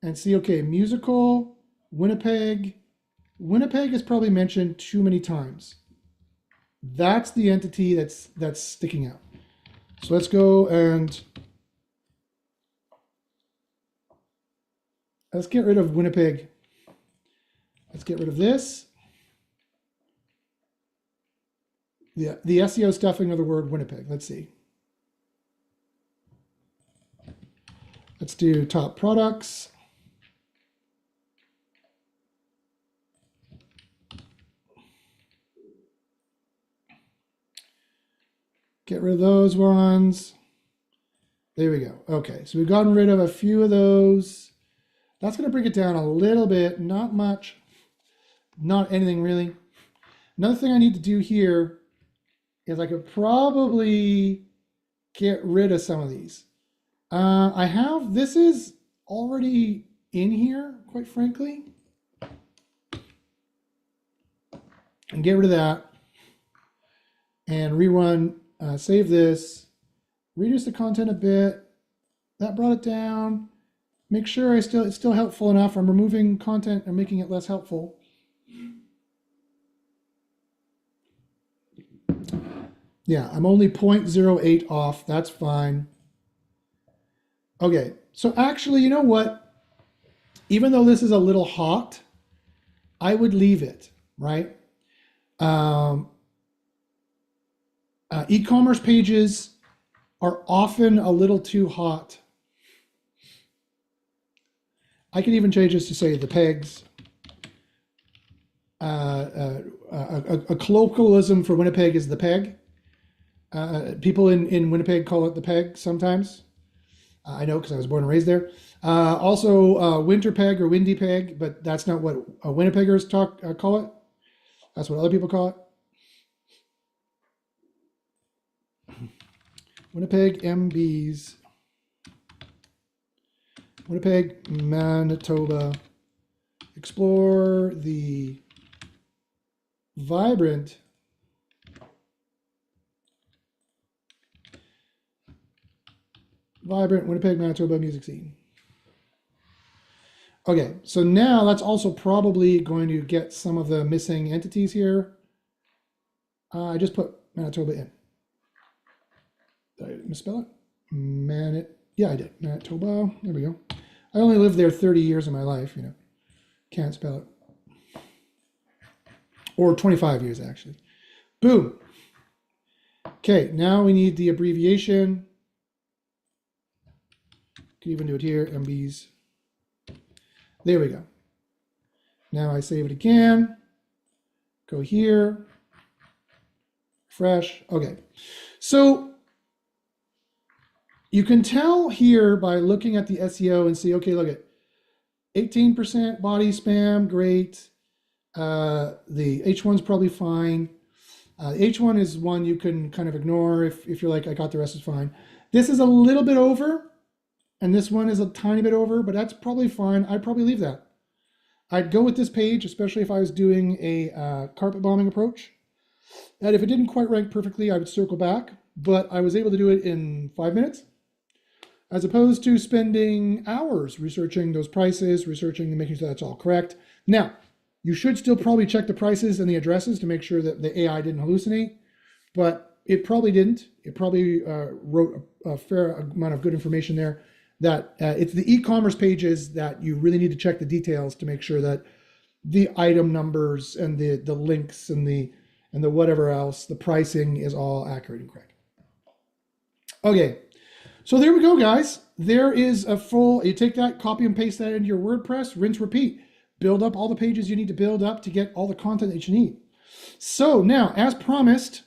and see, okay, musical, Winnipeg. Winnipeg is probably mentioned too many times. That's the entity that's sticking out. So let's go and let's get rid of Winnipeg. Let's get rid of this. The SEO stuffing of the word Winnipeg. Let's see. Let's do top products. Get rid of those ones. There we go. Okay, so we've gotten rid of a few of those. That's going to bring it down a little bit, not much, not anything really. Another thing I need to do here is I could probably get rid of some of these. This is already in here, quite frankly. And get rid of that. And rerun, save this. Reduce the content a bit. That brought it down. Make sure it's still helpful enough. I'm removing content and making it less helpful. Yeah, I'm only 0.08 off. That's fine. Okay, so actually, you know what? Even though this is a little hot, I would leave it, right? E-commerce pages are often a little too hot. I could even change this to say the pegs. A colloquialism for Winnipeg is the peg. People in Winnipeg call it the peg sometimes. I know because I was born and raised there. Also, winter peg or windy peg, but that's not what Winnipeggers call it. That's what other people call it. Winnipeg MBs. Winnipeg, Manitoba. Explore the vibrant Winnipeg, Manitoba music scene. Okay, so now that's also probably going to get some of the missing entities here. I just put Manitoba in. Did I misspell it? Yeah, I did. Manitoba. There we go. I only lived there 30 years of my life, you know. Can't spell it. or 25 years actually. Boom. Okay, now we need the abbreviation. Can even do it here, MBs. There we go. Now I save it again. Go here. Refresh. Okay. So you can tell here by looking at the SEO and see, okay, look at 18% body spam, great. The H1's probably fine. H1 is one you can kind of ignore if you're like, I got the rest is fine. This is a little bit over, and this one is a tiny bit over, but that's probably fine. I'd probably leave that. I'd go with this page, especially if I was doing a carpet bombing approach. And if it didn't quite rank perfectly, I would circle back, but I was able to do it in 5 minutes, as opposed to spending hours researching those prices, researching and making sure that's all correct. Now, you should still probably check the prices and the addresses to make sure that the AI didn't hallucinate, but it probably didn't. It probably wrote a fair amount of good information there. That it's the e-commerce pages that you really need to check the details to make sure that the item numbers and the links and the whatever else, the pricing is all accurate and correct. Okay, so there we go, guys. There is a full, you take that, copy and paste that into your WordPress, rinse, repeat. Build up all the pages you need to build up to get all the content that you need. So now, as promised,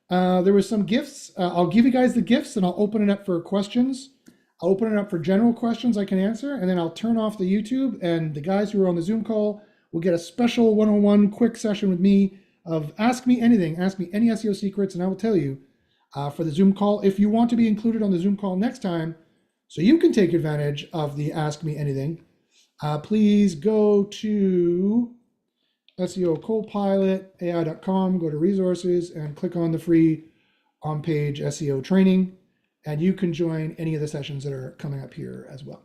there was some gifts. I'll give you guys the gifts and I'll open it up for questions. I'll open it up for general questions I can answer, and then I'll turn off the YouTube, and the guys who are on the Zoom call will get a special one-on-one quick session with me of ask me anything, ask me any SEO secrets, and I will tell you for the Zoom call. If you want to be included on the Zoom call next time, so you can take advantage of the Ask Me Anything, please go to SEO Copilot, AI.com, go to resources, and click on the free OnPage SEO training. And you can join any of the sessions that are coming up here as well.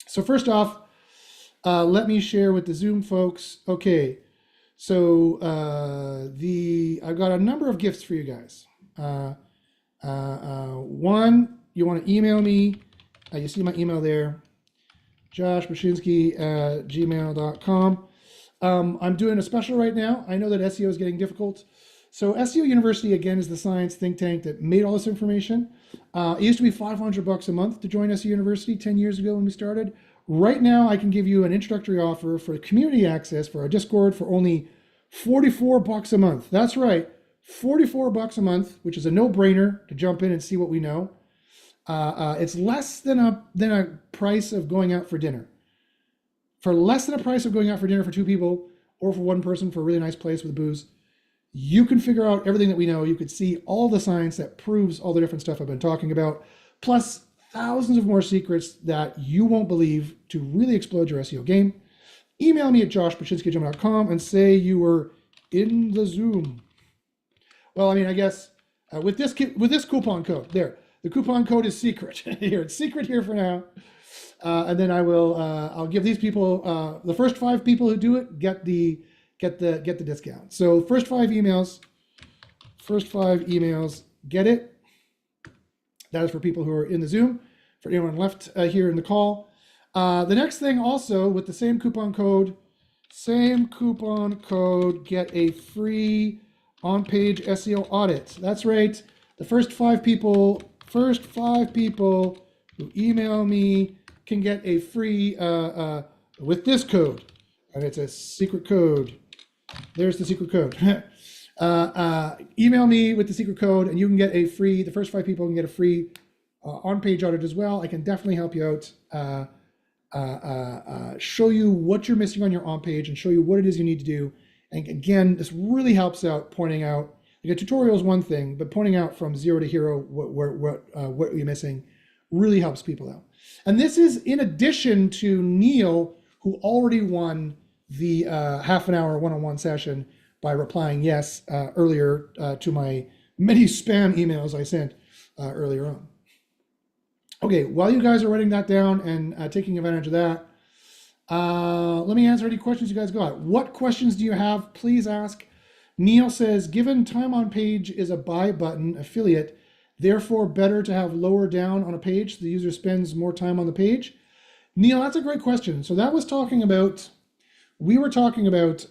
So first off, let me share with the Zoom folks. Okay, so I've got a number of gifts for you guys. One, you want to email me. You see my email there, joshbashinsky@gmail.com. I'm doing a special right now. I know that SEO is getting difficult. So SEO University, again, is the science think tank that made all this information. It used to be $500 a month to join SEO University 10 years ago when we started. Right now, I can give you an introductory offer for community access for our Discord for only $44 a month. That's right, $44 a month, which is a no-brainer to jump in and see what we know. It's less than a price of going out for dinner. For less than a price of going out for dinner for two people or for one person for a really nice place with booze, you can figure out everything that we know. You could see all the science that proves all the different stuff I've been talking about, plus thousands of more secrets that you won't believe to really explode your SEO game. Email me at josh@bachinski@gmail.com and say you were in the Zoom. Well, I mean, I guess with this coupon code there, the coupon code is secret here. It's secret here for now. And then I'll give these people, the first 5 people who do it get the discount. So first five emails get it. That is for people who are in the Zoom. For anyone left here in the call, the next thing also with the same coupon code, get a free on-page SEO audit. That's right. The first five people who email me can get a free with this code, and it's a secret code. There's the secret code. Email me with the secret code, and you can get a free. The first 5 people can get a free on-page audit as well. I can definitely help you out. Show you what you're missing on your on-page and show you what it is you need to do. And again, this really helps out pointing out. Like a tutorial is one thing, but pointing out from 0 to hero what you're missing really helps people out. And this is in addition to Neil, who already won the half an hour one-on-one session by replying yes earlier to my many spam emails I sent earlier on. Okay, while you guys are writing that down and taking advantage of that, let me answer any questions you guys got. What questions do you have? Please ask. Neil says, given time on page is a buy button affiliate, therefore better to have lower down on a page so the user spends more time on the page. Neil, that's a great question. So that was talking about, we were talking about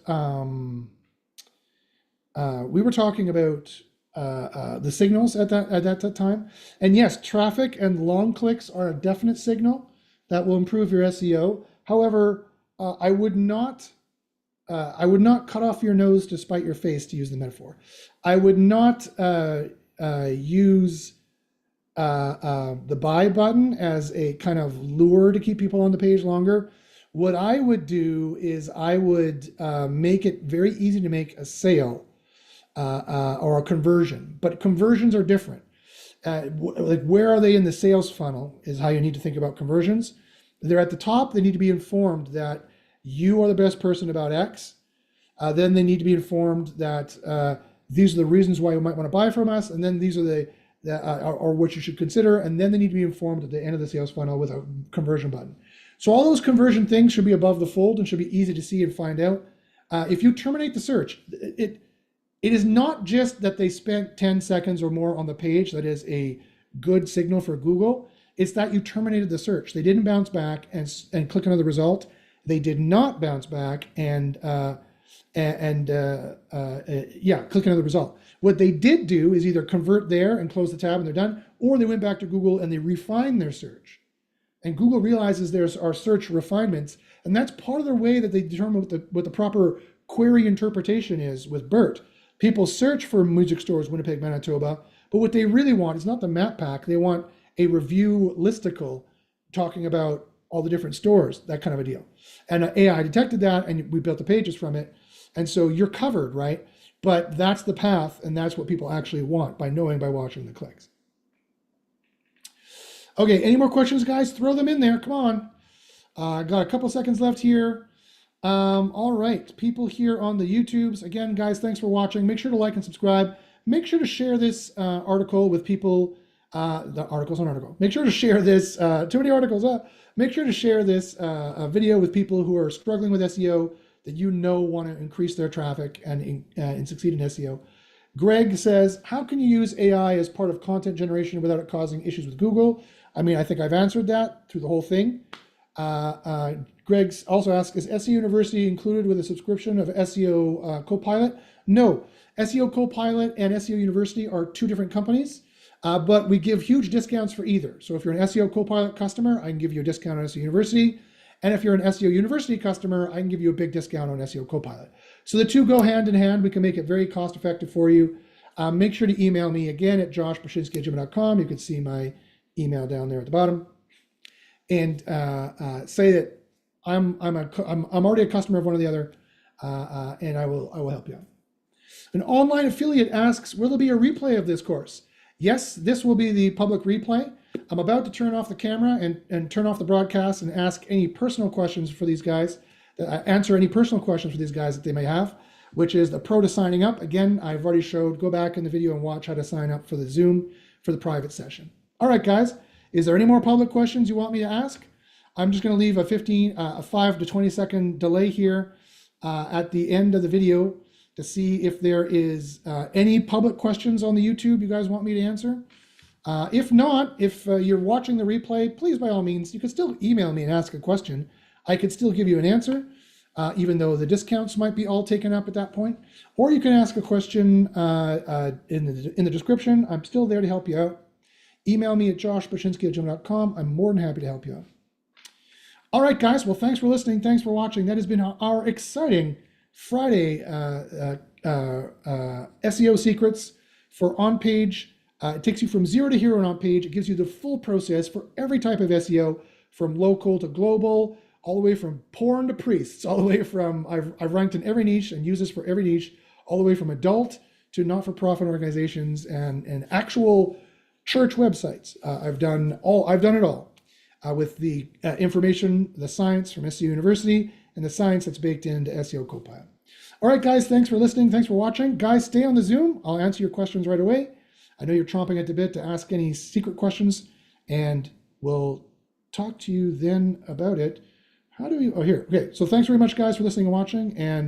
we were talking about the signals at that time. And yes, traffic and long clicks are a definite signal that will improve your SEO. However, I would not cut off your nose to spite your face, to use the metaphor. I would not use the buy button as a kind of lure to keep people on the page longer. What I would do is I would make it very easy to make a sale or a conversion, but conversions are different. Like, where are they in the sales funnel is how you need to think about conversions. They're at the top. They need to be informed that you are the best person about X. Then they need to be informed that these are the reasons why you might want to buy from us, and then these are or what you should consider, and then they need to be informed at the end of the sales funnel with a conversion button. So all those conversion things should be above the fold and should be easy to see and find out. If you terminate the search, it is not just that they spent 10 seconds or more on the page that is a good signal for Google. It's that you terminated the search. They didn't bounce back and click another result. They did not bounce back and click another result. What they did do is either convert there and close the tab and they're done, or they went back to Google and they refined their search. And Google realizes there's our search refinements, and that's part of the way that they determine what the proper query interpretation is with BERT. People search for music stores, Winnipeg, Manitoba, but what they really want is not the map pack. They want a review listicle talking about all the different stores, that kind of a deal. And AI detected that, and we built the pages from it. And so you're covered, right? But that's the path, and that's what people actually want by watching the clicks. Okay, any more questions, guys? Throw them in there. Come on. Got a couple seconds left here. All right, people here on the YouTubes. Again, guys, thanks for watching. Make sure to like and subscribe. Make sure to share this article with people. The article's an article. Make sure to share this. Too many articles. Make sure to share this video with people who are struggling with SEO that you know want to increase their traffic and succeed in SEO. Greg says, how can you use AI as part of content generation without it causing issues with Google? I mean, I think I've answered that through the whole thing. Greg also asks, is SEO University included with a subscription of SEO Copilot? No, SEO Copilot and SEO University are two different companies, but we give huge discounts for either. So if you're an SEO Copilot customer, I can give you a discount on SEO University. And if you're an SEO University customer, I can give you a big discount on SEO Copilot. So the two go hand in hand. We can make it very cost effective for you. Make sure to email me again at joshbachynski@gmail.com. You can see my email down there at the bottom. And say that I'm already a customer of one or the other, and I will help you out. An online affiliate asks, will there be a replay of this course? Yes, this will be the public replay. I'm about to turn off the camera and turn off the broadcast and ask any personal questions for these guys, answer any personal questions for these guys that they may have, which is the pro to signing up. Again, I've already showed, go back in the video and watch how to sign up for the Zoom for the private session. All right, guys, is there any more public questions you want me to ask? I'm just going to leave a 5 to 20 second delay here at the end of the video to see if there is any public questions on the YouTube you guys want me to answer. If not, if you're watching the replay, please, by all means, you can still email me and ask a question. I could still give you an answer, even though the discounts might be all taken up at that point. Or you can ask a question in the description. I'm still there to help you out. Email me at joshbachynski@gmail.com. I'm more than happy to help you out. All right, guys. Well, thanks for listening. Thanks for watching. That has been our exciting Friday SEO secrets for OnPage. It takes you from zero to hero on OnPage. It gives you the full process for every type of SEO, from local to global, all the way from porn to priests, all the way from, I've ranked in every niche and use this for every niche, all the way from adult to not-for-profit organizations and actual church websites. I've done it all with the information, the science from SEO University, and the science that's baked into SEO Copilot. All right, guys, thanks for listening. Thanks for watching. Guys, stay on the Zoom. I'll answer your questions right away. I know you're chomping at the bit to ask any secret questions, and we'll talk to you then about it. How do we, oh, here. Okay, so thanks very much, guys, for listening and watching, and